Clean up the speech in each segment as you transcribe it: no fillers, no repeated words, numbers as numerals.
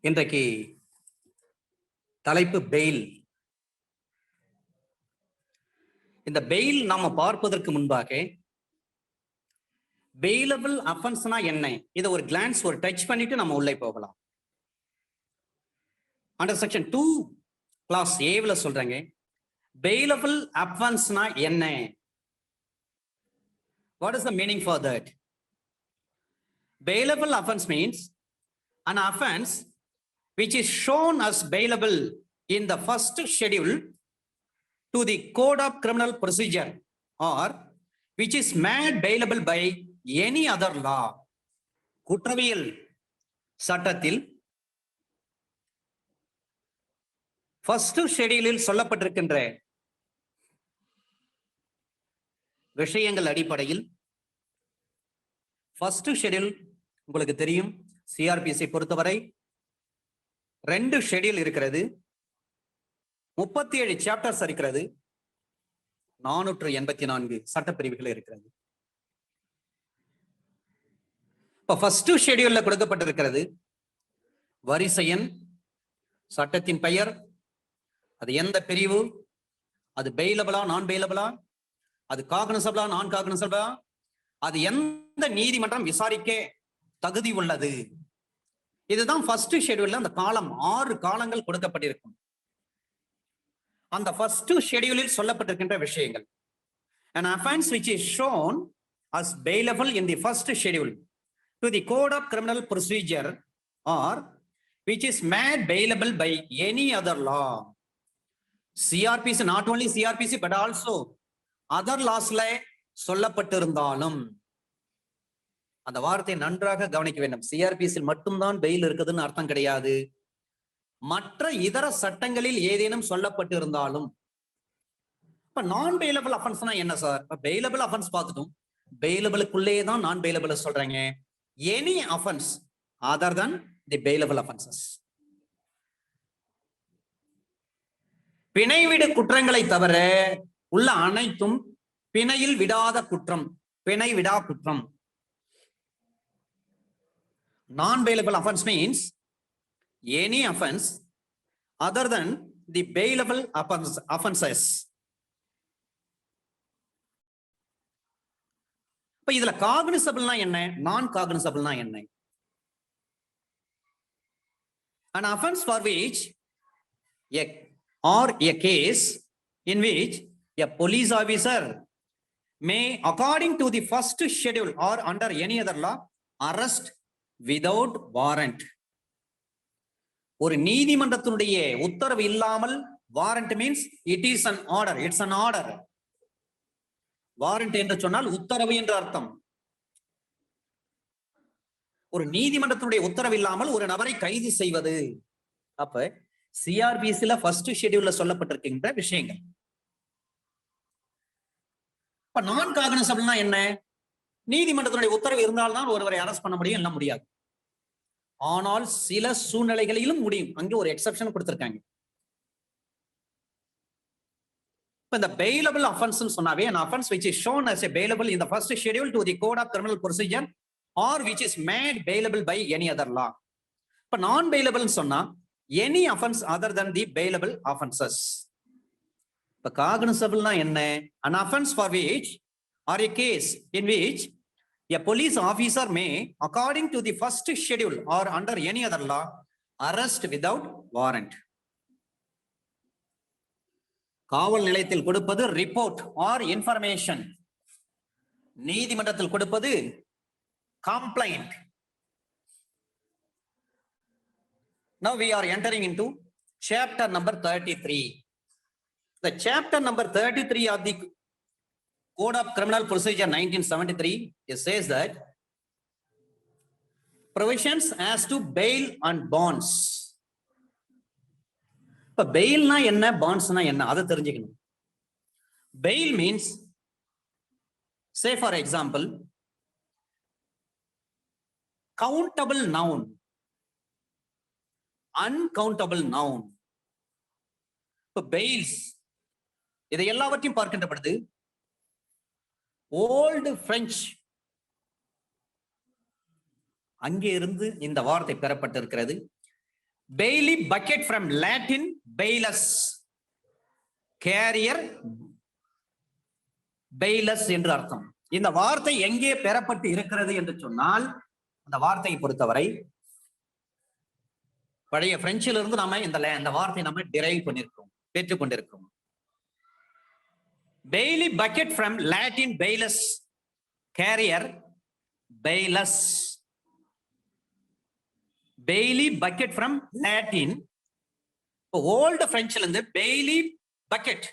இன்றைக்கு தலைப்பு பெயில். இந்த பெயில் நாம பார்ப்பதற்கு முன்பாக பெயிலபிள் அஃபென்ஸ்னா என்ன, இதை ஒரு கிளான்ஸ் ஒரு டச் பண்ணிட்டு நம்ம உள்ளே போகலாம். அண்டர் செக்ஷன் 2 கிளாஸ் ஏவில் சொல்றாங்க பெயிலபிள் அஃபென்ஸ்னா என்ன. What is the meaning for that? Bailable offense means an offense which is shown as bailable in the first schedule to the Code of Criminal Procedure or which is made bailable by any other law. குற்றவியல் சட்டத்தில் first ஷெட்யூலில் சொல்லப்பட்டிருக்கின்ற விஷயங்கள் அடிப்படையில் first schedule உங்களுக்கு தெரியும், CrPC பொறுத்தவரை 2 schedule இருக்கிறது, 37 chapters இருக்கிறது, 484 சட்டப்பிரிவுகள் இருக்கிறது. இப்ப ஃபர்ஸ்ட் ஷெட்யூல்ல கொடுக்கப்பட்டிருக்கிறது வரிசை எண், சட்டத்தின் பெயர், அது எந்த பிரிவு, அது பெயிலபிளா நான் பெயிலபிளா, அது காக்னிசபிளா நான் காக்னிசபிளா, அது எந்த நீதிமன்றம் விசாரிக்க தகுதி உள்ளது. இதுதான் ஃபர்ஸ்ட் ஷெட்யூல்ல அந்த காலம் 6 காலங்கள் கொடுக்கப்பட்டிருக்கும். அந்த ஃபர்ஸ்ட் ஷெட்யூலில் சொல்லப்பட்டிருக்கின்ற விஷயங்கள், an offense which is shown as bailable in the first schedule to the Code of Criminal Procedure or which is made bailable by any other law. CRPC, not only CRPC but also other laws சொல்லப்பட்டிருந்தாலும், அந்த வார்த்தை நன்றாக கவனிக்க வேண்டும். சிஆர்பிசியில் மட்டும்தான் fail இருக்குதுன்னு அர்த்தம் கிடையாது. மற்ற இதர சட்டங்களில் ஏதேனும் சொல்லப்பட்டு இருந்தாலும். இப்ப நான் பெயிலபிள் அஃபென்ஸ்னா என்ன சார்? பெயிலபிள் அஃபென்ஸ் பார்த்துட்டோம், பெயிலபிளுக்குள்ளே தான் நான் பெயிலபிள் சொல்றாங்க. எனி அஃபென்ஸ் அதர் தன் தி பெயிலபிள் அஃபென்சஸ், பிணைவிடு குற்றங்களை தவிர உள்ள அனைத்தும் பிணையில் விடாத குற்றம், பிணை விடா குற்றம். Non-bailable offense means any offense other than the bailable offenses. இப்ப இதுல காக்னிசபிள்னா என்ன, நான் காக்னிசபிள்னா என்ன? An offense for which a case in which a police officer may, according to the first schedule or under any other law, arrest without warrant. ஒரு நீதிமன்றத்தினுடைய உத்தரவு இல்லாமல், warrant means it is an order, it's an order. Warrant என்று சொன்னால் உத்தரவு என்று அர்த்தம். ஒரு நீதிமன்றத்தினுடைய உத்தரவு இல்லாமல் ஒரு நபரை கைது செய்வது. அப்ப சிஆர்பிசில ஃபர்ஸ்ட் ஷெட்யூல்ல சொல்லப்பட்டிருக்கின்ற விஷயங்கள். இப்ப நான் காக்னிசபிள்னா என்ன? நீதிமன்றத்தினுடைய உத்தரவு இருந்தால்தான் ஒருவரை அரெஸ்ட் பண்ண முடியும், இல்ல முடியாது. ஆனால் சில சூழ்நிலைகளிலும் முடியும், அங்கே ஒரு எக்ஸெப்ஷன் கொடுத்திருக்காங்க. இப்ப இந்த பெயிலபிள் அஃபென்ஸ் சொன்னாவே an offense which is shown as a bailable in the first schedule to the Code of Criminal Procedure or which is made bailable by any other law. இப்ப நான் பெயிலபிள் சொன்னா any offense other than the bailable offenses. இப்ப காக்னிசபிள்னா என்ன? an offense for which or a case in which a police officer may, according to the first schedule or under any other law, arrest without warrant. காவல் நிலையத்தில் கொடுப்பது report R information, நீதிமன்றத்தில் கொடுப்பது complaint. Now we are entering into chapter number 33. The chapter number 33 of the Code of Criminal Procedure 1973, it says that provisions as to bail and bonds. இப்ப பெயில்னா என்ன, பாண்ட்ஸ்னா என்ன, அதை தெரிஞ்சுக்கணும். Bail means, say for example, countable noun, uncountable noun. இப்ப bails இதை எல்லாவற்றையும் பார்க்கின்ற பொழுது ஓல்டு பிரெஞ்சு அங்கே இருந்து இந்த வார்த்தை பெறப்பட்டிருக்கிறது. பெய்லி பக்கெட் ஃப்ரம் லாட்டின் பெய்லஸ், கேரியர் பெய்லஸ் என்று அர்த்தம். இந்த வார்த்தை எங்கே பெறப்பட்டு இருக்கிறது என்று சொன்னால், அந்த வார்த்தையை பொறுத்தவரை பழைய பிரெஞ்சில் இருந்து நாம இந்த வார்த்தையை நம்ம டிரைவ் பண்ணிருக்கோம், பெற்றுக் கொண்டிருக்கிறோம். பெய்லி பக்கெட் ஃப்ரம் லாட்டின் பெய்லஸ், கேரியர் பெய்லஸ். பெய்லி பக்கெட் ஃப்ரம் லாட்டின், ஓல்டு பிரெஞ்சில் இருந்து பெய்லி பக்கெட்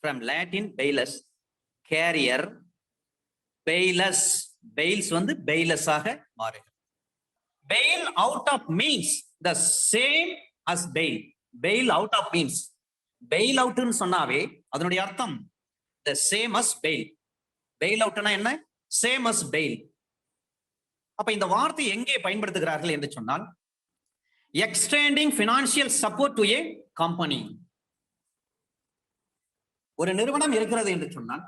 ஃப்ரம் லாட்டின் பெய்லஸ், கேரியர் பெய்லஸ். பெயில்ஸ் வந்து பெய்லஸ் ஆக மாறுகிறது. Bail out of means the same as bail. Bail out of means, bail out ன்னு சொன்னாவே அதனுடைய அர்த்தம் the same as bail. Bail out னா என்ன? Same as bail. அப்ப இந்த வார்த்தை எங்கே பயன்படுத்துகிறார்கள் என்று சொன்னால், extending financial support to a company. ஒரு நிறுவனம் இருக்கிறது என்று சொன்னால்,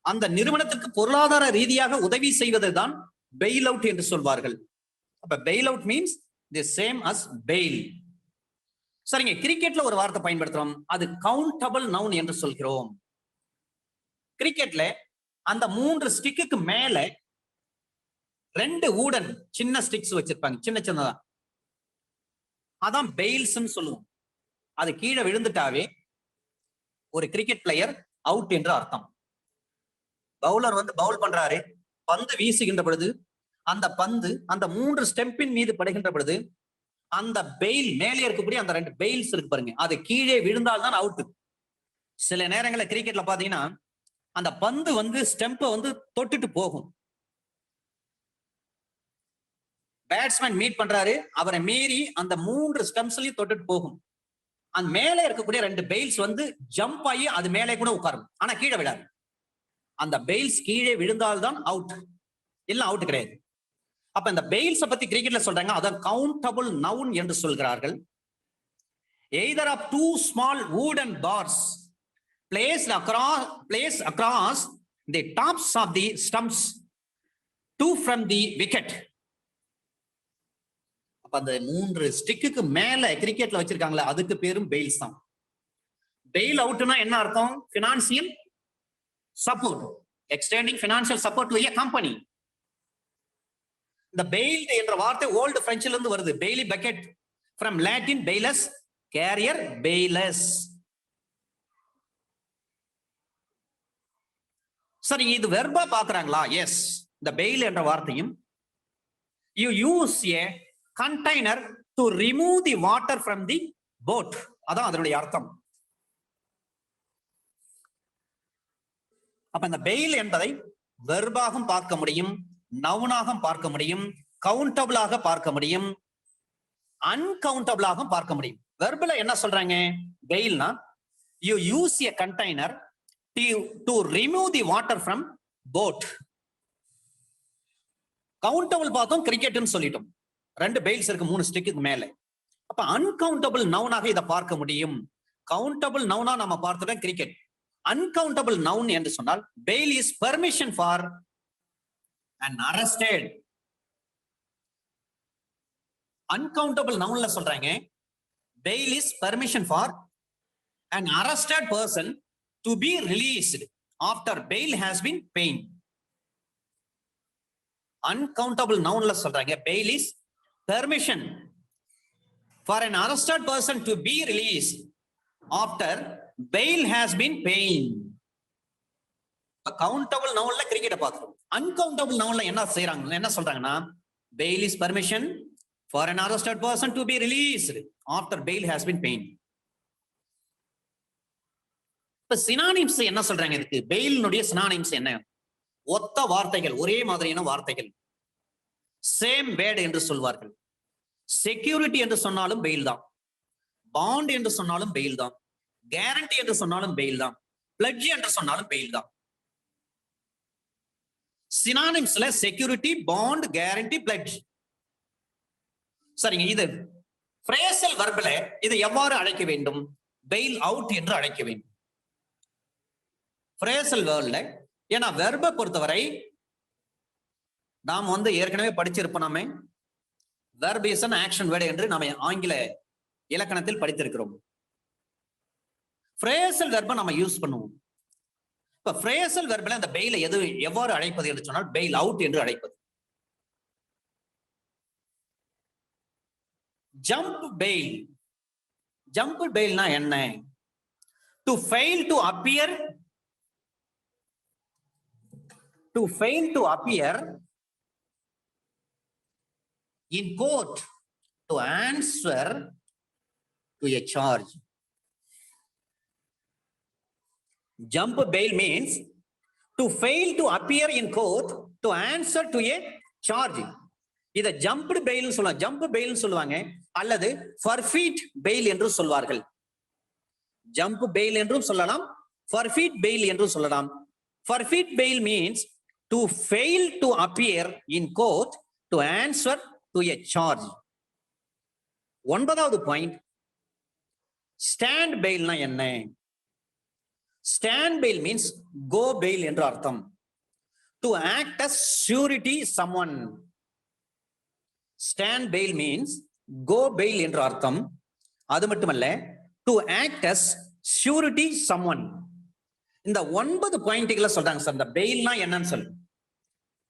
அந்த நிறுவனத்துக்கு பொருளாதார ரீதியாக உதவி செய்வதுதான் பெயில் அவுட் என்று சொல்வார்கள். அப்ப fail out means the same as bail. சரிங்க, கிரிக்கெட்ல ஒரு வார்த்தை பயன்படுத்துறோம், அது கவுண்டபிள் நவுன் என்று சொல்கிறோம். கிரிக்கெட்ல அந்த 3 ஸ்டிக்கு மேல 2 ஊடன் சின்ன ஸ்டிக்ஸ் வச்சிருப்பாங்க, சின்ன சின்னதா, அதான் பெயில்ஸ் சொல்லுவோம். அது கீழே விழுந்துட்டாவே ஒரு கிரிக்கெட் பிளேயர் அவுட் என்று அர்த்தம். பவுலர் வந்து பவுல் பண்றாரு, பந்து வீசுகின்ற பொழுது அந்த பந்து அந்த 3 ஸ்டெம்பின் மீது படுகின்ற பொழுது அந்த பெயில் மேலே இருக்கக்கூடிய அந்த 2 பெயில்ஸ் இருக்கு பாருங்க, அது கீழே விழுந்தால்தான் அவுட். சில நேரங்களில் கிரிக்கெட்ல பாத்தீங்கன்னா அந்த பந்து வந்து ஸ்டெம்பை வந்து தொட்டுட்டு போகும். பேட்ஸ்மேன் மீட் பண்றாரு, அவரை மீறி அந்த 3 ஸ்டெம்ஸ்லயும் தொட்டுட்டு போகும். அந்த மேலே இருக்கக்கூடிய 2 பெயில்ஸ் வந்து ஜம்ப் ஆகி அது மேலே கூட உட்காரும், ஆனா கீழே விடாது. அந்த பெயில்ஸ் கீழே விழுந்தால்தான் அவுட், இல்ல அவுட் கிடையாது. அப்ப இந்த பெயில்ஸ் பத்தி கிரிக்கெட்ல சொல்றாங்க, அதான் கவுண்டபிள் நவுன் என்று சொல்கிறார்கள். either of 2 small wooden bars placed across the tops of the stumps, 2 from the wicket. அப்ப அந்த 3 ஸ்டிக்கு மேல கிரிக்கெட்ல வச்சிருக்காங்களே அதுக்கு பேரும் பெயில்ஸ் தான். பெயில் அவுட்னா என்ன அர்த்தம்? Financial support, extending financial support to a company. இந்த பெயில் என்ற வார்த்தை ஓல்டு பிரெஞ்சில் இருந்து வருது. பெய்லி பக்கெட் ஃப்ரம் லாட்டின் பெய்லஸ், கேரியர் பெய்லஸ். சரி, இது வெர்பா பாக்குறாங்களா? எஸ். இந்த பெயில் என்ற வார்த்தையும் you use a container to remove the water from the boat, அதான் அதனுடைய அர்த்தம். அப்ப இந்த பெயில் என்பதை வெர்பாகவும் பார்க்க முடியும், நவுனாக பார்க்க முடியும், கவுண்டபிளாக பார்க்க முடியும், அன்கவுண்டபிளாக பார்க்க முடியும். வெர்பல என்ன சொல்றாங்க? பெயில்னா you use a container to remove the water from boat. Countable பார்த்தோம், கிரிக்கெட்னு சொல்லிட்டோம். 2 பெயில்ஸ் இருக்கு 3 ஸ்டிக்கு மேல. அப்ப அன்கவுண்டபிள் நவுனாக இதை பார்க்க முடியும். கவுண்டபிள் நவுனா நம்ம பார்த்தோம் கிரிக்கெட். அன்கவுண்டபிள் நவுன் என்று சொன்னால் fail is permission for an arrested. Uncountable nounல சொல்றாங்க, bail is permission for an arrested person to be released after bail has been paid. Uncountable nounல சொல்றாங்க, bail is permission for an arrested person to be released after bail has been paid. Countable நவுன்ல கிரிக்கெட்டை பார்க்கிறோம். Uncountable நவுன்ல என்ன செய்யறாங்க, என்ன சொல்றாங்கன்னா, bail is permission for an arrested person to be released after bail has been paid. இப்ப synonyms என்ன சொல்றாங்க இதுக்கு? பெயிலினுடைய சினானிம்ஸ் என்ன? ஒத்த வார்த்தைகள், ஒரே மாதிரியான வார்த்தைகள், சேம் வேர்ட் என்று சொல்வார்கள். செக்யூரிட்டி என்று சொன்னாலும் பெயில் தான், பாண்ட் என்று சொன்னாலும் பெயில் தான், கேரண்டி என்று சொன்னாலும் பெயில் தான், பிளட்ஜ் என்று சொன்னாலும் பெயில் தான். சினானிம்ஸ்ல செக்யூரிட்டி, பாண்ட், கேரண்டி, பிளட்ஜ். சரிங்க, இது பிரேசல் வர்பல இதை எவ்வாறு அழைக்க வேண்டும்? பெயில் அவுட் என்று அழைக்க வேண்டும் பிரேசல் வேர்ல்ட்ல. ஏன்னா வெர்பை பொறுத்தவரை நாம் ஏற்கனவே படிச்சிருப்போம். நாம verb is an action word என்று நாம ஆங்கில இலக்கணத்தில் படித்திருக்கிறோம். phrasal verb நம்ம யூஸ் பண்ணுவோம். இப்ப phrasal verbல அந்த bail எவ்வாறு அழைப்பது என்று சொன்னால் bail out என்று அழைப்பது. jump bail. jump bailனா என்ன? to fail to appear in court to answer to a charge. Jump bail means to fail to appear in court to answer to a charge. இத jumped bail சொல்லலாம், jump bail சொல்லுவாங்க, அல்லது forfeit bail என்று சொல்வார்கள். jump bail என்றும் சொல்லலாம், forfeit bail என்றும் சொல்லலாம். forfeit bail means to fail to appear in court to answer to a charge. ஒன்பதாவது பாயிண்ட், stand bailனா என்ன? stand bail means go bail என்று அர்த்தம். to act as surety someone. stand bail means go bail என்று அர்த்தம். அது மட்டுமல்ல, to act as surety someone. இந்த 9 பாயிண்ட்களை சொல்றாங்க சார். இந்த பெயில்னா என்னன்னு சொல்லு.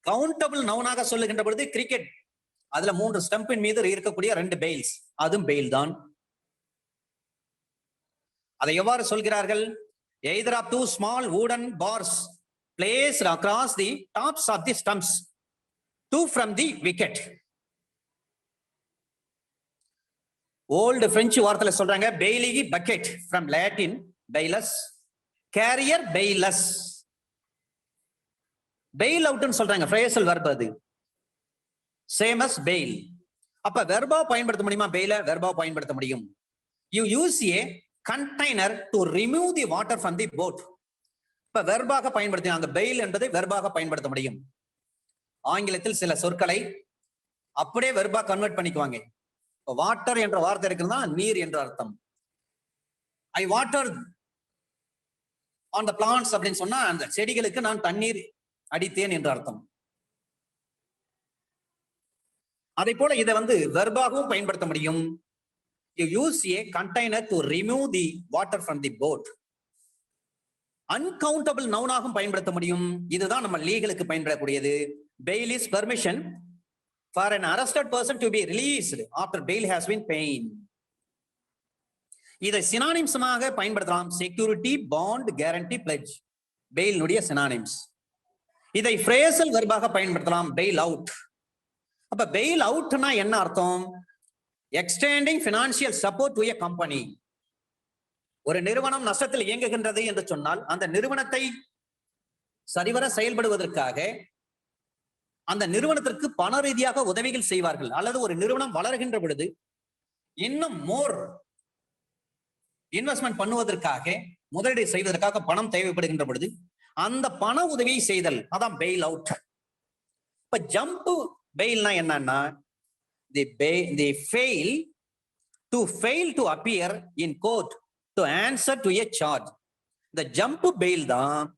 கவுண்டபிள் நவுனாக சொல்லுகின்ற பொழுது கிரிக்கெட், அதுல 3 ஸ்டம்பின் மீது இருக்கக்கூடிய 2 பெயில்ஸ், அதுவும் பெயில் தான். அதை எவ்வாறு சொல்கிறார்கள்? either of 2 small wooden bars placed across the tops of the stumps, 2 from the wicket. Old French வார்த்தையில சொல்றாங்க பெய்லி பக்கெட், from Latin bailus, carrier bailus. bail out ன்னு சொல்றாங்க, phrasal verb அது, same as bail. அப்ப வெர்பா பயன்படுத்த முடியுமா? பெயில வெர்பா பயன்படுத்த முடியும். you use a container to remove the water from the boat. இப்ப வெர்பாக பயன்படுத்தினாங்க, பெயில் என்பதை வெர்பாக பயன்படுத்த முடியும். ஆங்கிலத்தில் சில சொற்களை அப்படியே வெர்பா கன்வெர்ட் பண்ணிக்குவாங்க. வாட்டர் என்ற வார்த்தை இருக்குன்னா நீர் என்ற அர்த்தம். ஐ வாட்டர் ஆன் த பிளான்ட்ஸ் அப்படின்னு சொன்னா அந்த செடிகளுக்கு நான் தண்ணீர் அடித்தேன் என்ற அர்த்தம். அதே போல இதை வெர்பாகவும் பயன்படுத்த முடியும். you use a container to remove the water from the boat. uncountable நவுனாகவும் பயன்படுத்த முடியும். இதுதான் நம்ம லீகலுக்கு பயன்படக்கூடியது. bail is permission for an arrested person to be released after bail has been paid. இதை சினானிம்ஸாக பயன்படுத்தலாம். Security, bond, guarantee, pledge, bail உடைய synonyms. இதை phrasal verb-ஆக பயன்படுத்தலாம், பெயில் அவுட். அப்ப பெயில் அவுட்னா என்ன அர்த்தம்? Extending financial support to a company. ஒரு நிறுவனம் நஷ்டத்தில் இயங்குகின்றது என்று சொன்னால் அந்த நிறுவனத்தை சரிவர செயல்படுவதற்காக அந்த நிறுவனத்திற்கு பண ரீதியாக உதவிகள் செய்வார்கள். அல்லது ஒரு நிறுவனம் வளர்கின்ற பொழுது இன்னும் மோர் இன்வெஸ்ட்மெண்ட் பண்ணுவதற்காக, முதலீடு செய்வதற்காக பணம் தேவைப்படுகின்ற பொழுது அந்த பண உதவியை செய்தல், அதான் பெயில் அவுட். இப்ப ஜம்ப் பெயில்னா என்னன்னா, they fail to appear in court to answer to a charge. the jump bail தான்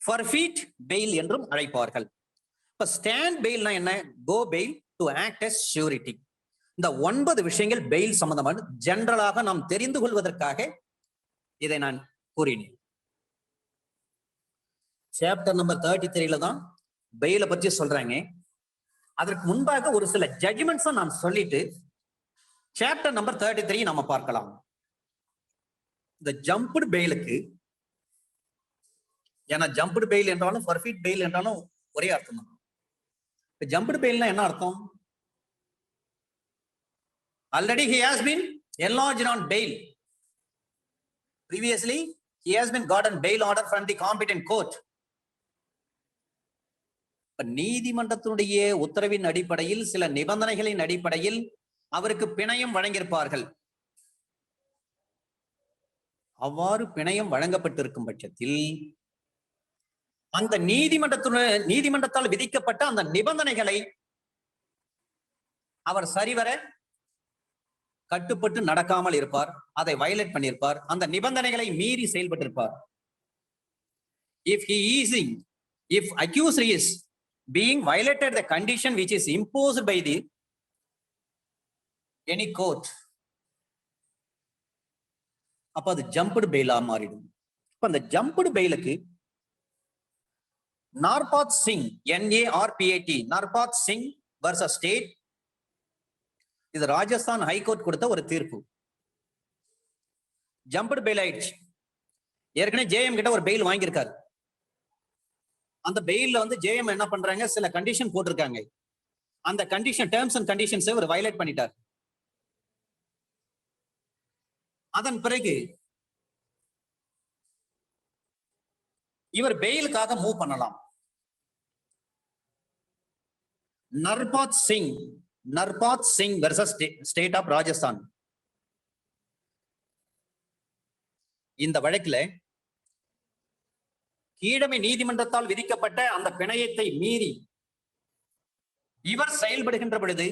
forfeit bail என்றும் அழைப்பார்கள். இப்ப ஸ்டாண்ட் பெயில்னா என்ன? go bail to act as surety. இந்த 9 விஷயங்கள் பெயில் சம்பந்தமான ஜெனரலாக நாம் தெரிந்து கொள்வதற்காக இதை நான் கூறினேன். சாப்டர் நம்பர் 33ல தான் பெயில பற்றி சொல்றாங்க. அதற்கு முன்பாக ஒரு சில ஜட்ஜ்மெண்ட்ஸ் நான் சொல்லிட்டு சாப்டர் நம்பர் 33 நாம பார்க்கலாம். இந்த ஜம்ப்டு பெயிலுக்கு, ஏன்னா ஜம்ப்டு பெயில் என்றாலும் forfeit பெயில் என்றாலும் ஒரே அர்த்தம் தான். ஜம்ப்டு பெயில்னா என்ன அர்த்தம்? already he has been enlarged on bail. previously he has been gotten bail order from the competent court. நீதிமன்றத்தினுடைய உத்தரவின் அடிப்படையில், சில நிபந்தனைகளின் அடிப்படையில் அவருக்கு பிணையம் வழங்கியிருப்பார்கள். அவ்வாறு பிணையம் வழங்கப்பட்டிருக்கும் பட்சத்தில் அந்த நீதிமன்றத்தால் விதிக்கப்பட்ட அந்த நிபந்தனைகளை அவர் சரிவர கட்டுப்பட்டு நடக்காமல் இருப்பார், அதை வயலேட் பண்ணியிருப்பார், அந்த நிபந்தனைகளை மீறி செயல்பட்டிருப்பார். if accuser is being violated the condition which is imposed by the any court, அப்ப அது ஜம்புடு பெயிலா மாறிடும். இப்ப அந்த ஜம்புடு பெயிலுக்கு Narpat Singh, NARPAT, Narpat Singh versus state, இது ராஜஸ்தான் ஹைகோர்ட் கொடுத்த ஒரு தீர்ப்பு. ஜம்புடு பெயில் ஆயிடுச்சு. ஏற்கனவே ஜேஎம் கிட்ட ஒரு பெயில் வாங்கியிருக்காரு. அந்த பெயில்ல வந்து ஜேஎம் என்ன பண்றாங்க, சில கண்டிஷன் போட்டிருக்காங்க. அந்த கண்டிஷன், டேர்ம்ஸ் அண்ட் கண்டிஷன்ஸை ஒரு வயலேட் பண்ணிட்டார். அதன் பிறகு இவர் பெயிலுக்காக மூவ் பண்ணலாம். Narpat Singh versus state of Rajasthan. இந்த வழக்கில் கீழமை நீதிமன்றத்தால் விதிக்கப்பட்ட அந்த பிணையத்தை மீறி இவர் செயல்படுகின்ற பொழுது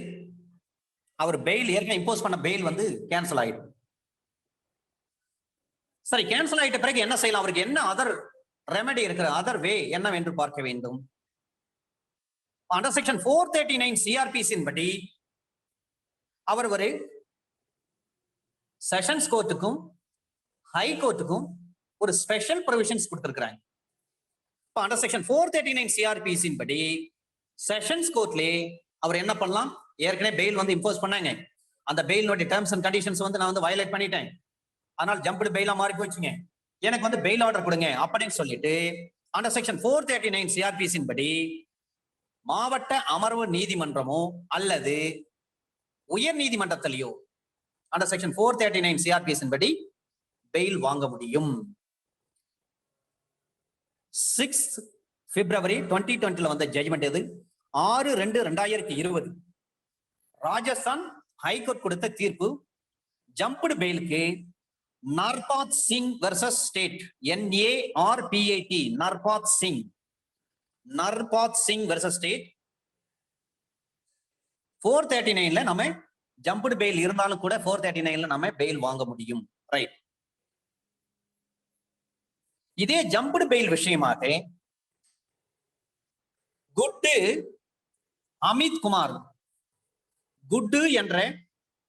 அவர் பெயில், ஏற்கனவே இம்போஸ் பண்ண பெயில் வந்து கேன்சல் ஆயிடும். சரி, கேன்சல் ஆயிட்ட பிறகு என்ன செய்யலாம்? அவருக்கு என்ன அதர் ரெமெடி இருக்கிற, அதர் வே என்னவென்று பார்க்க வேண்டும். அண்டர் செக்ஷன் 439 சிஆர்பிசியின் படி அவர் ஒரு செஷன்ஸ் கோர்ட்டுக்கும் ஹை கோர்ட்டுக்கும் ஒரு ஸ்பெஷல் ப்ரொவிஷன்ஸ் கொடுத்திருக்கிறாங்க. அண்டர் செக்ஷன் 439 சிஆர்பிசியின் படி செஷன்ஸ் கோர்ட்ல அவர் என்ன பண்ணலாம்? ஏற்கனவே பெயில் வந்து இம்போஸ் பண்ணாங்க. அந்த பெயிலோட டேர்ம்ஸ் அண்ட் கண்டிஷன்ஸ் வந்து நான் வந்து வயலேட் பண்ணிட்டேன், அதனால ஜம்புடு பெயிலா மாறி போச்சுங்க, எனக்கு வந்து பெயில் ஆர்டர் கொடுங்க அப்படின்னு சொல்லிட்டு அண்டர் செக்ஷன் 439 சிஆர்பிசியின் படி மாவட்ட அமர்வு நீதிமன்றமோ அல்லது உயர் நீதிமன்றத்திலேயோ அண்டர் செக்ஷன் 439 சிஆர்பிசியின் படி பெயில் வாங்க முடியும். 6 பிப்ரவரி 2020 வந்த ஜட்ஜ்மெண்ட் எது? 6/2/2020 ராஜஸ்தான் ஹைகோர்ட் கொடுத்த தீர்ப்பு. ஜம்புடு பெயிலுக்கு Narpat Singh versus state, NARPAT, Narpat Singh versus state 439ல நம்ம ஜம்புடு பெயில் இருந்தாலும் கூட 439ல நம்ம பெயில் வாங்க முடியும். ரைட். இதே ஜம்புடு பெயில் விஷயமாக குட்டு அமித் குமார், குட்டு என்ற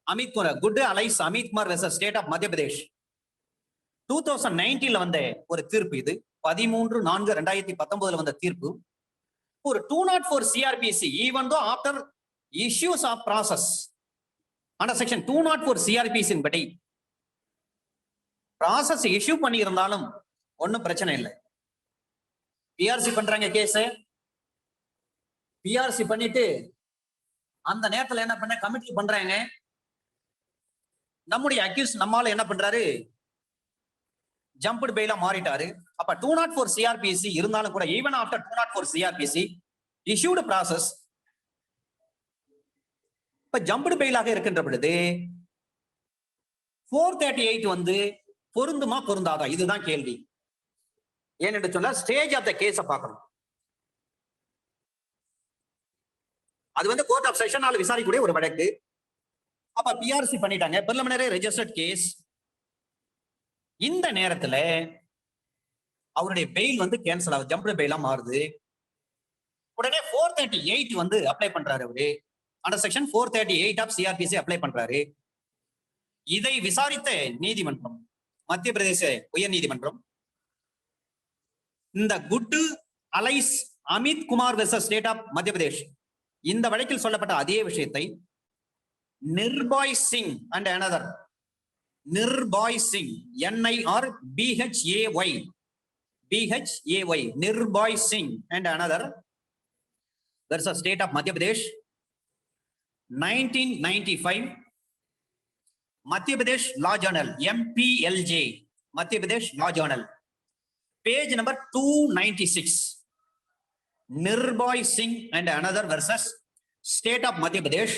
Amit Kumar, Guddu alias Amit Kumar versus state of Madhya Pradesh 2019ல வந்த ஒரு தீர்ப்பு. இது 13/4/2019 வந்த தீர்ப்பு. ஒரு 204 CrPC, even though after issues of process under section 204 CrPC படி ப்ராசஸ் இஷ்யூ பண்ணி இருந்தாலும் ஒன்னும் பிரச்சனை இல்லை. பிஆர்சி பண்றாங்க கேஸ், பிஆர்சி பண்ணிட்டு அந்த நேரத்துல என்ன பண்ண கமிட்டி பண்றாங்க, நம்முடைய அக்யூஸ் நம்மால என்ன பண்றாரு, ஜம்புடு பெயிலா மாறிட்டாரு. அப்ப 204 சிஆர்பிசி இருந்தாலும் கூட even after 204 CrPC issued process இப்ப ஜம்புடு பெயிலாக இருக்கின்ற பொழுது 438 வந்து பொருந்துமா பொருந்தாதா, இதுதான் கேள்வி. ஏன்னு சொன்னா ஸ்டேஜ் ஆஃப் த கேஸ பார்க்கணும். அது வந்து கோர்ட் ஆஃப் செஷனால விசாரிக்கக்கூடிய ஒரு வழக்கு. அப்ப பிஆர்சி பண்ணிட்டாங்க, பிரிலிமினரி ரெஜிஸ்டர்ட் கேஸ். இந்த நேரத்துல அவருடைய பெயில் வந்து கேன்சல் ஆகுது, ஜம்புடு பெயிலா மாறுது. உடனே 438 வந்து அப்ளை பண்றாரு. அவரு under section 438 of CrPC apply பண்றாரு. இதை விசாரித்த நீதிமன்றம், மத்திய பிரதேச உயர் நீதிமன்றம், இந்த Guddu alias Amit Kumar versus state of Madhya Pradesh இந்த வழக்கில் சொல்லப்பட்ட அதே விஷயத்தை Nirbhay Singh and another, Nirbhay Singh, NIRBHAY, Nirbhay Singh and another versus state of Madhya Pradesh 1995 Madhya Pradesh law journal, MPLJ, Madhya Pradesh law journal, page number 296. Nirbhay Singh and another versus state of Madhya Pradesh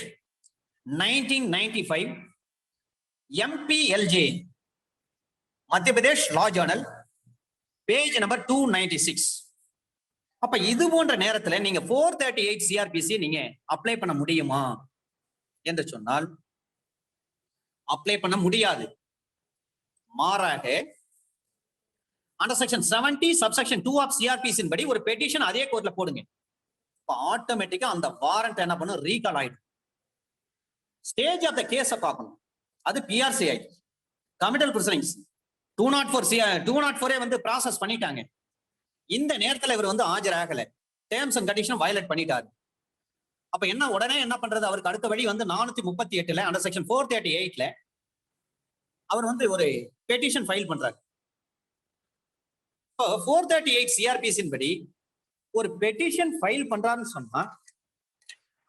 1995 MPLJ, Madhya Pradesh law journal, page number 296. அப்ப இது போன்ற நேரத்துல நீங்க 438 சிஆர்பிசி நீங்க அப்ளை பண்ண முடியுமா என்று சொன்னால் அப்ளை பண்ண முடியாது. மாறாக under section 70 subsection 2 of CrPC படி ஒரு பெட்டிஷன் அதே கோர்ட்ல போடுங்க. ஆட்டோமேட்டிக்கா அந்த வாரண்ட் என்ன பண்ணும், ரீகால் ஆயிடும். ஸ்டேஜ் ஆஃப் த கேஸ பார்க்கணும். அது பிஆர்சிஐ கமிட்டல் ப்ரொசீடிங்ஸ் 204 வந்து ப்ராசஸ் பண்ணிட்டாங்க. இந்த நேரத்துல இவர் வந்து ஆஜராகல, டேர்ம்ஸ் அண்ட் கண்டிஷன் வயலேட் பண்ணிட்டாரு. அப்ப என்ன உடனே என்ன பண்றது? அவருக்கு அடுத்த வழி வந்து 438 அண்டர் செக்ஷன் 438 அவர் வந்து ஒரு பெட்டிஷன் ஃபைல் பண்றாரு. 438 சிஆர்பிசின் படி ஒரு பெட்டிஷன் ஃபைல் பண்றாருன்னு சொன்னா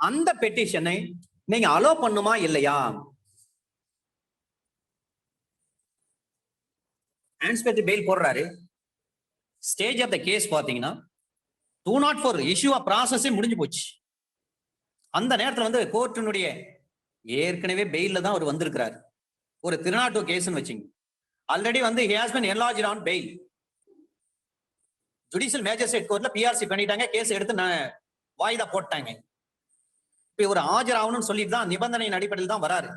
அந்த பெட்டிஷனை நீங்க அலோ பண்ணுமா இல்லையா? ஆன்ஸ்பெக்டர் பெயில் போடுறாரு. ஸ்டேஜ் ஆஃப் த கேஸ் பாத்தீங்கன்னா 204 இஷ்யூ ப்ராசஸ் முடிஞ்சு போச்சு. அந்த நேரத்துல வந்து கோர்ட்டினுடைய ஏற்கனவே பெயில்ல தான் அவர் வந்திருக்கிறார். ஒரு 302 கேஸ்ன்னு வச்சுங்க. ஆல்ரெடி வந்து he has been enlarged on bail. Judicial magistrate கோர்ட்ல பிஆர்சி பண்ணிட்டாங்க, கேஸ் எடுத்து வாய்தா போட்டாங்க. இப்ப ஒரு ஆஜராகணும்னு சொல்லிட்டு தான் நிபந்தனையின் அடிப்படையில் தான் வராரு.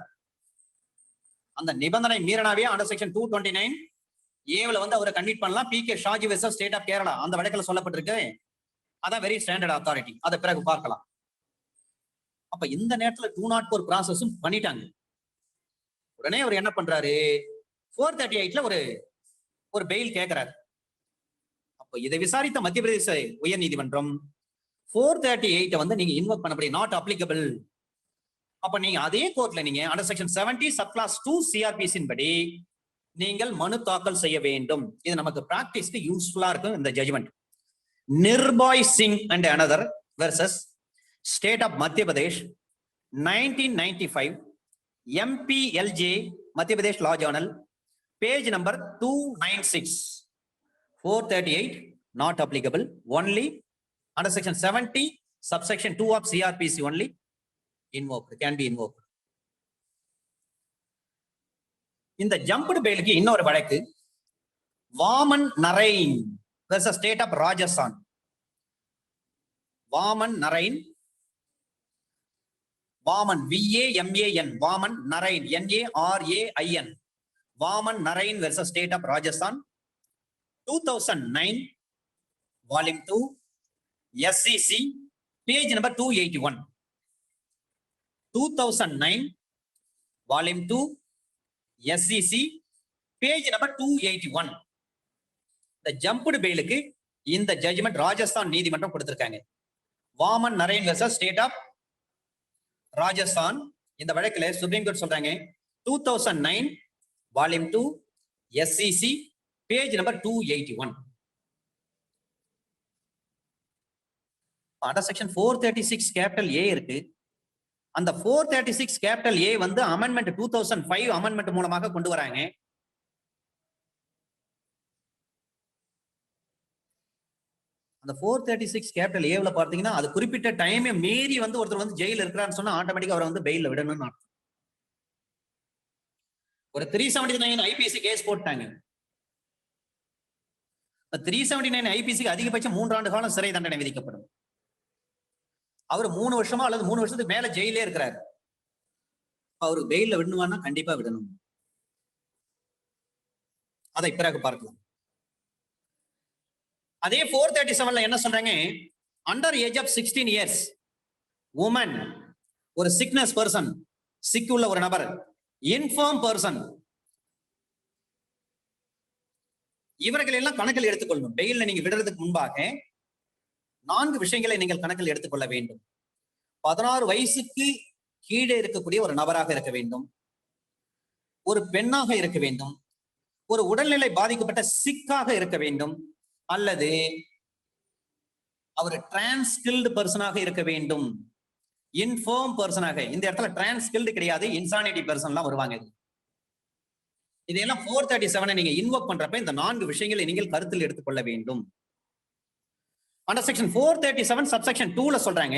அந்த நிபந்தனை மீறினாவே அண்டர் செக்ஷன் 229 ஏல வந்து அவரை கன்விக்ட் பண்ணலாம். P K. Shaji versus state of Kerala அந்த வழக்கில் சொல்லப்பட்டிருக்கு. அதான் வெரி ஸ்டாண்டர்ட் அத்தாரிட்டி. அதை பிறகு பார்க்கலாம். அப்ப இந்த நேரத்துல 204 ப்ராசஸும் பண்ணிட்டாங்க. உடனே அவர் என்ன பண்றாரு? 438 ஒரு பெயில் கேட்கிறாரு. அப்ப இதை விசாரித்த மத்திய பிரதேச உயர் நீதிமன்றம் 438 வந்து நீங்க இன்வோக் பண்ணபடி நாட் அப்ளிகபிள். அப்ப நீங்க அதே கோர்ட்ல நீங்க அண்டர் செக்ஷன் 70 சப் கிளாஸ் 2 சிஆர்பிசின் படி நீங்கள் மனு தாக்கல் செய்ய வேண்டும். இது நமக்கு பிராக்டிஸ்க்கு யூஸ்ஃபுல்லா இருக்கும். இந்த judgement Nirbhay Singh and another versus state of Madhya Pradesh 1995 MPLJ Madhya Pradesh law journal page number 296. 438 not applicable, only under section 70 subsection 2 of CRPC only invoked, can be invoked. இந்த ஜம்ப்டு பெயிலுக்கு இன்னொரு வழக்கு Vaman Narain versus state of Rajasthan. Vaman Narain, Vaman VAMAN, Vaman Narain NARAIN, Vaman Narain versus state of Rajasthan 2009 volume 2 SCC page number 281. 2009 volume 2 SCC page number 281. இந்த jumped பெயிலுக்கு இந்த judgement Rajasthan நீதிமன்றம் கொடுத்திருக்காங்க. Vaman Naren versus state of Rajasthan. இந்த வழக்குல சுப்ரீம் கோர்ட் சொல்றாங்க 2009 volume 2 SCC page number 281. Under section 436 capital A இருக்கு. அந்த 436 capital A வந்து அமெண்ட்மெண்ட் 2005 அமெண்ட்மெண்ட் மூலமாக கொண்டு வராங்க. அந்த 436 கேபிட்டல் ஏல பார்த்தீங்கன்னா அது குறிப்பிட்ட டைமே மீறி வந்து ஒருத்தர் வந்து ஜெயில இருக்கிறான்னு சொன்னா ஆட்டோமேட்டிக்கா அவரை வந்து பெயில விடணும்னு அர்த்தம். ஒரு 379 ஐபிசி கேஸ் போட்டாங்க. 379 ஐபிசிக்கு அதிகபட்சம் 3 ஆண்டு காலம் சிறை தண்டனை விதிக்கப்படும். அவர் 3 வருஷமா அல்லது 3 வருஷத்துக்கு மேல ஜெயிலே இருக்கிறார். அவரு பெயில விடணுமான்னா கண்டிப்பா விடணும். அதை பிறகு பார்க்கலாம். அதே 437 என்ன சொல்றாங்க? Under age of 16 years woman, ஒரு சிக்னஸ் பர்சன், சிக் உள்ள ஒரு நபர், இன்ஃபார்ம் பர்சன், இவர்கள் எல்லாம் கணக்கில் எடுத்துக்கொள்ளணும். பெயில நீங்க விடுறதுக்கு முன்பாக 4 விஷயங்களை நீங்கள் கணக்கில் எடுத்துக்கொள்ள வேண்டும். 16 வயசுக்கு கீழே இருக்கக்கூடிய ஒரு நபராக இருக்க வேண்டும், ஒரு பெண்ணாக இருக்க வேண்டும், ஒரு உடல்நிலை பாதிக்கப்பட்ட சிக்காக இருக்க வேண்டும், அல்லது அவர் டிரான்ஸ்கில்டு பர்சனாக இருக்க வேண்டும். இன்ஃபார்ம் பர்சனாக, இந்த இடத்துல டிரான்ஸ்கில்டு கிடையாது, இன்சானிட்டி பர்சன்லாம் வருவாங்க. இதெல்லாம் 437 நீங்க இன்வோக் பண்றப்ப இந்த 4 விஷயங்களை நீங்கள் கருத்தில் எடுத்துக்கொள்ள வேண்டும். அண்டர் செக்ஷன் 437 சப்செக்ஷன் 2ல சொல்றாங்க.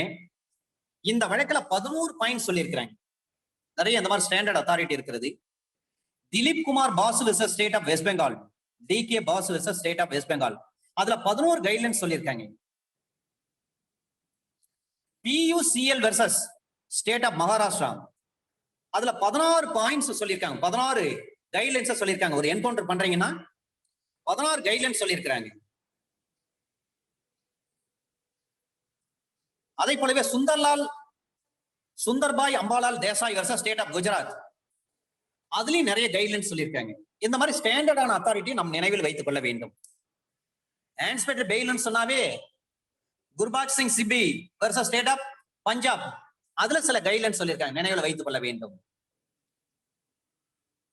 இந்த வழக்குல 11 பாயிண்ட் சொல்லியிருக்கிறாங்க. நிறைய இந்த மாதிரி ஸ்டாண்டர்ட் அத்தாரிட்டி இருக்கிறது. Dilip Kumar Basu versus state of West Bengal, DK Basu versus state of West Bengal, அதுல 11 கைட்லைன்ஸ் சொல்லியிருக்காங்க. PUCL versus state of Maharashtra, அதுல 16 பாயிண்ட்ஸ் சொல்லியிருக்காங்க. 16 கைட்லைன்ஸ் சொல்லியிருக்காங்க. ஒரு என்கவுண்டர் பண்றீங்கன்னா 16 கைட்லைன்ஸ் சொல்லியிருக்காங்க. அதே போலவே Sunderlal Sunderbhai Ambalal Desai versus state of Gujarat, அதுலயும் நிறைய கைட்லைன்ஸ் சொல்லியிருக்காங்க. இந்த மாதிரி ஸ்டாண்டர்டான அத்தாரிட்டி நம் நினைவில் வைத்துக் கொள்ள வேண்டும். ஆன்டிசிபேட்டரி பெயில்னு சொன்னாவே Gurbaksh Singh Sibbia versus state of Punjab, அதுல சில கைட்லைன்ஸ் சொல்லியிருக்காங்க, நினைவில் வைத்துக் கொள்ள வேண்டும்.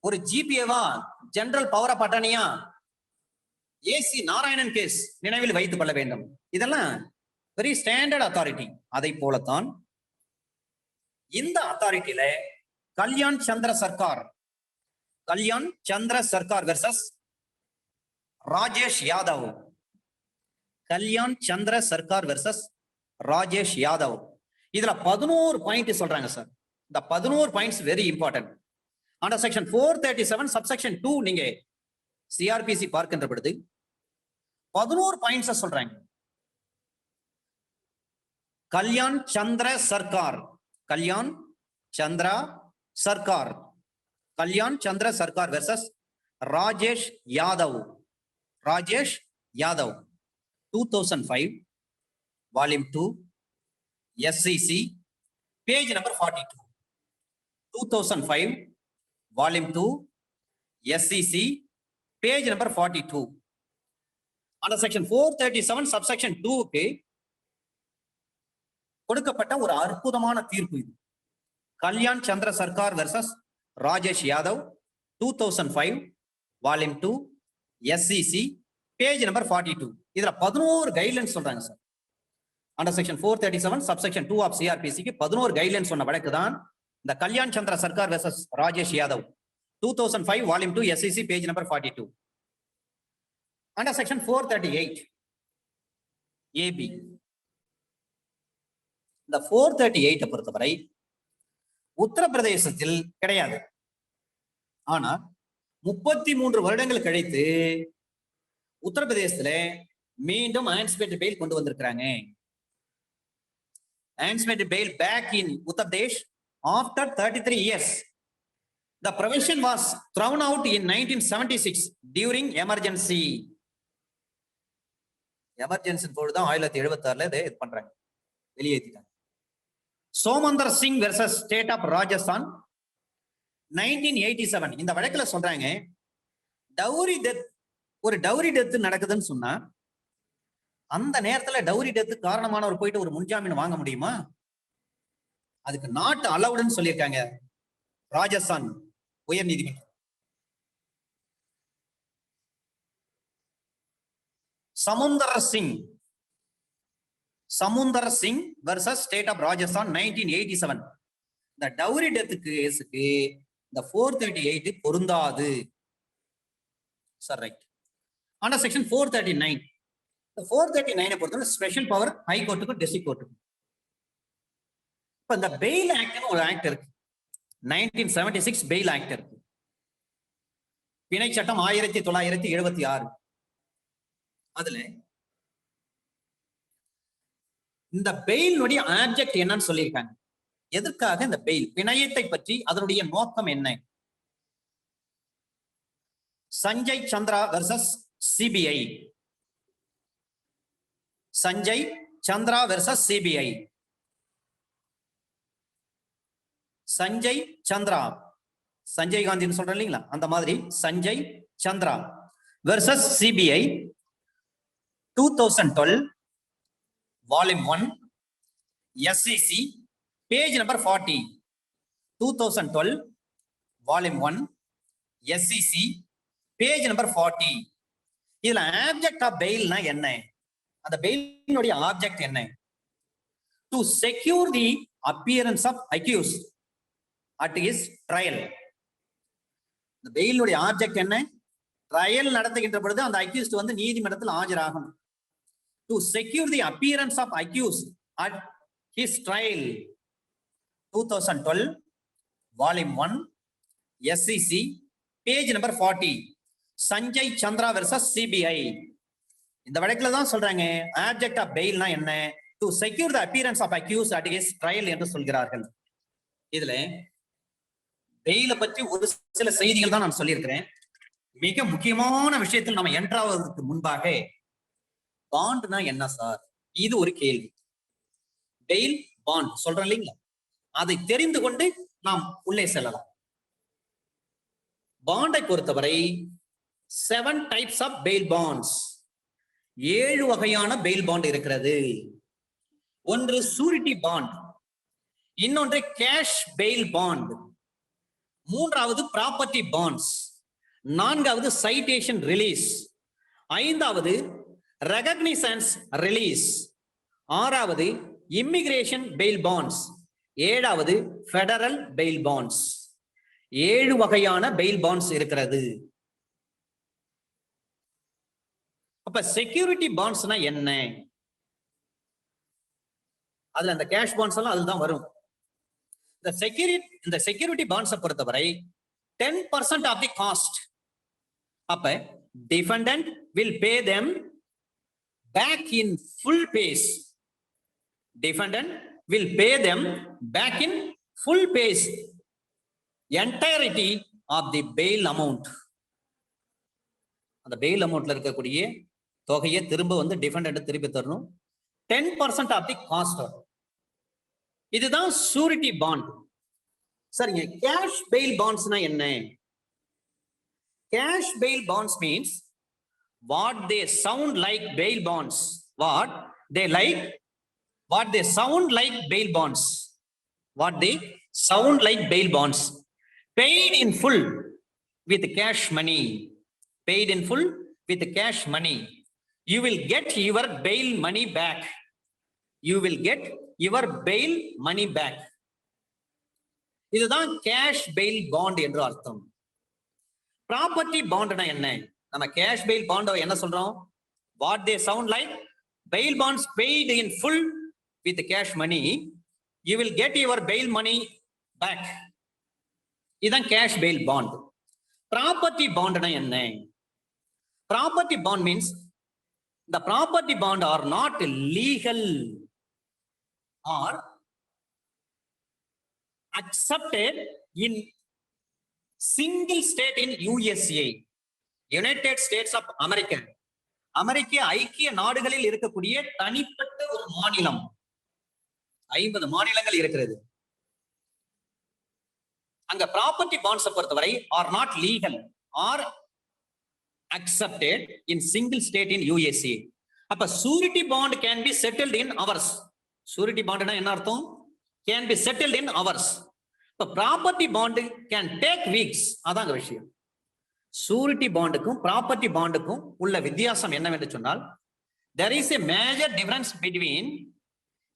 ஒரு ஜிபிஏவா ஜெனரல் பவர் ஆஃப் அட்டர்னியா ஏசி நாராயணன் கேஸ் நினைவில் வைத்துக் கொள்ள வேண்டும். இதெல்லாம் வெரி ஸ்டாண்டர்ட் அத்தாரிட்டி. அதை போலத்தான் இந்த அத்தாரிட்டியில கல்யாண் சந்திர சர்க்கார் வெர்சஸ் ராஜேஷ் யாதவ், கல்யாண் சந்திர சர்க்கார் வெர்சஸ் ராஜேஷ் யாதவ், இதுல 11 பாயிண்ட் சொல்றாங்க சார். இந்த 11 points very important. Under section 437 subsection 2 நீங்க சிஆர்பிசி பார்க்கின்ற பொழுது 11 பாயிண்ட்ஸ் சொல்றாங்க. Kalyan Chandra Sarkar versus Rajesh Yadav 2005 volume 2 SCC page number 42. 2005 volume 2 SCC page number 42. Under section 437 subsection 2க்கு கொடுக்கப்பட்ட ஒரு அற்புதமான தீர்ப்பு இது. Kalyan Chandra Sarkar versus Rajesh Yadav 2005 volume 2 SCC page number 42. இதுல 11 கைட்லைன்ஸ் சொல்றாங்க sir. Under section 437 subsection 2 of சிஆர்பிசிக்கு 11 கைட்லைன்ஸ் சொன்ன வழக்கு தான் இந்த Kalyan Chandra Sarkar versus Rajesh Yadav 2005 volume 2 SCC page number 42. Under section 438 AB, இந்த 438 பொறுத்தவரை உத்தரப்பிரதேசத்தில் கிடையாது. ஆனா 33 வருடங்கள் கழித்து உத்தரப்பிரதேசத்துல மீண்டும் ஆன்டிசிபேட்டரி பெயில் கொண்டு வந்திருக்கிறாங்க. Anticipatory bail back in Uttar Pradesh after 33 years. The provision was thrown out in 1976 during emergency. Emergency போது தான் 1976ல இதை இது பண்றாங்க, வெளியேற்றிட்டாங்க. Samunder Singh versus state of Rajasthan 1987. இந்த வழக்குல சொல்றாங்க ஒரு டவுரி டெத் நடக்குதுன்னு சொன்னா அந்த நேரத்துல டவுரி டெத்து காரணமானவர் போயிட்டு ஒரு முன்ஜாமீன் வாங்க முடியுமா? அதுக்கு நாட் அலவுடுன்னு சொல்லியிருக்காங்க ராஜஸ்தான் உயர் நீதிமன்றம். Samundar Singh versus state of Rajasthan 1987. இந்த டவுரி டெத் கேஸுக்கு இந்த 438 பொருந்தாது சார். ரைட். அண்டர் செக்ஷன் 439 439 பொறுத்தவரை ஸ்பெஷல் பவர் ஹை கோர்ட்டுக்கும் டிஸ்ட்ரிக்ட் கோர்ட்டுக்கும். இப்ப இந்த பெயில் ஆக்ட்னு ஒரு ஆக்ட் இருக்கு, 1976 பெயில் ஆக்ட் இருக்கு. பிணை சட்டம் 1976. அதுல இந்த பெயிலுடைய ஆப்ஜெக்ட் என்னன்னு சொல்லியிருக்காங்க. எதற்காக இந்த பெயில், பிணையத்தை பற்றி அதனுடைய நோக்கம் என்ன? Sanjay Chandra versus CBI, Sanjay Chandra versus CBI. Sanjay Chandra, Sanjay காந்தின்னு சொல்றேன் இல்லைங்களா, அந்த மாதிரி Sanjay Chandra versus CBI 2012 volume 1 SCC page number 40. 2012 volume 1 SCC page number 40. இதுல ஆப்ஜெக்ட் ஆஃப் பெயில்னா என்ன, அந்த பெயிலினுடைய ஆப்ஜெக்ட் என்ன? To secure the appearance of accused at his trial. இந்த பெயிலுடைய ஆப்ஜெக்ட் என்ன? ட்ரையல் நடத்துகின்ற பொழுது அந்த அக்யூஸ்ட் வந்து நீதிமன்றத்தில் ஆஜராகணும். To secure the appearance of accused at his trial 2012 volume 1 SCC page number 40. Sanjay Chandra versus CBI. இந்த வழக்குல தான் சொல்றாங்க ஆப்ஜெக்ட் ஆஃப் பெயில்னா என்ன? To secure the appearance of accused at his trial என்று சொல்கிறார்கள். இதுல பெயில பற்றி ஒரு சில செய்திகள் தான் நான் சொல்லியிருக்கிறேன். மிக முக்கியமான விஷயத்தில் நம்ம என்ட்ராவதற்கு முன்பாக பாண்ட்னா என்ன சார், இது ஒரு கேள்வி. பெயில் பாண்ட் சொல்றோம் இல்லைங்களா, அதை தெரிந்து கொண்டு நாம் உள்ளே செல்லலாம். பாண்டை பொறுத்தவரை 7 டைப்ஸ் ஆஃப் பெயில் பாண்ட்ஸ், 7 வகையான பெயில் பாண்ட் இருக்கிறது. ஒன்று சூரிட்டி பாண்ட், இன்னொன்று கேஷ் பெயில் பாண்ட், மூன்றாவது ப்ராப்பர்ட்டி பாண்ட்ஸ், நான்காவது சைட்டேஷன் ரிலீஸ், ஐந்தாவது ரெகக்னிசன்ஸ் ரிலீஸ், ஆறாவது இமிகிரேஷன் பெயில் பாண்ட்ஸ், ஏழாவது பெடரல் பெயில் பாண்ட்ஸ். 7 வகையான பெயில் பாண்ட்ஸ் இருக்கிறது. அப்ப செக்யூரிட்டி பாண்ட்ஸ்னா என்ன? அதுல அந்த கேஷ் பாண்ட்ஸ் எல்லாம் அதுதான் வரும். இந்த செக்யூரிட்டி பாண்ட்ஸை பொறுத்தவரை 10% ஆஃப் தி காஸ்ட். அப்ப defendant will pay them back in full pace. Defendant will pay them back in full pace entirety of the bail amount. அந்த bail amountல இருக்கக்கூடிய தொகையை திரும்ப வந்து டிஃபெண்டன்ட் திருப்பி தரணும். 10% ஆஃப் தி காஸ்ட். இதுதான் சூரிட்டி பாண்ட். சரிங்க, கேஷ் பெயில் பாண்ட்ஸ்னா என்ன? Cash bail bonds means what they sound like bail bonds. What they sound like bail bonds. What they sound like bail bonds. Paid in full with cash money. Paid in full with cash money. You will get your bail money back. You will get your bail money back. இதுதான் cash bail bond என்று அர்த்தம். Property பாண்ட்னா என்ன? நம்ம cash bail bond என்ன சொல்றோம்? What they sound like bail bonds paid in full with cash money. You will get your bail money back. இதுதான் cash bail bond. Property பாண்ட்னா என்ன? Property bond means the property bond are not legal or accepted in single state in USA, United States of America. அமெரிக்க ஐக்கிய நாடுகளில் இருக்கக்கூடிய தனிப்பட்ட ஒரு மாநிலம். 50 மாநிலங்கள் இருக்கிறது. அங்க ப்ராப்பர்ட்டி பாண்ட்ஸ் பொறுத்தவரை are not legal or accepted in single state in USA. அப்ப surety bond can be settled in hours. Surety bond என்ன அர்த்தம்? Can be settled in hours. இப்ப property bond can take weeks. அதாங்க விஷயம். surety bondக்கும் property bondக்கும் உள்ள வித்தியாசம் என்னவென்று சொன்னால், there is a major difference between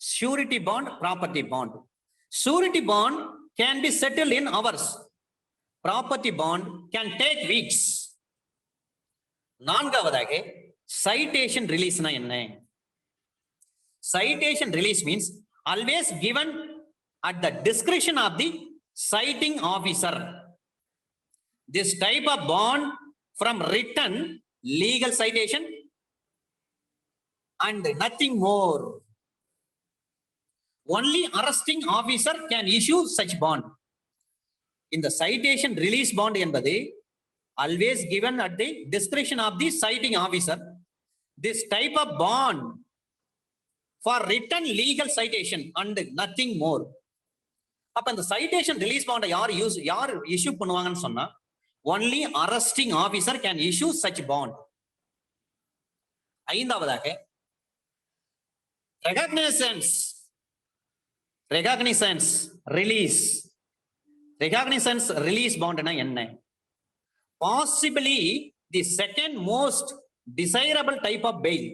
surety bond, property bond. Surety bond can be settled in hours. Property bond can take weeks. நான்காவதாக citation ரிலீஸ்னா என்ன? Citation release means always given at the discretion of the citing officer. This type of bond from written legal citation and nothing more. Only arresting officer can issue such bond. இந்த citation release bond என்பது always given at the discretion of the citing officer. This type of bond for written legal citation and nothing more. அப்ப இந்த citation release bond யார் issue பண்ணுவாங்கன்னு சொன்னா, only arresting officer can issue such bond. ஐந்தாவதாக recognizance release. Recognizance release bondனா என்ன? Possibly the second most desirable type of bail.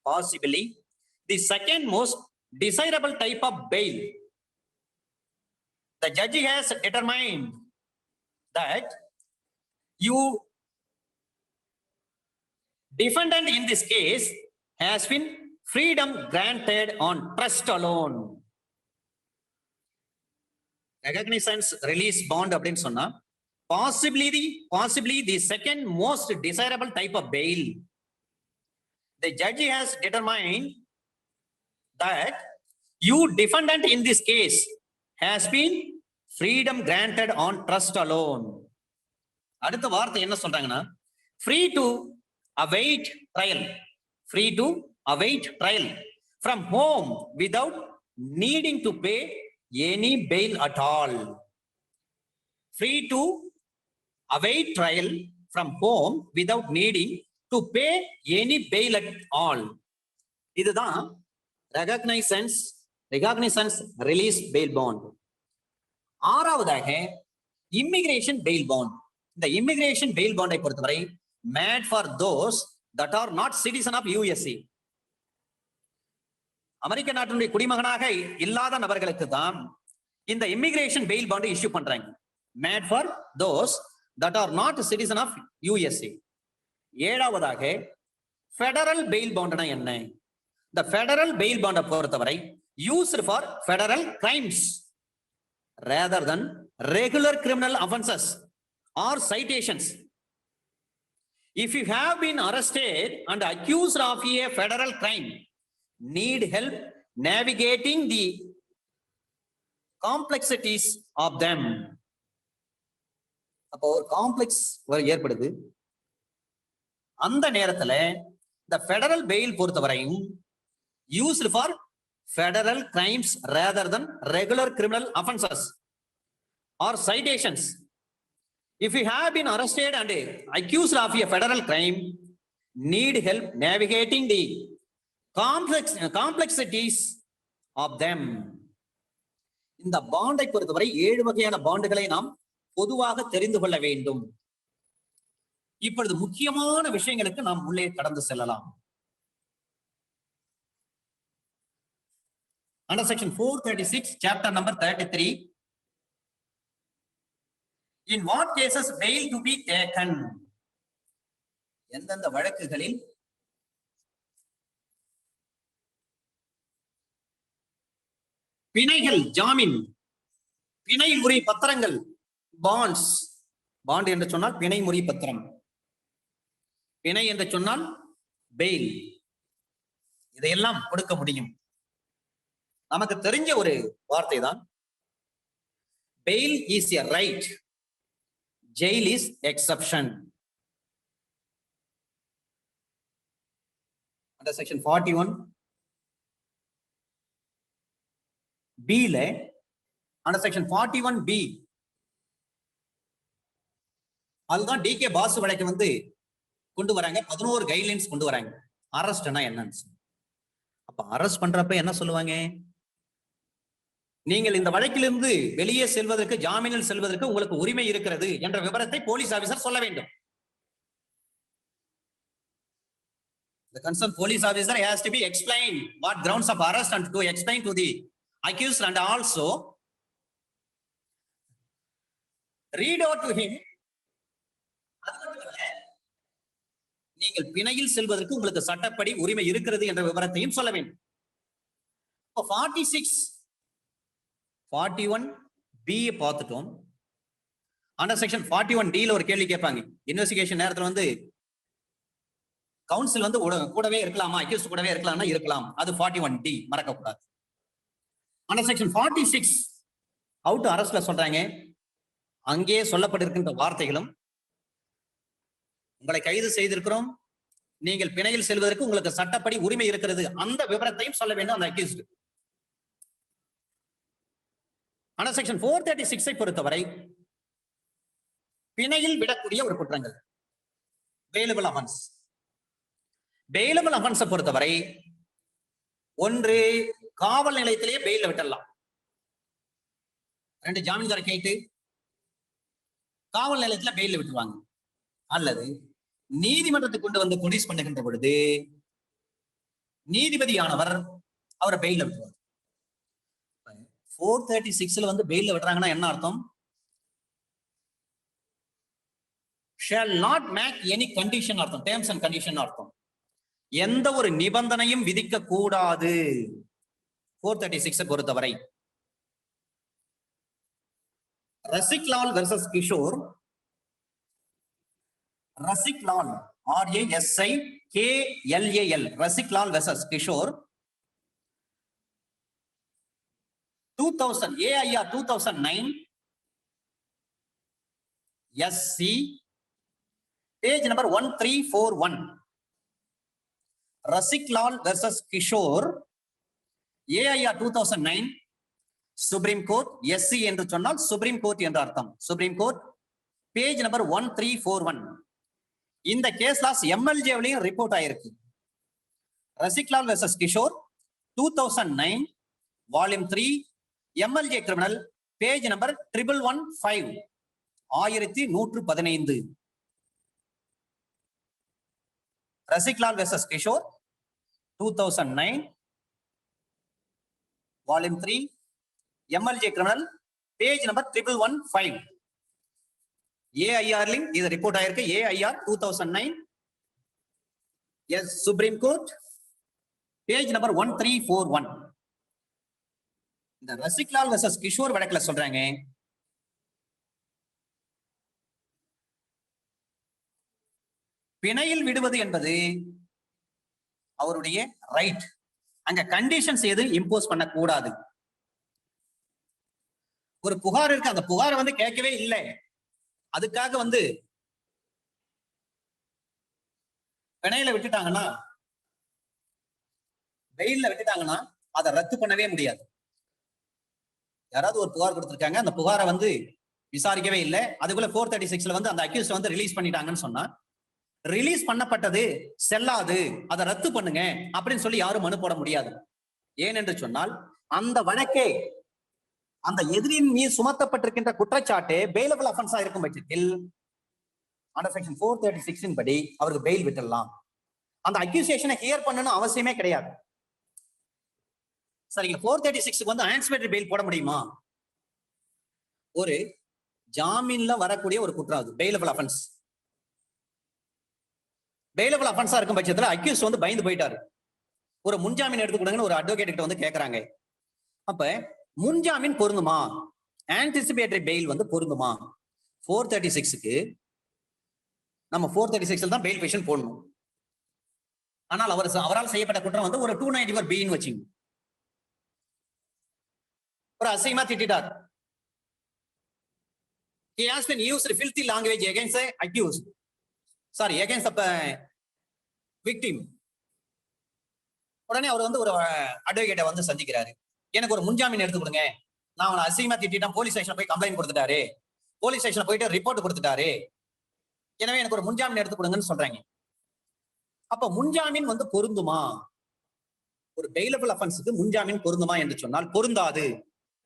Possibly the second most desirable type of bail. The judge has determined that you defendant in this case has been freedom granted on trust alone. Recognizance release bond அப்படின்னு சொன்னா, possibly the second most desirable type of bail. The judge has determined that you defendant in this case has been freedom granted on trust alone. அடுத்த வார்த்தை என்ன சொல்றாங்கன்னா, free to await trial. Free to await trial from home without needing to pay any bail at all, free to await trial from home without needing to pay any bail at all. இதுதான் recognizance release bail bond. ஆறாவதாக immigration bail bond. இந்த immigration bail பாண்டை பொறுத்தவரை made for those that are not citizen of USA, அமெரிக்க நாட்டினுடைய குடிமகனாக இல்லாத நபர்களுக்கு தான் இந்த இமிகிரேஷன் பெயில் பாண்ட் இஷ்யூ பண்றாங்க. Made for those that are not citizen of USA. ஏழாவதாக ஃபெடரல் பெயில் பாண்ட்னா என்ன? இந்த ஃபெடரல் பெயில் பாண்டை பொறுத்தவரை used for federal crimes rather than regular criminal offenses or citations. If you have been arrested and accused of a federal crime, need help navigating the complexities of them. அப்போ ஒரு complex ஏற்படுது. அந்த நேரத்துல இந்த federal fail பொறுத்தவரையும் used for federal crimes rather than regular criminal offenses or citations. If you have been arrested and accused of a federal crime, need help navigating the complexities of them. இந்த பாண்டை பொறுத்தவரை 7 வகையான பாண்டுகளை நாம் பொதுவாக தெரிந்து கொள்ள வேண்டும். இப்பொழுது முக்கியமான விஷயங்களுக்கு நாம் உள்ளே கடந்து செல்லலாம். Under section 436, chapter number 33, in what cases bail to be taken? எந்தெந்த வழக்குகளில் பிணைகள், ஜாமீன், பிணை முறி பத்திரங்கள், பாண்ட்ஸ். பாண்ட் என்று சொன்னால் பிணை முறி பத்திரம், பிணை என்று சொன்னால் பெயில், இதையெல்லாம் கொடுக்க முடியும். நமக்கு தெரிஞ்ச ஒரு வார்த்தை தான் bail is a right, jail is exception. Under section 41 B ல under section 41 B அதுதான் டிகே பாசு வழக்கு வந்து கொண்டு வராங்க. 11 கைட்லைன்ஸ் கொண்டு வராங்க. அரெஸ்ட்னா என்னன்னு. அப்ப அரெஸ்ட் பண்றப்ப என்ன சொல்லுவாங்க? நீங்கள் இந்த வழக்கிலிருந்து வெளியே செல்வதற்கு, ஜாமீனில் செல்வதற்கு உங்களுக்கு உரிமை இருக்கிறது என்ற விவரத்தை போலீஸ் ஆபீசர் சொல்ல வேண்டும். The concerned police officer has to be explained what grounds of arrest and to explain to the accused and also read out to him. நீங்கள் பிணையில் செல்வதற்கு உங்களுக்கு சட்டப்படி உரிமை இருக்கிறது என்ற விவரத்தையும் சொல்ல வேண்டும். 46 41 B பார்த்துட்டோம். அண்டர் செக்ஷன் 41 D ல ஒரு கேள்வி கேட்பாங்க. இன்வெஸ்டிகேஷன் நேரத்துல வந்து கவுன்சில் வந்து கூடவே இருக்கலாமா, அக்யூஸ்ட் கூடவே இருக்கலாம்னா இருக்கலாம். அது 41 D, மறக்க கூடாது. அண்டர் செக்ஷன் 46 ஹவ் டு அரெஸ்ட்ல சொல்றாங்க. அங்கே சொல்லப்பட்டிருக்கின்ற வார்த்தைகளும், உங்களை கைது செய்திருக்கிறோம், நீங்கள் பிணையில் செல்வதற்கு உங்களுக்கு சட்டப்படி உரிமை இருக்கிறது, அந்த விவரத்தையும் சொல்ல வேண்டும் அந்த அக்யூஸ்ட். ஆனா செக்ஷன் 436 பொறுத்தவரை பிணையில் விடக்கூடிய ஒரு குற்றங்கள், பெயிலபிள் அஃபென்ஸ். பெயிலபிள் அஃபென்ஸை பொறுத்தவரை ஒன்று காவல் நிலையத்திலேயே பெயில விட்டுடலாம். 2 ஜாமீன்தாரை கேட்டு காவல் நிலையத்துல பெயில விட்டுருவாங்க. அல்லது நீதிமன்றத்துக்கு கொண்டு வந்து ப்ரொடியூஸ் பண்ணுகின்ற பொழுது நீதிபதியானவர் அவரை பெயில விட்டுருவார். 436 வந்து பெயில விடுறாங்கன்னா என்ன அர்த்தம்? shall not make any condition அர்த்தம், terms and condition அர்த்தம். எந்த ஒரு நிபந்தனையும் விதிக்க கூடாது 436 பொறுத்தவரை. Rasiklal versus Kishore, Rasiklal RASIKLAL, Rasiklal versus Kishore 2000 AIR 2009 SC page number 1341. Rasiklal versus Kishore, AIR 2009 supreme court. SC என்று சொன்னால் சுப்ரீம் கோர்ட் என்ற அர்த்தம். Supreme court, page number 1341. இந்த கேஸ் லாஸ் எம்எல்ஜேவிலையும் ரிப்போர்ட் ஆயிருக்கு. Rasiklal versus Kishore 2009 volume 3 MLJ criminal page number 1115 1115. Rasiklal versus Kishore 2009 volume 3 MLJ criminal page number 1115. AIR link இது report ஆயிருக்கு. AIR 2009 S supreme court page number 1341. இந்த ரசிக்லால் வெர்சஸ் கிஷோர் வழக்குல சொல்றாங்க, பிணையில் விடுவது என்பது அவருடைய ரைட். அங்க கண்டிஷன்ஸ் எதுவும் இம்போஸ் பண்ண கூடாது. ஒரு புகார் இருக்கு, அந்த புகாரை வந்து கேட்கவே இல்லை, அதுக்காக வந்து பிணையில விட்டுட்டாங்கன்னா, வெயில்ல விட்டுட்டாங்கன்னா அதை ரத்து பண்ணவே முடியாது. யாராவது ஒரு புகார் கொடுத்திருக்காங்க, அந்த புகாரை வந்து விசாரிக்கவே இல்லை, அதுக்குள்ள 436ல வந்து அந்த அக்யூஸ்ட் வந்து ரிலீஸ் பண்ணிட்டாங்கன்னு சொன்னா, ரிலீஸ் பண்ணப்பட்டது செல்லாது, அதை ரத்து பண்ணுங்க அப்படின்னு சொல்லி யாரும் மனு போட முடியாது. ஏனென்று சொன்னால் அந்த வழக்கே அந்த எதிரின் மீது சுமத்தப்பட்டிருக்கின்ற குற்றச்சாட்டு பெயிலபிள் அஃபென்ஸா இருக்கும் பட்சத்தில் அண்டர் செக்ஷன் 436 படி அவருக்கு பெயில் விட்டுடலாம். அந்த அக்யூசியேஷனை ஹியர் பண்ணணும் அவசியமே கிடையாது. சரிங்க, 436 வந்து ஆன்டிசிபேட்டரி பெயில் போட முடியுமா? ஒரு ஜாமீன்ல வரக்கூடிய ஒரு குற்றம், அது பெயிலபிள் அஃபென்ஸ். பெயிலபிள் அஃபென்ஸா இருக்கும் பட்சத்துல அக்யூஸ் வந்து பயந்து போயிட்டாரு, ஒரு முன்ஜாமீன் எடுத்து கொடுங்கன்னு ஒரு அட்வொகேட் கிட்ட வந்து கேட்கறாங்க. அப்ப முன்ஜாமீன் பொருந்துமா, ஆன்டிசிபேட்டரி பெயில் வந்து பொருந்துமா? 436க்கு நம்ம 436ல தான் பெயில் பெட்டிஷன் போடணும். ஆனால் அவரால் செய்யப்பட்ட குற்றம் வந்து ஒரு 294 பின்னு வச்சுங்க. ஒரு அசிங்கமா திட்டார். He has been used filthy language against the accused. Sorry, against the victim. உடனே அவர் வந்து ஒரு அட்வொகேட்டை வந்து சந்திக்கிறாரு. எனக்கு ஒரு முன்ஜாமீன் எடுத்து கொடுங்க, நான் அவனை அசிங்கமா திட்டான், போலீஸ் ஸ்டேஷன்ல போய் கம்ப்ளைண்ட் கொடுத்துட்டாரு, போலீஸ் ஸ்டேஷன்ல போயிட்டு ரிப்போர்ட் கொடுத்துட்டாரு, எனவே எனக்கு ஒரு முன்ஜாமீன் எடுத்து கொடுங்கன்னு சொல்றாங்க. அப்ப முன்ஜாமீன் வந்து பொருந்துமா? ஒரு பெயிலபிள் அஃபென்ஸ்க்கு முன்ஜாமீன் பொருந்துமா என்று சொன்னால் பொருந்தாது.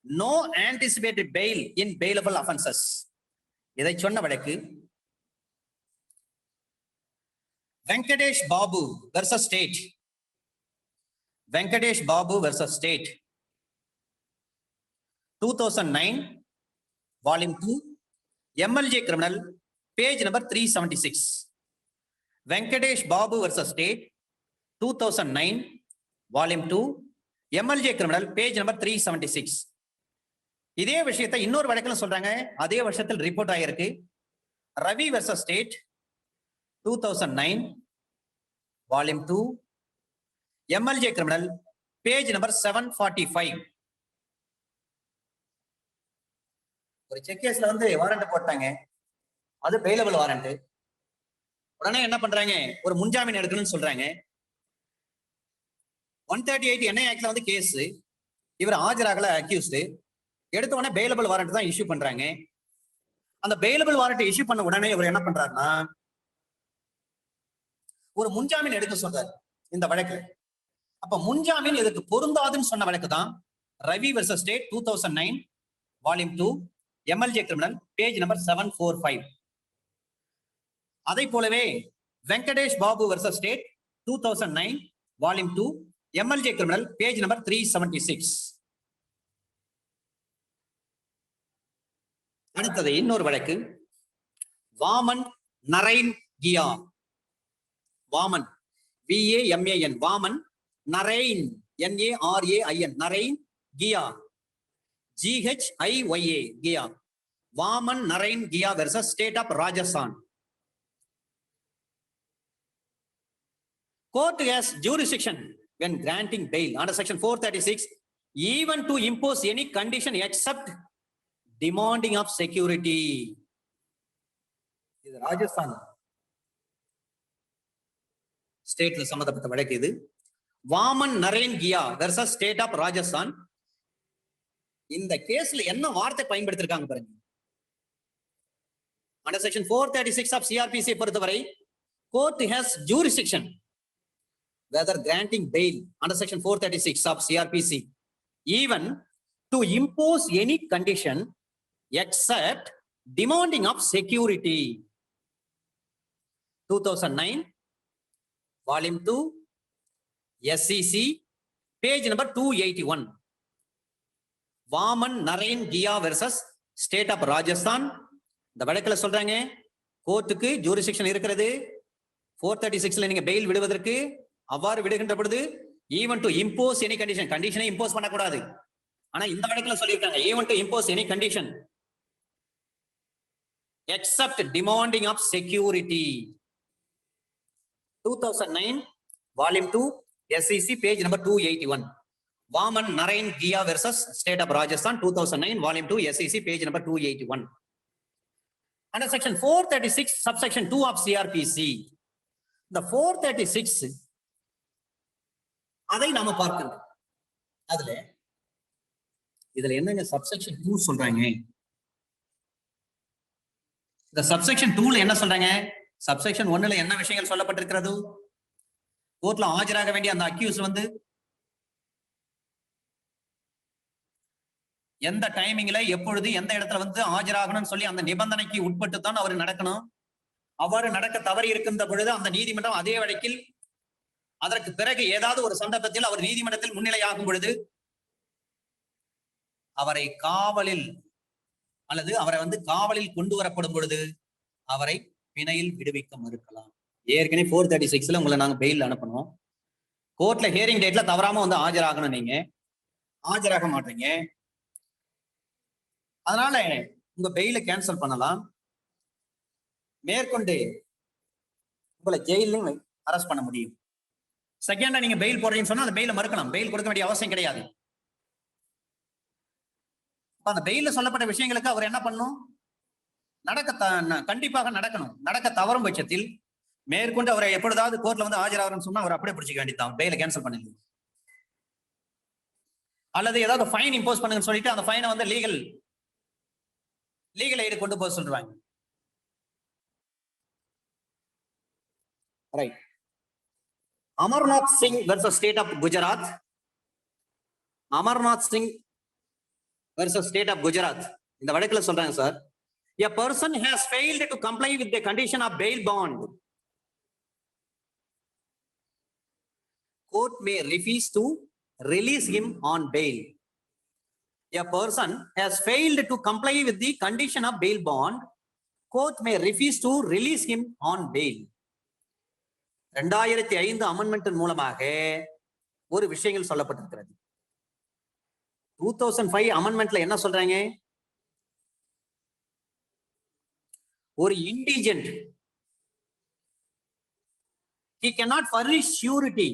நோ ஆன்டிசிபேட்டரி பெயில் இன் பெயிலபிள் அஃபென்சஸ். இதை சொன்ன வழக்கு Venkatesh Babu versus state. Venkatesh Babu versus state 2009 volume 2 MLJ criminal page number 376. Venkatesh Babu versus state 2009 volume 2 MLJ criminal page number 376. இதே விஷயத்தை இன்னொரு வழக்கில் சொல்றாங்க, அதே வருஷத்தில் ரிப்போர்ட் ஆகிருக்கு. Ravi versus state 2009 volume 2 MLJ criminal page number 745. ஒரு செக் கேஸ்ல வந்து வாரண்ட் போட்டாங்க, அது பெயிலபிள் வாரண்ட். உடனே என்ன பண்றாங்க, ஒரு முன்ஜாமீன் எடுக்கணும்னு சொல்றாங்க. 138 என்ஐ ஆக்ட்ல வந்து கேஸ், இவர் ஆஜராகல அக்யூஸ்ட், எடுத்த உடனே பெயிலபிள் வாரண்ட் தான் இஷ்யூ பண்றாங்க. அந்த பெயிலபிள் வாரண்ட் இஷ்யூ பண்ண உடனே இவர் என்ன பண்றாருன்னா ஒரு முன்ஜாமீன் எடுக்க சொல்றாரு இந்த வழக்கு. அப்ப முன்ஜாமீன் இதுக்கு பொருந்தாதுன்னு சொன்ன வழக்கு தான் Ravi versus state 2009 volume 2 MLJ criminal page number 745. அதை போலவே Venkatesh Babu versus state 2009 volume 2 MLJ criminal page number 376. அடுத்தது இன்னொரு வழக்கு Vaman Narain Ghiya. Vaman VAMAN, Vaman Narain NARAIN, Narain Ghiya GHIYA, Ghiya. Vaman Narain Ghiya versus state of Rajasthan. Court has jurisdiction when granting bail under section 436 even to impose any condition except demanding of security. இது ராஜஸ்தான் ஸ்டேட்ல சம்பந்தப்பட்ட வழக்கு. இது வாமன் நரேன் கியா வெர்சஸ் ஸ்டேட் ஆஃப் ராஜஸ்தான். இந்த கேஸ்ல என்ன வார்த்தை பயன்படுத்திருக்காங்க பாருங்க. Under section 436 of CRPC பொறுத்தவரை court has jurisdiction whether granting bail under section 436 of CRPC even to impose any condition except demanding of security. 2009 volume 2 SCC page number 281. Vaman Naren Kia versus state of Rajasthan. இந்த வழக்குல சொல்றாங்க கோர்ட்டுக்கு jurisdiction இருக்கிறது. 436ல நீங்க fail விடுவதற்கு அவ்வாறு விடுகின்ற பொழுது even to impose any condition, கண்டிஷனை இம்போஸ் பண்ணக்கூடாது. ஆனா இந்த வழக்குல சொல்லியிருக்காங்க even to impose any condition except demanding of security. 2009 volume 2 SCC page number 281. Vaman Naren Kia versus state of Rajasthan 2009 volume 2 SCC page number 281. Under section 436 subsection 2 of CRPC. The 436 அதை நாம பார்க்கணும். இதுல என்னங்க subsection 2 சொல்றாங்க? இந்த subsection 2ல என்ன சொல்றாங்க? subsection 1ல என்ன விஷயங்கள் சொல்லப்பட்டிருக்கிறது? கோர்ட்ல ஆஜராக வேண்டிய அந்த அக்யூஸ் வந்து எந்த டைமிங்ல எப்பொழுது எந்த இடத்துல வந்து ஆஜராகணும்னு சொல்லி அந்த நிபந்தனைக்கு உட்பட்டு தான் அவர் நடக்கணும். அவ்வாறு நடக்க தவறி இருக்கின்ற பொழுது அந்த நீதிமன்றம் அதே வழக்கில் அதற்கு பிறகு ஏதாவது ஒரு சந்தர்ப்பத்தில் அவர் நீதிமன்றத்தில் முன்னிலையாகும் பொழுது அவரை காவலில் அல்லது அவரை வந்து காவலில் கொண்டு வரப்படும் பொழுது அவரை பிணையில் விடுவிக்க மறுக்கலாம். ஏற்கனவே 436ல உங்களை நாங்க பெயில் அனுப்பணும். கோர்ட்ல ஹியரிங் டேட்ல தவறாம வந்து ஆஜராகணும். நீங்க ஆஜராக மாட்டீங்க. அதனால உங்க பெயில கேன்சல் பண்ணலாம். மேற்கொண்டு உங்களை ஜெயிலையும் அரெஸ்ட் பண்ண முடியும். செகண்டா நீங்க பெயில் போடுறீங்கன்னு சொன்னா அந்த பெயில மறுக்கலாம். பெயில் கொடுக்க வேண்டிய அவசியம் கிடையாது. அந்த பெயில சொல்லப்பட்ட விஷயங்களுக்கு அவர் என்ன பண்ணணும்? கண்டிப்பாக நடக்கணும். நடக்க தவறும் பட்சத்தில் மேற்கொண்டு அவரை எப்பொழுதாவது கோர்ட்ல வந்து ஆஜராகணும்னு சொன்னா அவர் அப்படியே பிடிச்சிக்க வேண்டியதான். பெயில கேன்சல் பண்ணிடுங்க. அல்லது ஏதாவது ஃபைன் இம்போஸ் பண்ணுங்கன்னு சொல்லிட்டு அந்த ஃபைனை வந்து லீகல் எய்டு கொண்டு போக சொல்றாங்க. Right. Amarnath Singh versus state of Gujarat. Amarnath Singh versus state of Gujarat இந்த வழக்குல சொல்றாங்க sir, a person has failed to comply with the condition of bail bond. Court may refuse to release him on bail. A person has failed to comply with the condition of bail bond. Court may refuse to release him on bail. 2005 amendment மூலமாக ஒரு விஷயங்கள் சொல்லப்பட்டிருக்கிறது. 2005 அமெண்ட்மெண்ட்ல என்ன சொல்றாங்க? ஒரு indigent he cannot furnish surety.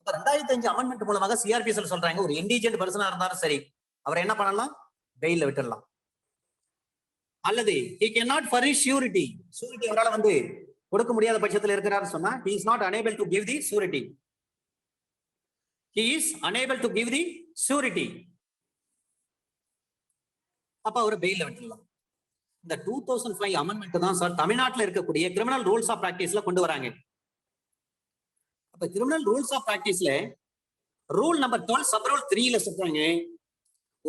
2005 amendment மூலமாக சிஆர்பிஎஸ்ல சொல்றாங்க ஒரு இண்டிஜென்ட் பர்சனா இருந்தாலும் சரி அவரை என்ன பண்ணலாம்? பெயில்ல விட்டுடலாம். அல்லது he cannot furnish surety. surety அவரால வந்து கொடுக்க முடியாத பட்சத்தில் இருக்கிறார் சொன்னா he is not unable to give the surety. He is unable to give the surety. அப்ப அவர் பெயில்ல விட்டுடலாம். இந்த 2005 அமெண்ட்மெண்ட் தான் சார் தமிழ்நாட்டில் இருக்கக்கூடிய கிரிமினல் ரூல்ஸ் ஆஃப் பிராக்டிஸ்ல கொண்டு வராங்க. அப்ப கிரிமினல் ரூல்ஸ் ஆஃப் பிராக்டிஸ்ல ரூல் நம்பர் 12 சப் ரூல் 3ல சொல்றாங்க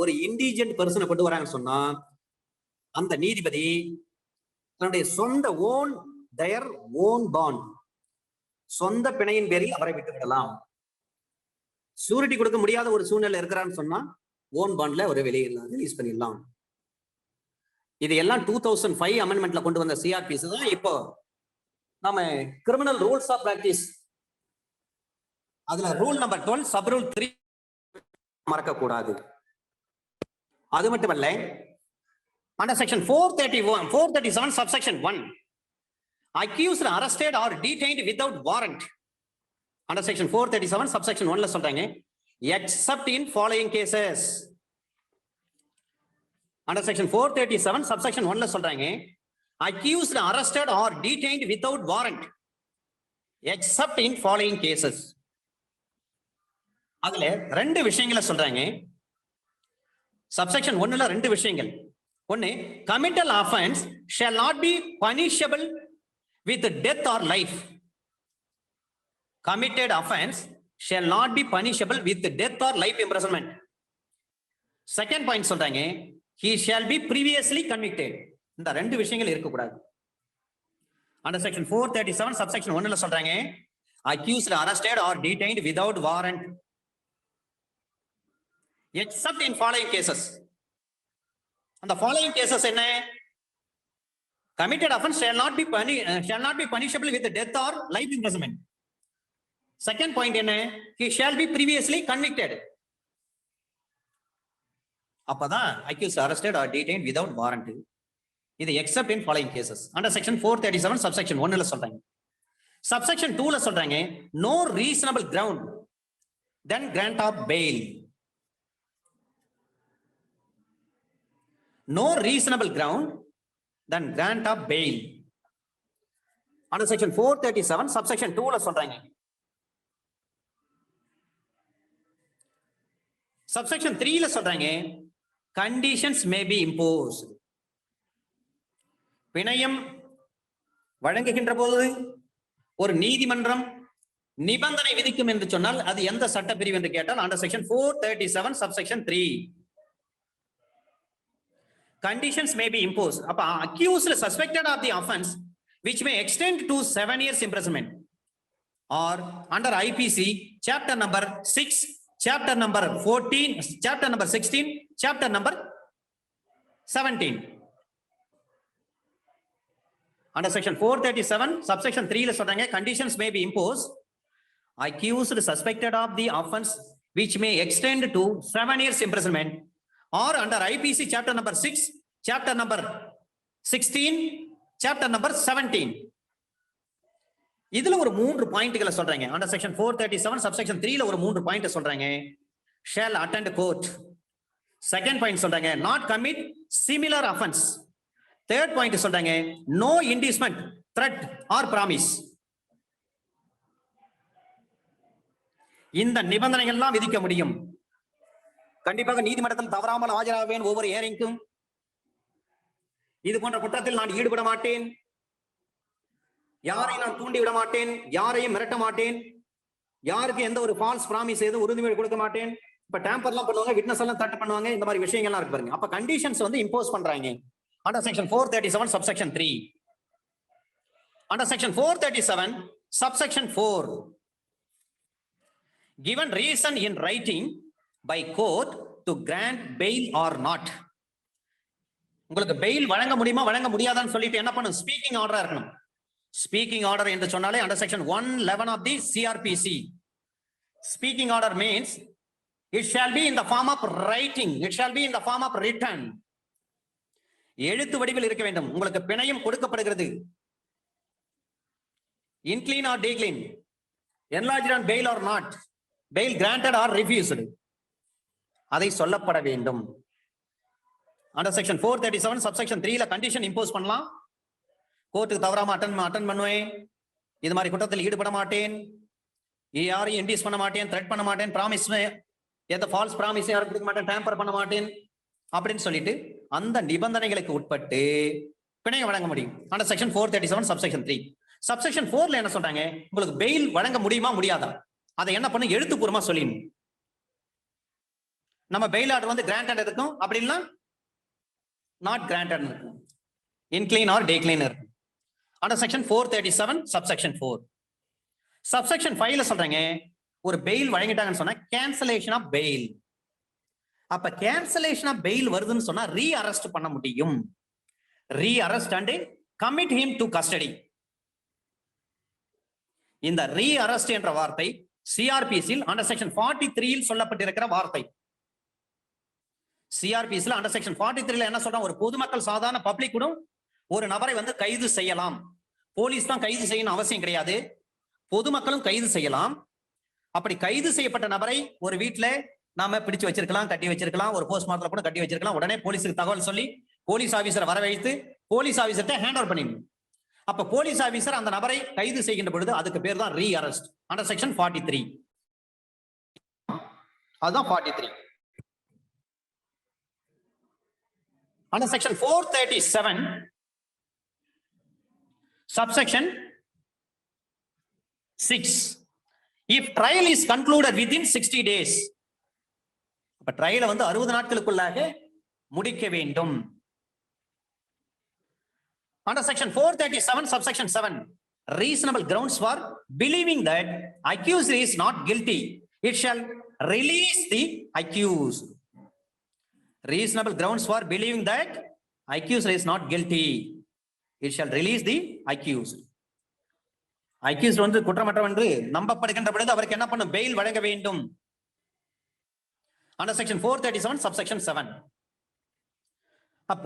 ஒரு இண்டிஜென்ட் பர்சனை கொண்டு வராங்கன்னு சொன்னா அந்த நீதிபதி தன்னுடைய சொந்த ஓன் பாண்ட் சொந்த பிணையின் பேரில் அவரை விட்டு விடலாம். சூரிட்டி கொடுக்க முடியாத ஒரு சூழ்நிலை இருக்கிறான்னு சொன்னா ஓன் பாண்ட்ல ஒரு வெளியிடலாம், ரிலீஸ் பண்ணிடலாம். இது எல்லாம் 2005 அமெண்ட்மெண்ட்ல கொண்டு வந்த சிஆர்பிசி தான் இப்போ நம்ம கிரிமினல் ரூல்ஸ் ஆஃப் பிராக்டிஸ் அதுல ரூல் நம்பர் 12 சப் ரூல் 3 மறக்க கூடாது. அது மட்டுமல்ல under section 437 subsection 1 accused arrested or detained without warrant. Under section 437 subsection 1ல சொல்றாங்க except in following cases. Under section 437 subsection 1ல சொல்றாங்க accused arrested or detained without warrant except in following cases. அதுல ரெண்டு விஷயங்களை சொல்றாங்க. சப்செக்ஷன் 1ல ரெண்டு விஷயங்கள். ஒன்னு, committal offence shall not be punishable with death or life. Committed offence shall not be punishable with death or life imprisonment. Second point சொல்றாங்க, he shall be previously convicted. இந்த ரெண்டு விஷயங்கள் இருக்க கூடாது. அண்டர் செக்ஷன் 437 சப்செக்ஷன் 1ல சொல்றாங்க, accused, arrested or detained without warrant except in following cases. அந்த following cases என்ன? Committed offense shall not be punishable with death or life imprisonment. Second point என்ன? He shall be previously convicted. அப்பதான் accused, arrested or detained without warrant. இது except in following cases. Under section 437 subsection 1ல சொல்றாங்க. Subsection 2ல சொல்றாங்க, no reasonable ground then grant of bail. No reasonable ground then grant of bail. Under section 437 subsection 2ல சொல்றாங்க. Subsection 3ல சொல்றாங்க, conditions may be imposed. பிணையம் வழங்குகின்ற போது ஒரு நீதிமன்றம் நிபந்தனை விதிக்கும் என்று சொன்னால் அது எந்த சட்ட பிரிவு என்று கேட்டால் under section 437 subsection 3. conditions may be imposed. அப்ப accused suspected of the offense which may extend to 7 years imprisonment or under IPC chapter number 6, chapter number 14, chapter number 16, chapter number 17. Under section 437 subsection 3ல சொல்றாங்க, conditions may be imposed. Accused suspected of the offense which may extend to 7 years imprisonment or under IPC chapter number 6, chapter number 16, chapter number 17. இதுல ஒரு மூன்று பாயிண்ட்களை சொல்றாங்க. under section 437 subsection 3ல ஒரு மூன்று point சொல்றாங்க. shall attend court. second point சொல்றாங்க, not commit similar offense. third point சொல்றாங்க, no inducement, threat or promise. இந்த நிபந்தனைகள் எல்லாம் விதிக்க முடியும். கண்டிப்பாக நீதிமன்றத்தில் தவறாமல் ஆஜராவேன் ஒவ்வொரு ஹியரிங்கும். இது போன்ற குற்றத்தில் நான் ஈடுபட மாட்டேன், யாரையும் நான் தூண்டி விட மாட்டேன், யாரையும் மிரட்ட மாட்டேன், யாருக்கு எந்த ஒரு ஃபால்ஸ் பிராமிஸ் எதுவும் உறுதிமொழி கொடுக்க மாட்டேன். இப்ப டேம்பர்லாம் பண்ணுவாங்க, விட்னஸ் எல்லாம் தட்டு பண்ணுவாங்க, இந்த மாதிரி விஷயங்கள்லாம் இருக்கு பாருங்க. அப்ப கண்டிஷன்ஸ் வந்து இம்போஸ் பண்றாங்க. Under section 437 subsection 3. Under section 437 subsection 4, given reason in writing by court to grant bail or not. உங்களுக்கு பெயில் வழங்க முடியுமா வழங்க முடியாதான்னு சொல்லிட்டு என்ன பண்ணும், ஸ்பீக்கிங் ஆர்டரா இருக்கணும். ஸ்பீக்கிங் ஆர்டர் என்று சொன்னாலே under section 111 of the CRPC. Speaking order means it shall be in the form of writing, it shall be in the form of written. எழுத்து வடிவில் இருக்க வேண்டும். உங்களுக்கு பிணையம் கொடுக்கப்படுகிறது, incline or decline, enlarged on bail or not, bail granted or refused, அதை சொல்லப்பட வேண்டும். under section 437 subsection 3ல கண்டிஷன் இம்போஸ் பண்ணலாம். கோர்ட்டுக்கு தவறாம அட்டன் பண்ணுவேன், இது மாதிரி குற்றத்தில் ஈடுபட மாட்டேன், யாரையும் இன்டியூஸ் பண்ண மாட்டேன், த்ரெட் பண்ண மாட்டேன், ப்ராமிஸ் எந்த ஃபால்ஸ் ப்ராமிஸ் யாரும் கொடுக்க மாட்டேன், டேம்பர் பண்ண மாட்டேன் அப்படின்னு சொல்லிட்டு அந்த நிபந்தனைகளுக்கு உட்பட்டு பிணையம் வழங்க முடியும். under section 437 subsection 3. subsection 4ல என்ன சொல்றாங்க, உங்களுக்கு பெயில் வழங்க முடியுமா முடியாதா அதை என்ன பண்ணு எழுத்துப்பூர்வமா சொல்லிடணும். நம்ம பெயில் ஆர்டர் வந்து கிராண்டட் இருக்கும், அப்படி இல்ல நாட் கிராண்டட் இருக்கும், இன்க்ளைன் ஆர் டேக்ளைன் இருக்கும். under section 437 subsection 4. subsection 5ல சொல்றாங்க, ஒரு பெயில் வழங்கிட்டாங்கன்னு சொன்னா கேன்சலேஷன் ஆஃப் பெயில். அப்ப கேன்சலேஷன் ஆஃப் பெயில் வருதுன்னு சொன்னா ரீ அரெஸ்ட் பண்ண முடியும். Re arrest and commit him to custody. இந்த ரீ அரெஸ்ட் என்ற வார்த்தை சிஆர்பிசியில் அண்டர் செக்ஷன் 43 சொல்லப்பட்டிருக்கிற வார்த்தை. சிஆர்பிசியில் அண்டர் செக்ஷன் 43 என்ன சொல்றாங்க, ஒரு பொதுமக்கள் சாதாரண பப்ளிக் கூட ஒரு நபரை வந்து கைது செய்யலாம். போலீஸ் தான் கைது செய்யணும் அவசியம் கிடையாது, பொதுமக்களும் கைது செய்யலாம். அப்படி கைது செய்யப்பட்ட நபரை ஒரு வீட்டுல நாம பிடிச்சு வச்சிருக்கலாம், கட்டி வச்சிருக்கலாம், ஒரு போஸ்ட்மார்ட்டம்ல கூட கட்டி வச்சிருக்கலாம். உடனே போலீஸுக்கு தகவல் சொல்லி போலீஸ் ஆபீசரை வரவழைத்து போலீஸ் ஆபீசர்ட்ட ஹேண்ட் ஓவர் பண்ணிடணும். அப்ப போலீஸ் ஆபீசர் அந்த நபரை கைது செய்கின்ற பொழுது அதுக்கு பேர் தான் ரீ அரெஸ்ட் அண்டர் செக்ஷன் 43. அதுதான் 43. Under section 437 subsection 6, if trial is concluded within 60 days, அப்ப ட்ரையலை வந்து 60 நாட்களுக்குள்ளாக முடிக்க வேண்டும். Under section 437 subsection 7, reasonable grounds for believing that accused is not guilty, it shall release the accused. Reasonable grounds for believing that accused is not guilty, it shall release the accused. accused வந்து குற்றமற்றவர் என்று நம்பப்படுகின்ற பொழுது அவருக்கு என்ன பண்ணும்? Fail வழங்க வேண்டும். Under section 437 subsection 7. அப்ப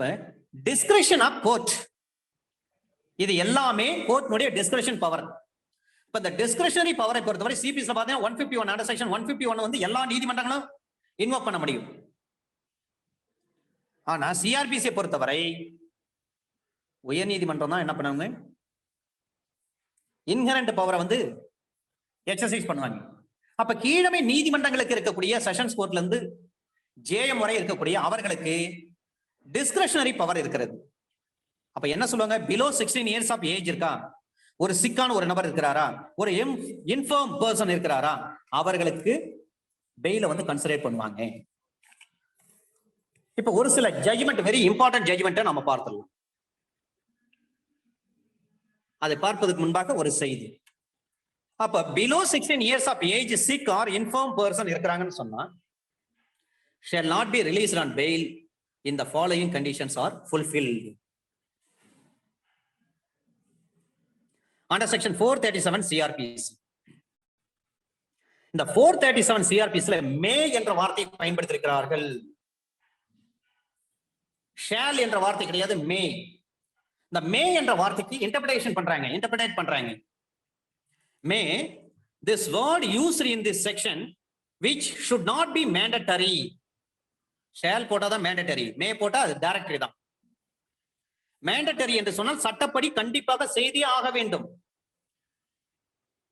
discretion of court, இது எல்லாமே கோர்ட்னுடைய டிஸ்கிரிஷன் பவர். இப்ப இந்த டிஸ்கிரிஷனரி பவரை பொறுத்தவரை சிபிஎஸ்ல பாத்தீங்கன்னா 151 அண்டர் செக்ஷன் 151 வந்து எல்லா நீதிமன்றங்களும் இன்வோக் பண்ண முடியும். ஆனா சிஆர்பிசியை பொறுத்தவரை உயர் நீதிமன்றம் தான் என்ன பண்ணுவாங்க? இன்ஹெரண்ட் பவரை வந்து எக்ஸசைஸ் பண்ணுவாங்க. அப்ப கீழமை நீதிமன்றங்களுக்கு இருக்கக்கூடிய செஷன்ஸ் கோர்ட்ல இருந்து ஜேஎம் வரை இருக்கக்கூடிய அவர்களுக்கு டிஸ்கிரிஷனரி பவர் இருக்கிறது. அப்ப என்ன சொல்லுவாங்க? பிலோ 16 இயர்ஸ் ஆஃப் ஏஜ் இருக்கா, ஒரு சிக்கான ஒரு நபர் இருக்கிறாரா, ஒரு இன்ஃபார்ம் பர்சன் இருக்கிறாரா, அவர்களுக்கு பெயில வந்து கன்சிடர் பண்ணுவாங்க. இப்ப ஒரு சில ஜட்ஜ்மெண்ட், வெரி இம்பார்ட்டன்ட் ஜட்ஜ்மெண்ட்டை நம்ம பார்த்துடலாம். அதை பார்ப்பதற்கு முன்பாக ஒரு செய்தி. அப்ப below 16 years of age sick or infirm person இருக்கிறாங்கன்னு சொன்னா shall not be released on bail in the following conditions are fulfilled. Under section 437 CRPC, இந்த 437 CRPC மே என்ற வார்த்தையை பயன்படுத்தியிருக்கிறார்கள். ஷால் என்ற வார்த்தை கிடையாது, மே. இந்த மே என்ற வார்த்தைக்கு இன்டர்பிரேட் பண்றாங்க. மே, this word used in this section which should not be mandatory. Shall போட்டாதான் மேண்டட்டரி, மே போட்டா அது டைரக்டரி தான். மேண்டட்டரி என்று சொன்னால் சட்டப்படி கண்டிப்பாக செய்தே ஆக வேண்டும்.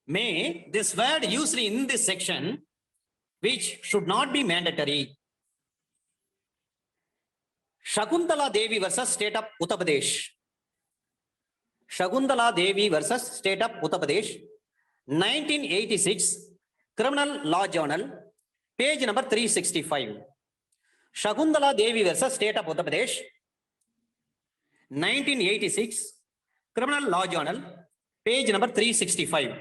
May, this word used in this section which should not be mandatory. Shakuntala Devi versus State of Uttar Pradesh. Shakuntala Devi versus State of Uttar Pradesh, 1986, Criminal Law Journal, page number 365. Shakuntala Devi versus State of Uttar Pradesh, 1986, Criminal Law Journal, page number 365.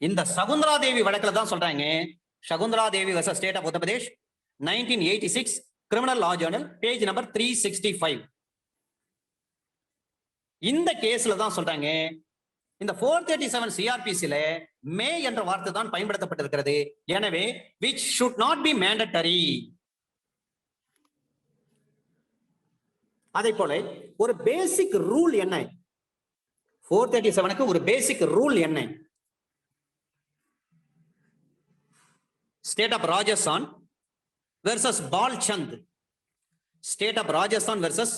இந்த சகுந்தலா தேவி வழக்குல தான் சொல்றாங்க. சகுந்தலா தேவி versus State of Uttar Pradesh, 1986, Criminal Law Journal, page number 365. இந்த கேஸ்ல தான் சொல்றாங்க இந்த 437 சிஆர்பிசில மே என்ற வார்த்தை தான் பயன்படுத்தப்பட்டிருக்கிறது. எனவே which should not be mandatory. அதே போல ஒரு பேசிக் ரூல் என்ன? 437க்கு ஒரு பேசிக் ரூல் என்ன? State of Rajasthan versus Balchand. State of Rajasthan versus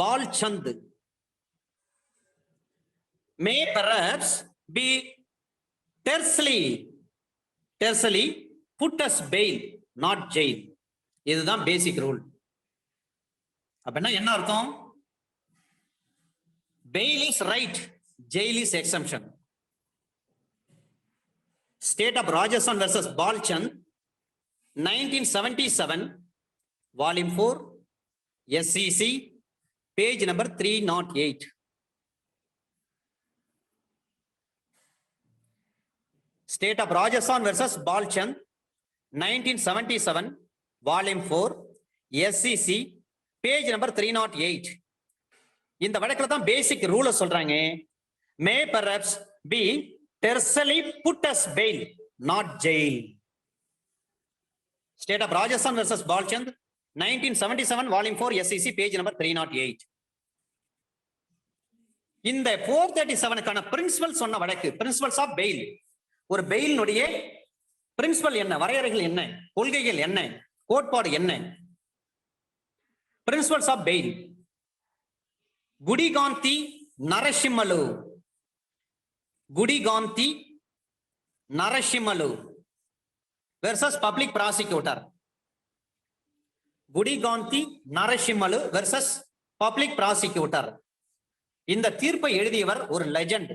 Balchand may perhaps be tersely put as bail, not jail. இதுதான் பேசிக் ரூல். அப்படின்னா என்ன அர்த்தம்? bail is right, jail is exemption. State of Rajasthan versus Balchand, 1977, volume 4, SCC, page number 308. State of Rajasthan versus Balchand, 1977, volume 4, SCC, page number 308. இந்த வழக்குல தான் பேசிக் ரூல சொல்றாங்க. May perhaps be tersely put as bail, not jail. State of Rajasthan versus Balchand, 1977, volume 4, SCC, page number 308. இந்த 437க்கான principal சொன்ன வழக்கு, principles of fail. ஒரு பெயிலினுடைய principal என்ன, வரையறைகள் என்ன, கொள்கைகள் என்ன, கோட்பாடு என்ன? Principles of bail. Gudikanti Narasimhulu, Gudikanti Narasimhulu, versus public prosecutor. Gudikanti Narasimhulu versus public prosecutor. இந்த தீர்ப்பை எழுதியவர் ஒரு லெஜண்ட்,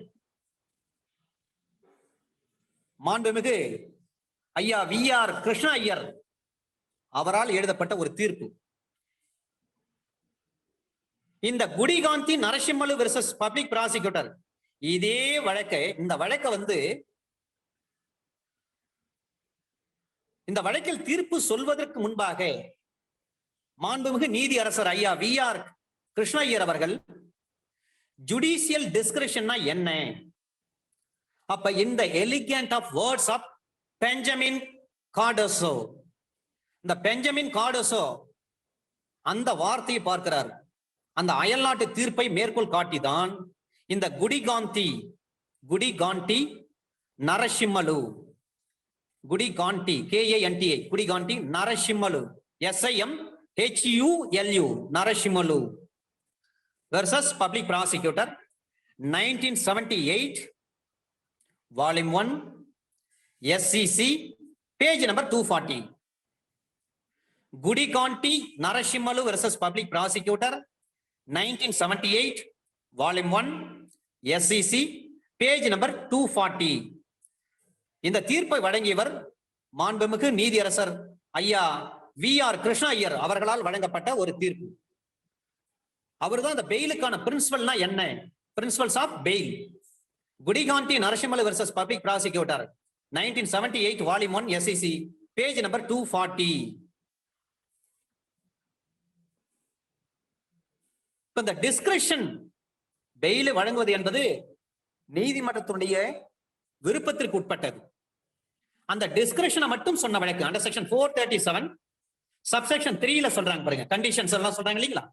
மாண்புமிகு ஐயா VR கிருஷ்ண ஐயர் அவரால் எழுதப்பட்ட ஒரு தீர்ப்பு. இந்த Gudikanti Narasimhulu versus public prosecutor இதே வழக்கை இந்த வழக்கில் தீர்ப்பு சொல்வதற்கு முன்பாக மாண்புமிகு நீதி அரசர் ஐயா VR கிருஷ்ண ஐயர் அவர்கள் ஜுடிஷியல் டிஸ்கிரிஷன்னா என்ன, அப்ப இந்த elegant of words of Benjamin Cardozo, இந்த பெஞ்சமின் கார்டோசோ அந்த வார்த்தையை பார்க்கிறார். அந்த அயல்நாட்டு தீர்ப்பை மேற்கோள் காட்டிதான் இந்த Gudikanti Narasimhulu, Gudikanti KANTI Gudikanti Narasimhulu SIMHULU Narasimhulu versus public prosecutor 1978 volume 1 SCC page number 240. Gudikanti Narasimhulu versus public prosecutor 1978 volume 1 SCC page number 240. இந்த தீர்ப்பை வழங்கியவர் மாண்புமிகு நீதியரசர் ஐயா VR கிருஷ்ண ஐயர் அவர்களால் வழங்கப்பட்ட ஒரு தீர்ப்பு. அவர்தான் இந்த பெயிலுக்கான பிரின்சிபல்னா என்ன, principles of bail. Gudikanti Narasimhulu versus public prosecutor 1978 volume 1 SCC page number 240. இந்த டிஸ்கிரிஷன் பெயில் வழங்குவது என்பது நீதிமன்றத்தினுடைய விருப்பத்திற்கு உட்பட்டது. அந்த டிஸ்கிரிஷனை மட்டும் சொன்ன வழக்கு அண்டர் செக்ஷன் 437 சப்செக்ஷன் 3ல சொல்றாங்க பாருங்க, கண்டிஷன்ஸ் எல்லாம் சொல்றாங்க இல்லீங்களா,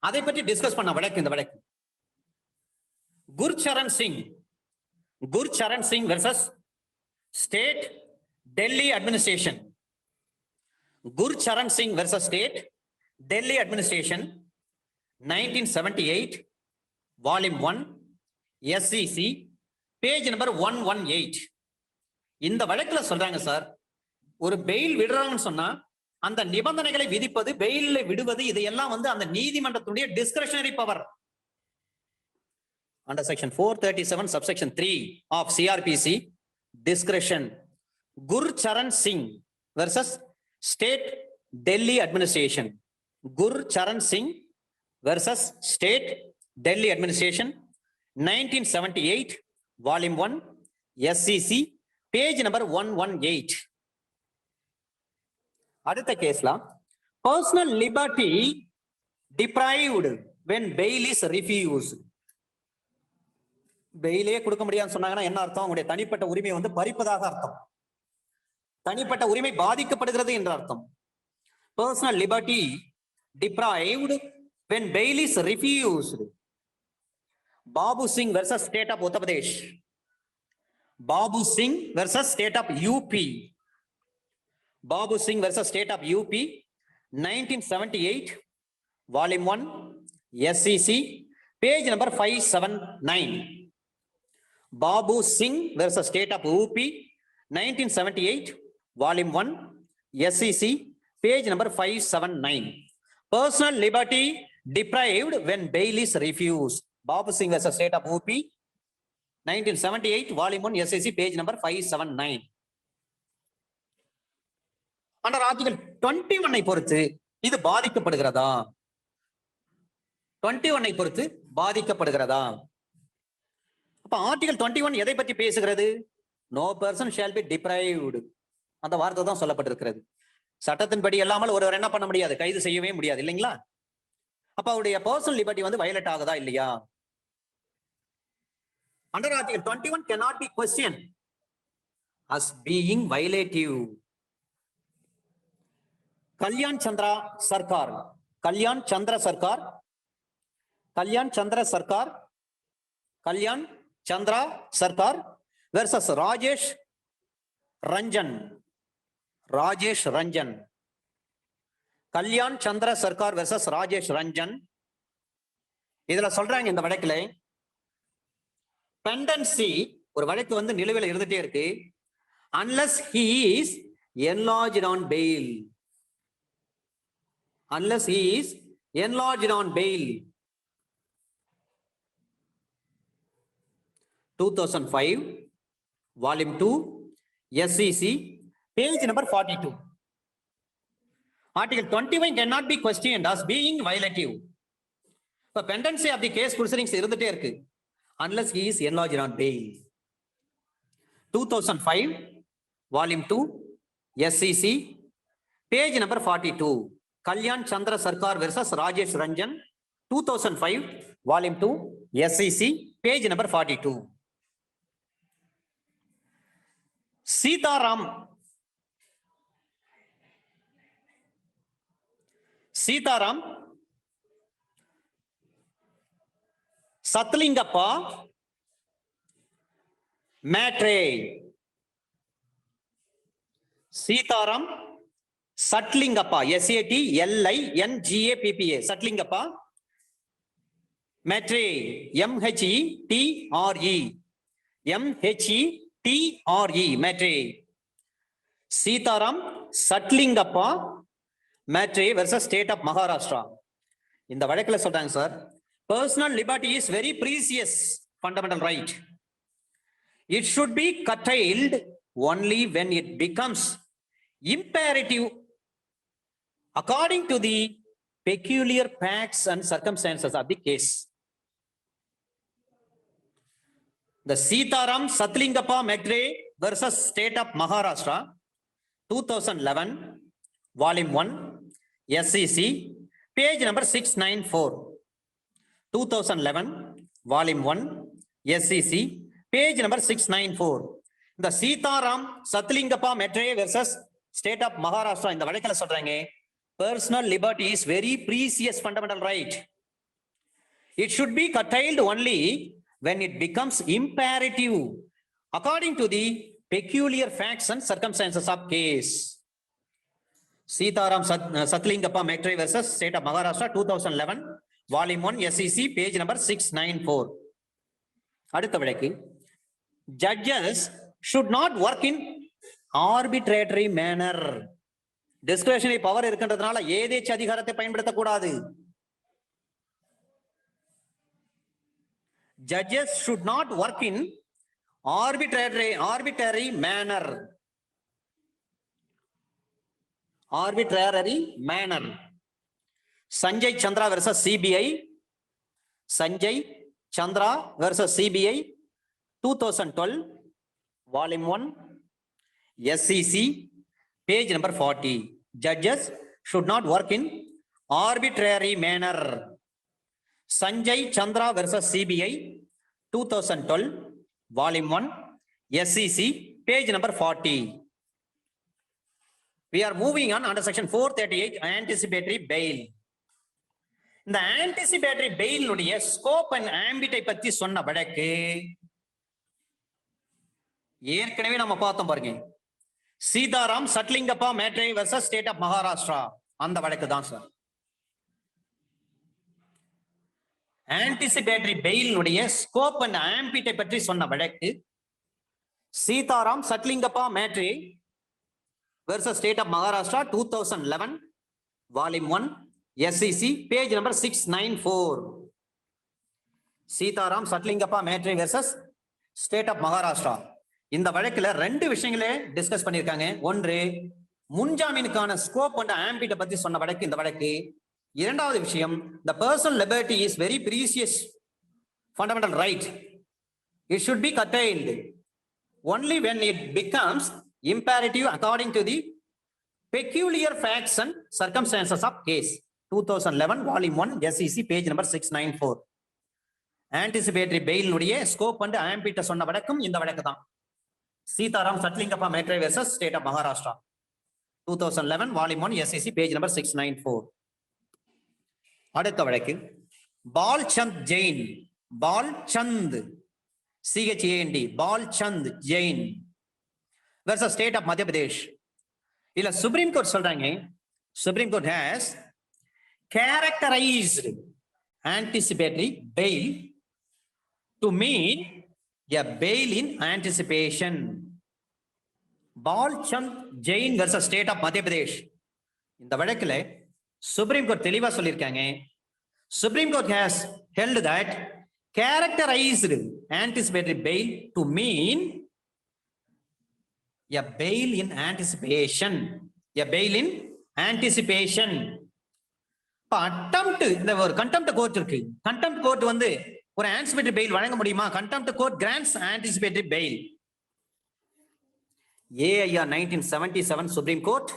அதை பற்றி டிஸ்கஸ் பண்ண வழக்கு இந்த வழக்கு. Gurcharan Singh versus state Delhi administration. Gurcharan Singh versus state Delhi administration 1978 volume 1 SCC page number 118. இந்த வழக்குல சொல்றாங்க சார், ஒரு பெயில் விடுறாங்கன்னு சொன்னா அந்த நிபந்தனைகளை விதிப்பது, பெயில விடுவது, இதையெல்லாம் அந்த நீதிமன்றத்துடைய discretionary power. Under section 437 subsection 3 of CRPC discretion. Gurcharan Singh versus state Delhi administration. Gurcharan Singh versus state Delhi administration 1978 volume 1 SCC page number 118. அடுத்த கேஸ்ல personal liberty deprived when bail is refused. பெயிலே கொடுக்க முடியாதுன்னு சொன்னாங்கன்னா என்ன அர்த்தம்? உங்களுடைய தனிப்பட்ட உரிமை பறிப்பதாக அர்த்தம், தனிப்பட்ட உரிமை பாதிக்கப்படுகிறது என்ற அர்த்தம். Personal liberty deprived when bail is refused. Babu Singh versus state of Uttar Pradesh. Babu Singh versus state of UP. Babu Singh versus state of UP 1978 volume 1 SCC page number 579. Babu Singh versus state of UP 1978 volume 1 SCC page number 579. Personal liberty deprived when bail is refused. Babu Singh versus State of UP 1978 volume 1 SCC page number 579. Under article 21 ஐ பொறுத்து இது பாதிக்கப்படுகிறதா? 21 ஐ பொறுத்து பாதிக்கப்படுகிறதா? அப்ப article 21 எதை பற்றி பேசுகிறது? No person shall be deprived. அந்த வார்த்தை தான் சொல்லப்பட்டிருக்கிறது. சட்டத்தின்படி இல்லாமல் ஒருவர் என்ன பண்ண முடியாது, கைது செய்யவே முடியாது இல்லைங்களா? அப்ப அவருடைய பர்சனல் லிபர்ட்டி வயலேட் ஆகுதா இல்லையா? Under article 21 cannot be questioned as being violative. Kalyan Chandra Sarkar, Kalyan Chandra Sarkar, Kalyan Chandra Sarkar, Kalyan Chandra Sarkar versus Rajesh Ranjan, Rajesh Ranjan. Kalyan Chandra Sarkar versus Rajesh Ranjan. இதுல சொல்றாங்க இந்த வழக்குல பெண்டன்சி ஒரு வழக்கு நிலுவையில் இருந்துட்டே இருக்கு. unless he is enlarged on bail. Unless he is enlarged on bail. 2005, volume 2, SEC, page number 42. Article 21 cannot be questioned as being violative. இப்போ pendency of the case proceedings இருந்துட்டே இருக்கு unless he is enlarged on bail. 2005, volume 2, SEC, page number 42. Kalyan Chandra Sarkar versus Rajesh Ranjan, 2005, volume 2, SEC, page number 42. Sitaram Satlingappa Matre. Sitaram Satlingappa, Satlingappa, Satlingappa Matre, Mhetre, Matre. Sitaram Satlingappa Matre versus State of Maharashtra. இந்த வழக்குல சொல்றாங்க sir, personal liberty is very precious fundamental right. It should be curtailed only when it becomes imperative according to the peculiar facts and circumstances of the case. The Sitaram Satlingappa Matre versus State of Maharashtra, 2011, volume 1, SEC, page number 694. 2011, volume 1, SEC, page number 694. The Sitaram Satlingappa Matre versus State of Maharashtra, இந்த வழக்குல சொல்றாங்க, personal liberty is very precious fundamental right. It should be curtailed only when it becomes imperative according to the peculiar facts and circumstances of case. Sitaram Satlingappa Matre versus State of Maharashtra, 2011, volume 1, SEC, page number 694. அடுத்த வழக்கு, judges should not work in arbitrary manner. Discretionary power இருக்கின்றதுனால ஏதேச்ச அதிகாரத்தை பயன்படுத்தக்கூடாது. Judges should not work in arbitrary manner. Arbitrary manner. Sanjay Chandra versus CBI. Sanjay Chandra versus CBI, 2012, volume 1, SEC, page number 40. Judges should not work in arbitrary manner. Sanjay Chandra versus CBI, 2012, volume 1, SEC, page number 40. We are moving on under section 438, anticipatory bail. இந்த anticipatory பெயிலுடைய scope and ஆம்பிட்டை பத்தி சொன்ன வழக்கு ஏற்கனவே நம்ம பார்த்தோம் பாருங்க, Siddharam Satlingappa Mhetre versus state of Maharashtra, அந்த வழக்கு தான் சார். ஆன்டிசிபேட்டரி பெயிலுடைய ஸ்கோப் அண்ட் ஆம்பிட்டை பற்றி சொன்ன வழக்கு Siddharam Satlingappa Mhetre versus state of Maharashtra, 2011, volume 1, SEC, page number 694. Siddharam Satlingappa Mhetre versus state of Maharashtra. இந்த வழக்குல ரெண்டு விஷயங்களே டிஸ்கஸ் பண்ணிருக்காங்க. ஒன்று, முன்ஜாமீனுக்கான ஸ்கோப் அண்ட் ஆம்பிட்ட பத்தி சொன்ன வழக்கு இந்த வழக்கு. இரண்டாவது விஷயம், the personal liberty is very precious fundamental right. It should be curtailed only when it becomes imperative according to the peculiar facts and circumstances of case. 2011, volume 1, SEC, page number 694. Anticipatory பெயிலுடைய scope and ஆம்பிட்ட சொன்ன வழக்கும் இந்த வழக்கு தான். Siddharam Satlingappa Mhetre versus state of Maharashtra, 2011, volume 1, SEC, page number 694. அடுத்த வழக்கு, Balchand Jain, Balchand CHAND, Balchand Jain versus state of Madhya Pradesh. இல்ல சுப்ரீம் கோர்ட் சொல்றாங்க, supreme court has characterized anticipatory bail to mean a bail in anticipation. Balchand Jain versus state of Madhya Pradesh. இந்த வழக்குல சுப்ரீம் கோர்ட் தெளிவா சொல்லியிருக்காங்க. Supreme court has held that characterized anticipatory bail to mean a bail in anticipation. A bail in anticipation. இப்ப attempt, இந்த ஒரு contempt court இருக்கு. contempt court வந்து ஒரு anticipatory bail வழங்க முடியுமா? contempt court grants anticipatory bail. AIR 1977 Supreme Court,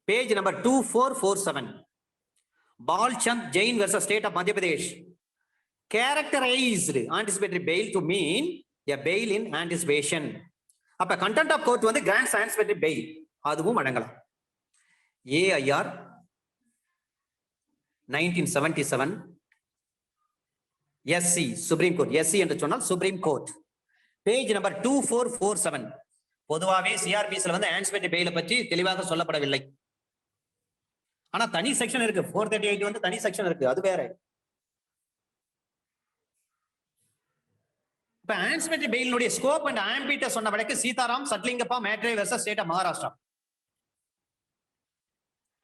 page number 2447. Balchand Jain versus State of Madhya Pradesh characterized anticipatory bail to mean a bail in anticipation. அப்ப contempt of court வந்து grants anticipatory bail, அதுவும் வழங்கலாம். AIR 1977 SC Supreme Court, SC என்று சொன்னால் Supreme Court, page number 2447. பொதுவாகவே சிஆர்பிஸ்ல வந்து anticipatory bail பற்றி தெளிவாக சொல்லப்படவில்லை. ஆனா தனி செக்ஷன் இருக்கு. 438 வந்து தனி செக்ஷன் இருக்கு, அது வேற. இப்ப anticipatory bail ஸ்கோப் அண்ட் ஆம்பிட்ட சொன்ன வழக்கு Siddharam Satlingappa Mhetre versus state of Maharashtra.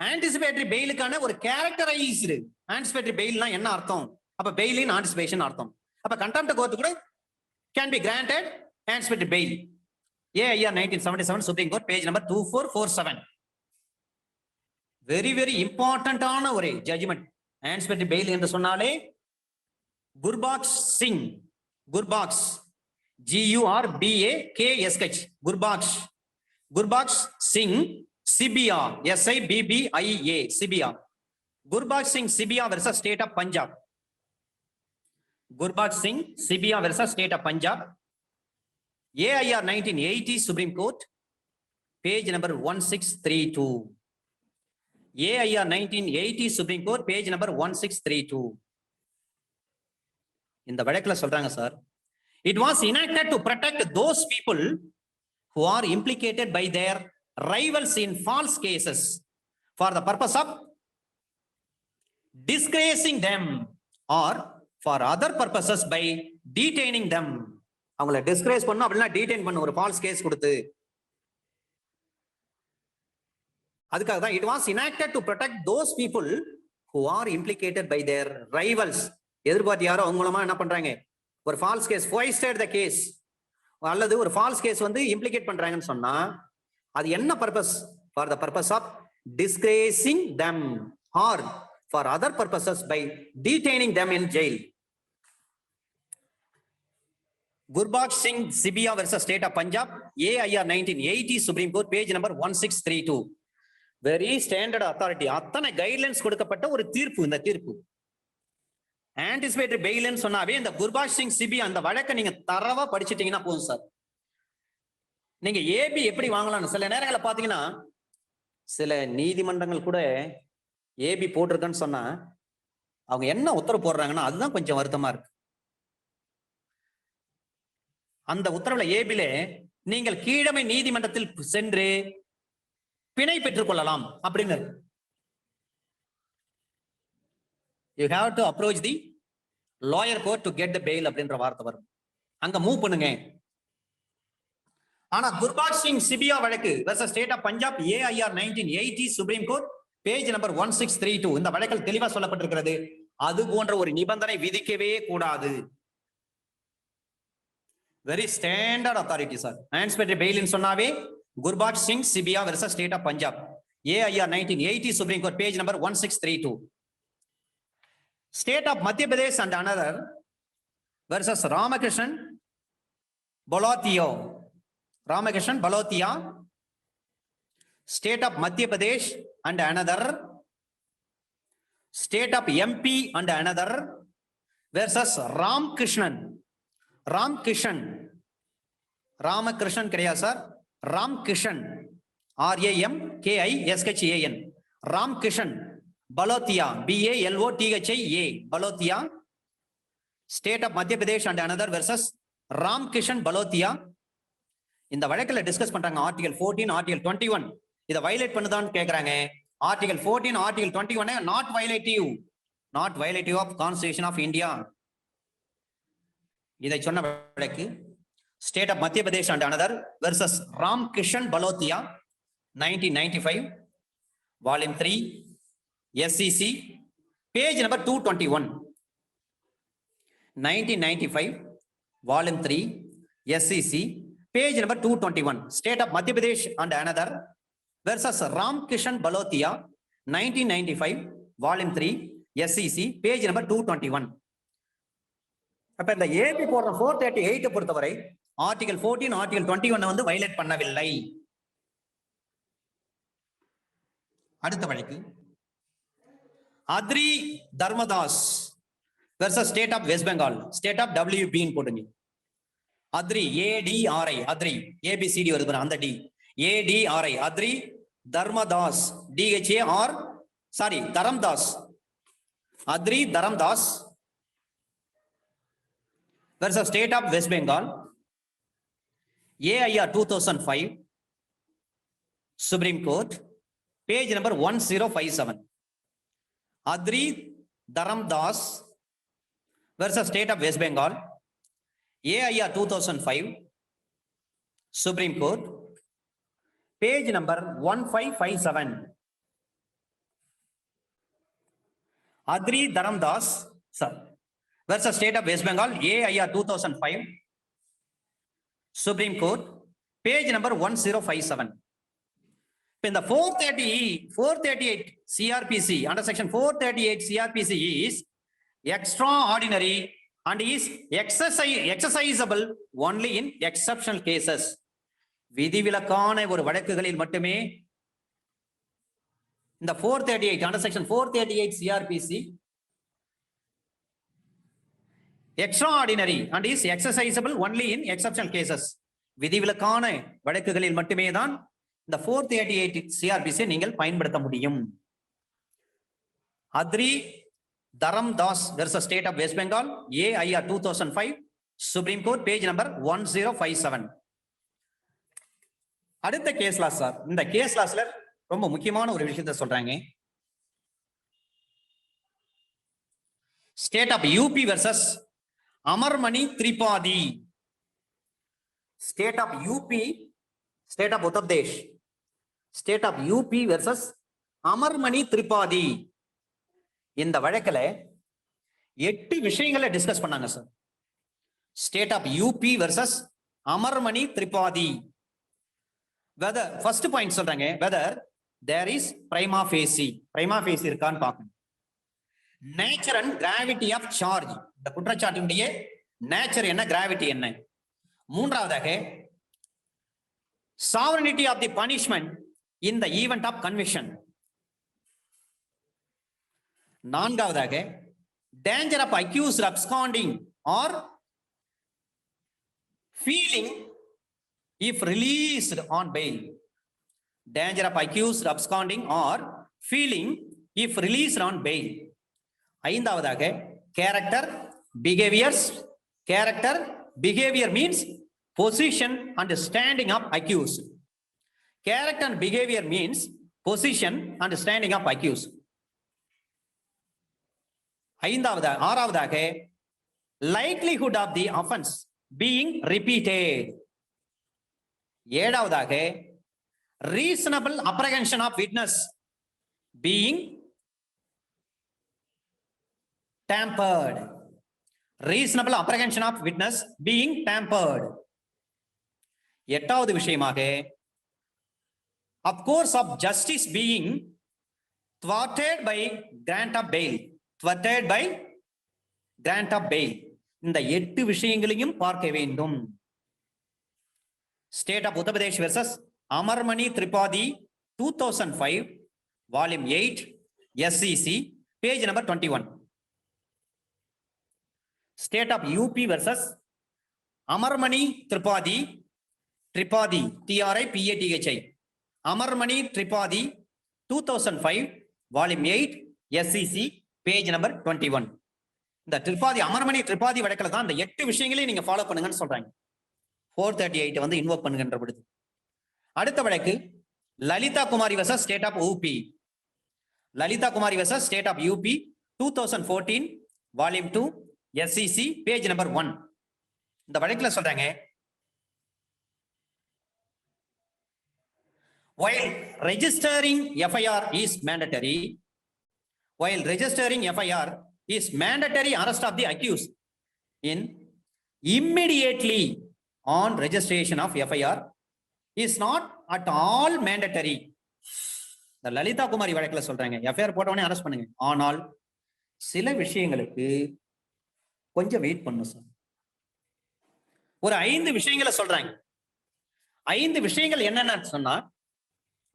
anticipatory bailக்கான ஒரு கேரக்டரைஸ்டு anticipatory bailனா என்ன அர்த்தம்? அப்ப bail in anticipation அர்த்தம். அப்ப contempt court கூட can be granted anticipatory bail. AIR 1977 Supreme Court, page number 2447. Very very இம்பார்ட்டன்டான ஒரு ஜட்ஜ்மெண்ட். anticipatory bail என்று சொன்னாலே Gurbaksh Singh, Gurbaksh GURBAKSH, Gurbaksh Singh Sibbia SIBBIA Sibbia, Gurbaksh Singh Sibbia versus state of Punjab. Gurbaksh Singh Sibbia versus state of Punjab. AIR 1980 Supreme Court, page number 1632. AIR 1980 Supreme Court, page number 1632. இந்த வழக்குல சொல்றாங்க sir, it was enacted to protect those people who are implicated by their rivals in false cases for the purpose of disgracing them or for other purposes by detaining them. அவங்களை disgrace பண்ணணும் அப்படின்னா detain பண்ண ஒரு false case கொடுத்து, அதுக்காக தான் it was enacted to protect those people who are implicated by their rivals. எதிர்பார்த்து யாரோ அவங்க மூலமா என்ன பண்றாங்க, ஒரு false case foisted the case அல்லது ஒரு ஃபால்ஸ் கேஸ் வந்து இம்ப்ளிகேட் பண்றாங்கன்னு சொன்னா அது என்ன purpose? for the purpose of disgracing them or for other purposes by detaining them in jail. Gurbaksh Singh Sibbia versus state of Punjab. AIR 1980 Supreme Court, page number 1632. Very standard authority. அத்தனை guidelines கொடுக்கப்பட்ட ஒரு தீர்ப்பு இந்த தீர்ப்பு. ஆன்டிசிபேட்டரி பெயில்னு சொன்னாவே இந்த குர்பாக்ஸ் சிங் சிபியா அந்த வழக்கை நீங்க தரவா படிச்சிட்டீங்கன்னா போதும் சார். நீங்க ஏபி எப்படி வாங்கலாம்னு சில நேரங்களில் பாத்தீங்கன்னா சில நீதிமன்றங்கள் கூட ஏபி போட்டிருக்கேன்னு சொன்னா அவங்க என்ன உத்தரவு போடுறாங்கன்னா அதுதான் கொஞ்சம் வருத்தமா இருக்கு. அந்த உத்தரவுல ஏபில நீங்கள் கீழமை நீதிமன்றத்தில் சென்று பிணை பெற்றுக் கொள்ளலாம் அப்படின்னு. You have to approach the lawyer court to get the bail அப்படின்ற வார்த்தை வரும். அங்க மூவ் பண்ணுங்க. ஆனா குர்பாக்ஸ் சிங் சிபியா வழக்கு versus state of Punjab AIR 1980 Supreme Court, page number 1632. இந்த வழக்கில் தெளிவா சொல்லப்பட்டிருக்கிறது, அது போன்ற ஒரு நிபந்தனை விதிக்கவே கூடாது. Very standard authority sir. Anticipatory bail சொன்னாவே Gurbaksh Singh Sibbia versus state of Punjab AIR 1980 Supreme Court, page number 1632. State of Madhya Pradesh and another versus Ramakrishnan Balotia. State of Madhya Pradesh and another, State of MP and another versus Ramakrishnan கிடையாது sir, Ramkrishnan RAMKISHAN Ramkrishnan Balothia BALOTHIA Balothia. State of Madhya Pradesh and another versus Ramkrishnan Balothia. இந்த வழக்கில் discuss பண்றாங்க article 14 article 21 இதை violate பண்ணுதான்னு கேட்கறாங்க. Article 14 article 21 not violative of constitution of India. இதை சொன்ன வழக்கு State of Madhya Pradesh and another versus Ram Kishan Balotia, 1995, volume 3, SEC, page number 221. 1995, volume 3, SEC, page number 221. State of Madhya Pradesh and another versus Ram Kishan Balotia, 1995, volume 3, SEC, page number 221. அப்ப இந்த AB போடுற 438 பொறுத்தவரை article 14 article 21 வந்து violate பண்ணவில்லை. அடுத்த வழக்கு Adri Dharmadas versus state of West Bengal, state of WB போடுங்க. Adri ADRI, Adri ABCD வருது பாருங்க, அந்த D ADRI, Adri Dharmadas DHAR, sorry Dharamdas, Adri Dharamdas versus State of West Bengal, AIR 2005, Supreme Court, page number 1057. Adri Dharamdas versus State of West Bengal, AIR 2005, Supreme Court, page number 1557. Adri Dharamdas, sir, versus State of West Bengal, AIR 2005, Supreme Court, page number 1057. In the 438 CRPC, under section 438 CRPC is extraordinary and is exercisable only in exceptional cases. விதிவிலக்கான ஒரு வழக்குகளில் மட்டுமே இந்த 438 under section 438 CRPC extraordinary and is exercisable only in exceptional cases. விதிவிலக்கான வழக்குகளில் மட்டுமே தான் இந்த 438 CRPC நீங்கள் பயன்படுத்த முடியும். Atri Dharamdas versus State of West Bengal, AIR 2005, Supreme Court, page number 1057. அடுத்த கேஸ் லாஸ் சார். இந்த கேஸ் லாஸ்ல ரொம்ப முக்கியமான ஒரு விஷயத்தை சொல்றாங்க. State of UP versus Amarmani Tripathi, State of UP, State of Uttar Pradesh, State of UP versus Amarmani Tripathi. இந்த வழக்குல 8 விஷயங்களை டிஸ்கஸ் பண்ணாங்க sir. State of UP versus Amarmani Tripathi. Whether first point சொல்றாங்க, whether there is prima facie இருக்கான்னு பார்க்கணும். Nature and gravity of charge, இந்த குற்றச்சாட்டினுடைய nature என்ன, கிராவிட்டி என்ன. மூன்றாவதாக severity of the punishment in the event of conviction. நான்காவதாக danger of accused absconding or feeling if released on bail. Danger of accused absconding or feeling if released on bail. ஐந்தாவதாக character behaviour means position and standing of accused. Character and behaviour means position and standing of accused. ஆறாவதாக likelihood of the offence being repeated. ஏழாவதாக reasonable apprehension of witness being tampered. Reasonable apprehension of witness being tampered. எட்டாவது விஷயமாக of course of justice being thwarted by grant of bail. இந்த 8 விஷயங்களையும் பார்க்க வேண்டும். State of Uttar Pradesh versus Amarmani Tripathi, 2005, volume 8, SEC, page number 21. State of UP versus Amarmani Tripathi, TRIPATHI, Amarmani Tripathi, 2005, volume 8, SEC, page number 21. இந்த Amarmani Tripathi வழக்குல தான் இந்த 8 விஷயங்களையும் நீங்க ஃபாலோ பண்ணுங்கன்னு சொல்றாங்க. 438 வந்து இன்வோக் பண்ணுங்கன்ற பொழுது. அடுத்த வழக்கு லலிதா குமாரி versus State of UP. Lalitha Kumari versus State of UP, 2014, volume 2, SEC, page number 1. இந்த வழக்குல சொல்றாங்க, while registering FIR is mandatory, arrest of the accused in immediately on registration of FIR is not at all mandatory. இந்த லலிதா குமாரி வழக்குல சொல்றாங்க FIR போட்டவனே arrest பண்ணுங்க, ஆனால் சில விஷயங்களுக்கு கொஞ்சம் வெயிட் பண்ணும் சார். ஒரு 5 விஷயங்களை சொல்றாங்க. 5 விஷயங்கள் என்னென்ன சொன்னா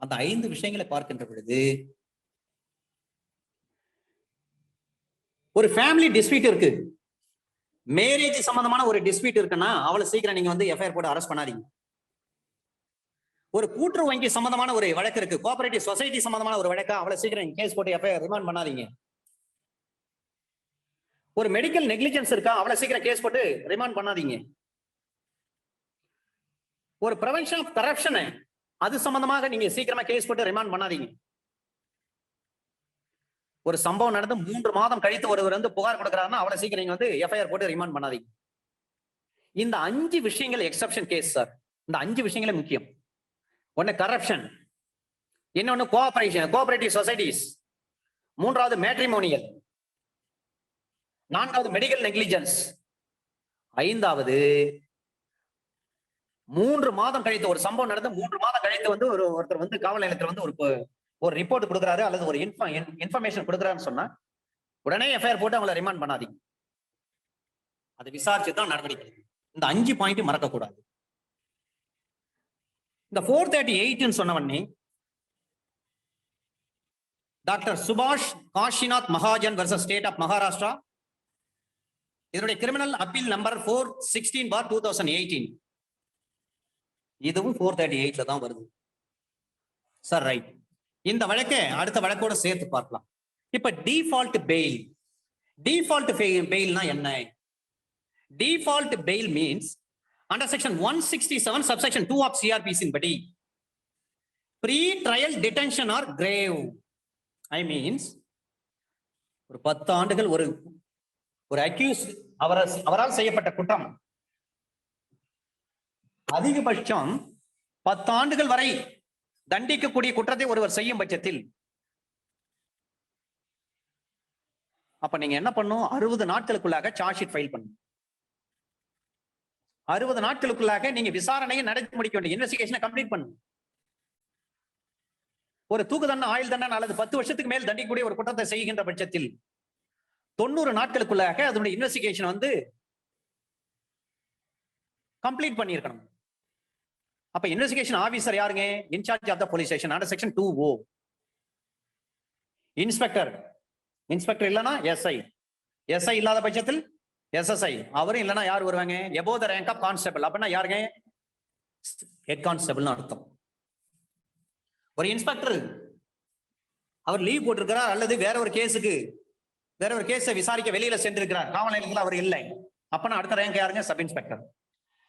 அந்த 5 விஷயங்களை பார்க்கின்ற பொழுது ஒரு ஃபேமிலி டிஸ்பியூட் இருக்கு, மேரேஜ் சம்பந்தமான ஒரு டிஸ்பியூட் இருக்குன்னா அவளை சீக்கிரம் நீங்க வந்து எஃப்ஐஆர் போட்டு அரெஸ்ட் பண்ணாதீங்க. ஒரு கூட்டுறவு வங்கி சம்பந்தமான ஒரு வழக்கு இருக்கு, கோஆபரேட்டிவ் சொசைட்டி சம்பந்தமான ஒரு வழக்கு, அவளை சீக்கிரம் கேஸ் போட்டு எஃப்ஐஆர் ரிமாண்ட் பண்ணாதீங்க. ஒரு மெடிக்கல் நெக்லிஜென்ஸ் இருக்கா, அவளை சீக்கிரம் கேஸ் போட்டு ரிமாண்ட் பண்ணாதீங்க. ஒரு பிரிவென்ஷன் ஆஃப் கரப்ஷன் அது சம்பந்தமாக நீங்க சீக்கிரமா கேஸ் போட்டு ரிமாண்ட் பண்ணாதீங்க. ஒரு சம்பவம் நடந்து 3 மாதம் கழித்து ஒருவர் வந்து புகார் கொடுக்கிறாருன்னா அவளை சீக்கிரம் நீங்க வந்து எஃப்ஐஆர் போட்டு ரிமாண்ட் பண்ணாதீங்க. இந்த 5 விஷயங்கள் எக்ஸெப்ஷன் கேஸ் சார். இந்த 5 விஷயங்களே முக்கியம். ஒன்னு கரப்ஷன், இன்னொன்னு கோஆபரேட்டிவ் சொசைட்டிஸ், 3வது மேட்ரிமோனியல், 4வது மெடிக்கல் நெக்லிஜென்ஸ், 5வது 3 மாதம் கழித்து ஒரு சம்பவம் நடந்து 3 மாதம் கழித்து வந்து ஒருத்தர் வந்து காவல் நிலையத்தில் வந்து ஒரு ரிப்போர்ட் கொடுக்குறாரு அல்லது ஒரு இன்ஃபர்மேஷன் கொடுக்குறாருன்னு சொன்னா உடனே எஃப்ஐஆர் போட்டு அவங்களை ரிமாண்ட் பண்ணாதீங்க. அதை விசாரிச்சு தான் நடவடிக்கை. இந்த 5 பாயிண்ட் மறக்கக்கூடாது. இந்த 438 சொன்னவனே டாக்டர் சுபாஷ் Kashinath Mahajan versus state of Maharashtra, இதனுடைய கிரிமினல் அப்பீல் நம்பர் 416/2018. இதுவும் 438 தான் வருது சார். ரைட், இந்த வழக்கை அடுத்த வழக்கோட சேர்த்து பார்க்கலாம். இப்ப டிஃபால்ட் பெயில். டிஃபால்ட் பெயில்னா என்ன? Default bail means under section 167 subsection 2 of CRPC படி pre-trial detention or grave. I means ஒரு 10 ஆண்டுகள் ஒரு அக்யூஸ் அவரால் செய்யப்பட்ட குற்றம் அதிகபட்சம் 10 ஆண்டுகள் வரை தண்டிக்கக்கூடிய குற்றத்தை ஒருவர் செய்யும் பட்சத்தில் அப்ப நீங்க என்ன பண்ணும்? 60 நாட்களுக்குள்ளாக சார்ஜ் ஷீட் ஃபைல் பண்ணும். 60 நாட்களுக்குள்ளாக நீங்க விசாரணையை நடத்தி முடிக்க வேண்டிய இன்வெஸ்டிகேஷனை கம்ப்ளீட் பண்ணும். ஒரு தூக்கு தண்டனை, ஆயுள் தண்டனை அல்லது 10 வருஷத்துக்கு மேல் தண்டிக்கக்கூடிய ஒரு குற்றத்தை செய்கின்ற பட்சத்தில் 90 நாட்களுக்குள்ளாக அதனுடைய இன்வெஸ்டிகேஷன் வந்து கம்ப்ளீட் பண்ணியிருக்கணும். அப்ப இன்வெஸ்டிகேஷன் ஆபீசர் யாருங்க? In charge of the police station under section 2O. Inspector இல்லனா எஸ்ஐ இல்லாத பட்சத்தில் SSI, அவரும் இல்லைன்னா யார் வருவாங்க? Above the rank of constable. அப்படின்னா யாருங்க? ஹெட் கான்ஸ்டபிள்னு அர்த்தம். ஒரு இன்ஸ்பெக்டர் அவர் லீவ் போட்டிருக்கிறார் அல்லது வேற ஒரு கேஸை விசாரிக்க வெளியில சென்றிருக்கிறார், காவல் நிலையத்தில் அவர் இல்லை, அப்பனா அடுத்த ரேங்க் யாருங்க? Sub inspector.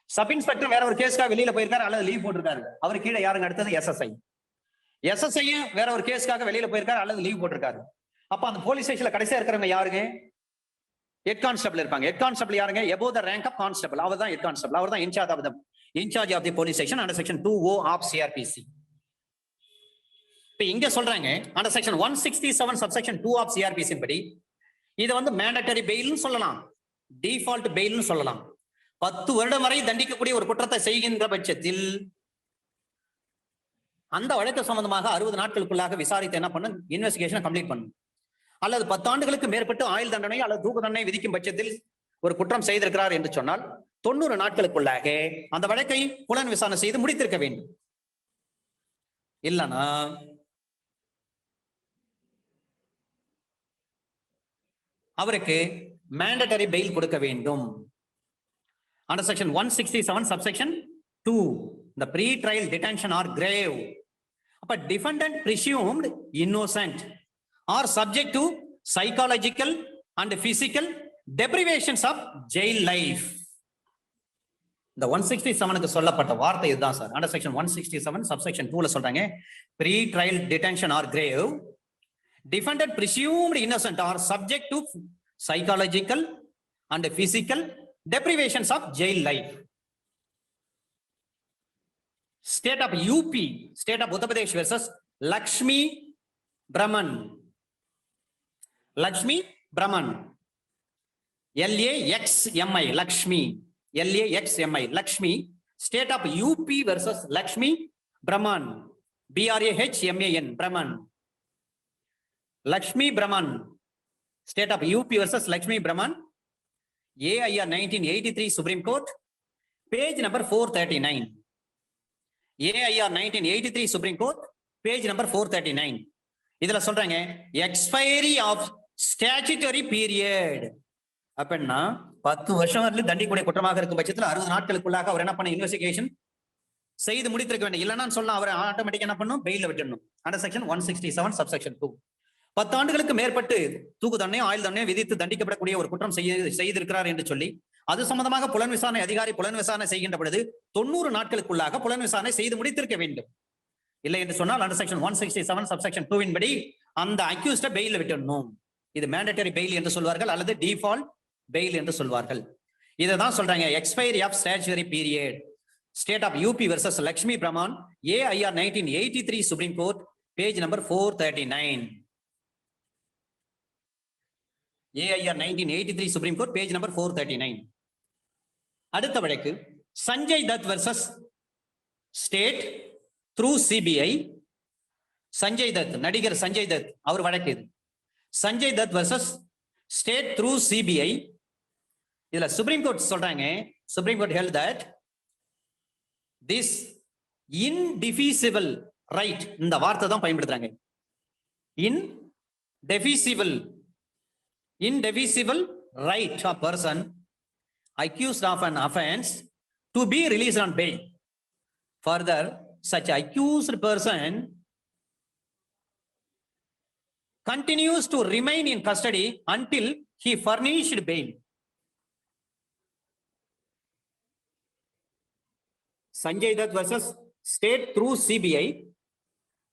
சப் இன்ஸ்பெக்டர் வேற ஒரு கேஸ்க்காக வெளியில போயிருக்காரு அல்லது லீவ் போட்டிருக்காரு, அவர் கீழே யாருங்க? அடுத்தது SSI வேற ஒரு கேஸ்க்காக வெளியில போயிருக்காரு அல்லது லீவ் போட்டிருக்காரு. அப்ப அந்த போலீஸ் ஸ்டேஷன்ல கடைசியா இருக்கிறவங்க யாருங்க? ஹெட் கான்ஸ்டபிள் இருப்பாங்க. ஹெட் கான்ஸ்டபிள் யாருங்க? Above the rank of constable. அவர் தான் ஹெட் கான்ஸ்டபிள். அவர் தான் in charge of the police station under section 2O of CRPC. இப்ப இங்க சொல்றாங்க under section 167 subsection 2 of CRPC படி இதை வந்து மேண்டட்டரி பெயில்னு சொல்லலாம், டிஃபால்ட் பெயில்னு சொல்லலாம். 10 வருடம் வரை தண்டிக்கக்கூடிய ஒரு குற்றத்தை செய்கின்ற பட்சத்தில் அந்த வழக்கு சம்பந்தமாக 60 நாட்களுக்குள்ளாக விசாரித்து என்ன பண்ண? இன்வெஸ்டிகேஷனை கம்ப்ளீட் பண்ணும். அல்லது 10 ஆண்டுகளுக்கு மேற்பட்டு ஆயுள் தண்டனை அல்லது தூக்கு தண்டனை விதிக்கும் பட்சத்தில் ஒரு குற்றம் செய்திருக்கிறார் என்று சொன்னால் 90 நாட்களுக்குள்ளாக அந்த வழக்கை புலன் விசாரணை செய்து முடித்திருக்க வேண்டும். இல்லனா அவருக்கு மேண்டட்டரி பெயில் கொடுக்க வேண்டும். Under section 167 subsection 2 the pre-trial detention or grave. அப்ப defendant presumed innocent are subject to psychological and physical deprivations of jail life. இந்த 167க்கு சொல்லப்பட்ட வார்த்தை இதுதான் சார். அண்டர் செக்ஷன் 167 சப்செக்ஷன் 2ல சொல்றாங்க pre trial detention or grave defendant presumed innocent are subject to psychological and physical deprivations of jail life. State of UP, State of Uttar Pradesh versus Lakshmi Brahman. Lakshmi Brahman. LAXMI, Lakshmi. LAXMI, Lakshmi. State of UP versus Lakshmi Brahman. BRAHMAN, Brahman. Lakshmi Brahman. State of UP versus Lakshmi Brahman. AIR 1983 Supreme Court, page number 439. AIR 1983 Supreme Court, page number 439. இதுல சொல்றாங்க expiry of statutory period. அப்படின்னா 10 வருஷம் வரல தண்டிக்கூடிய குற்றமாக இருக்கும் பட்சத்தில் 60 நாட்களுக்குள்ளாக அவர் என்ன பண்ண இன்வெஸ்டிகேஷன் செய்து முடித்திருக்க வேண்டும். இல்லைன்னா சொல்ல அவர் ஆட்டோமேட்டிக் என்ன பண்ணும், பெயில விட்டுடணும். Under section 167 subsection 2. 10 ஆண்டுகளுக்கு மேற்பட்டு தூக்கு தண்டனையோ ஆயுள் தண்டனையோ விதித்து தண்டிக்கப்படக்கூடிய ஒரு குற்றம் செய்திருக்கிறார் என்று சொல்லி அது சம்பந்தமாக புலன் விசாரணை அதிகாரி புலன் விசாரணை செய்கின்ற பொழுது 90 நாட்களுக்குள்ளாக புலன் விசாரணை செய்து முடித்திருக்க வேண்டும். இல்லை என்று சொன்னால் அண்டர் செக்ஷன் 167 சப்செக்ஷன் 2 படி அந்த அக்யூஸ்ட பெயில விட்டுடணும். இது மேண்டட்டரி பெயில் என்று சொல்வார்கள் அல்லது டிஃபால்ட் பெயில் என்று சொல்வார்கள். இதுதான் சொல்றாங்க expiry of statutory period. State of UP versus Laxmi Brahman, AIR 1983 supreme court, page number 439. AIR 1983 supreme court, page number 439. அடுத்த வழக்கு Sanjay Dutt versus state through CBI. Sanjay Dutt, நடிகர் சஞ்சய் தத் அவர் வழக்கு இது. Sanjay Dutt versus state through CBI. இதுல சுப்ரீம் கோர்ட் சொல்றாங்க, supreme court held that this indefeasible right, இந்த வார்த்தை தான் பயன்படுத்துறாங்க. Indefeasible right of person accused of an offense to be released on bail. Further, such accused person continues to remain in custody until he furnished bail. Sanjay Dutt versus state through CBI.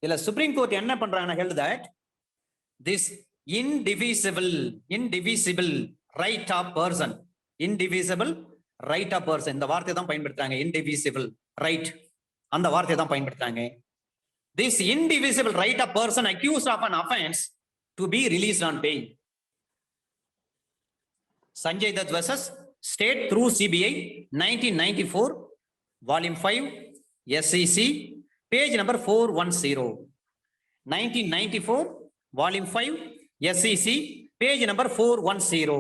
இதுல supreme court என்ன பண்றாங்க, held that this indivisible right of person, indivisible right of person, இந்த வார்த்தை தான் பயன்படுத்துறாங்க. indivisible right, அந்த வார்த்தை தான் பயன்படுத்துறாங்க. This indivisible right of person accused of an offense to be released on bail. Sanjay Dutt versus state through CBI, 1994, volume 5, SEC, page number 410. 1994, volume 5, SEC, page number 410.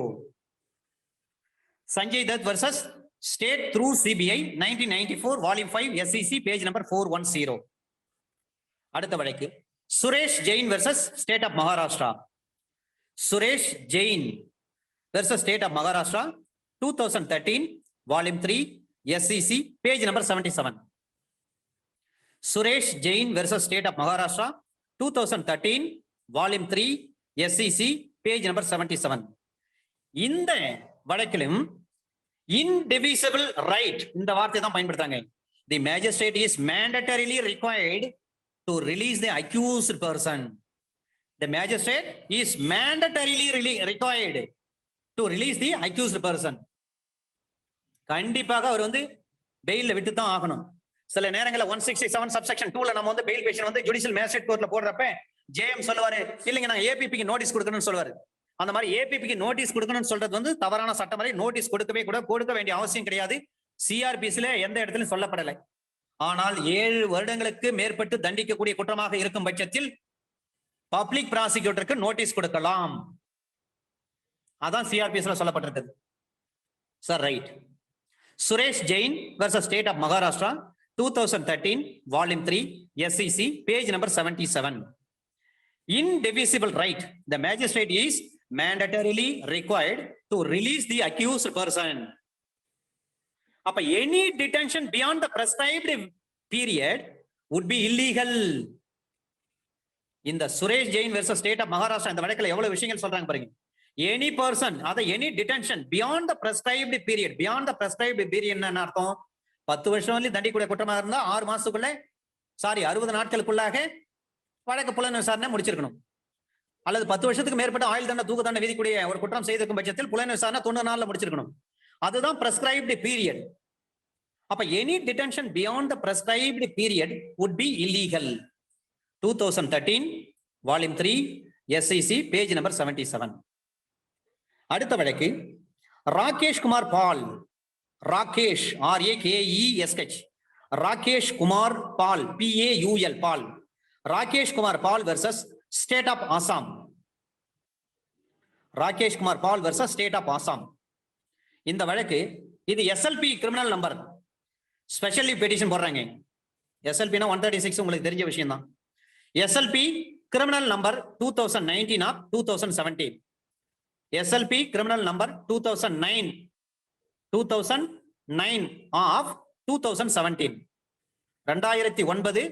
Sanjay Dutt versus state through CBI, 1994, volume 5, SEC, page number 410. அடுத்த வழக்கு Suresh Jain versus state of Maharashtra. Suresh Jain versus state of Maharashtra, 2013, volume 3, SEC, page number 77. Suresh Jain versus state of Maharashtra, 2013, volume 3, SEC, page number 77. இந்த வழக்கிலும் indivisible right இந்த வார்த்தை தான் பயன்படுத்தாங்க. The magistrate is mandatorily required to release the accused person. The magistrate is mandatorily required to release the accused person. கண்டிப்பாக அவர் பெயில்ல விட்டு தான் ஆகணும். சில நேரங்களில் 167 சப்செக்ஷன் 2ல நம்ம பெயில் பேஷன் ஜுடிஷியல் மேஜிஸ்ட்ரேட் கோர்ட்ல போடுறப்ப ஜேஎம் சொல்லுவாரு, இல்லைங்க நான் ஏபிபிக்கு நோட்டீஸ் கொடுக்கணும்னு சொல்லுவாரு. அந்த மாதிரி ஏபிபிக்கு நோட்டீஸ் கொடுக்கணும்னு சொல்றது தவறான சட்டம். வரை நோட்டீஸ் கொடுக்க வேண்டிய அவசியம் கிடையாது. சிஆர்பிசில எந்த இடத்துலயும் சொல்லப்படலை. ஆனால் 7 வருடங்களுக்கு மேற்பட்டு தண்டிக்கக்கூடிய குற்றமாக இருக்கும் பட்சத்தில் பப்ளிக் ப்ராசிக்யூட்டருக்கு நோட்டீஸ் கொடுக்கலாம். அதான் சிஆர்பிசில சொல்லப்பட்டிருக்கிறது. Sir right. Suresh Jain versus state of Maharashtra, 2013, volume 3, SEC, page number 77. Indivisible right. The magistrate is mandatorily required to release the accused person. அப்ப any detention beyond the prescribed period would be illegal. இந்த Suresh Jain versus state of Maharashtra இந்த வழக்கில் எவ்வளவு விஷயங்கள் சொல்றாங்க பாருங்க. Any person, அத any detention beyond the prescribed period. Beyond the prescribed period என்ன அர்த்தம்? 10 வருஷம் வந்து தண்டிக்கூடிய குற்றமாக இருந்தா 6 மாசத்துக்குள்ள 60 நாட்களுக்குள்ளாக வழக்கு புலன் விசாரணை முடிச்சிருக்கணும். அல்லது 10 வருஷத்துக்கு மேற்பட்ட ஆயுள் தண்டனை தூக்கு தண்டனை விதிக்கூடிய ஒரு குற்றம் செய்திருக்கும் பட்சத்தில் புலன் விசாரணை 90 நாள்ல முடிச்சிருக்கணும். அதுதான் பிரெஸ்கிரைப்டு பீரியட். அப்ப any detention beyond the prescribed period would be illegal. 2013 volume 3 SEC page number 77. அடுத்த வழக்கு Rakesh Kumar Paul, Rakesh RAKESH, Rakesh Kumar Paul PAUL Paul, Rakesh Kumar Paul versus state of Assam. Rakesh Kumar Paul versus state of Assam. இந்த வழக்கு இது SLP criminal number, specially petition போடுறாங்க. SLP 136 உங்களுக்கு தெரிஞ்ச விஷயம் தான். SLP criminal number 2019 of 2017, SLP criminal number 2009 of 2017. 2009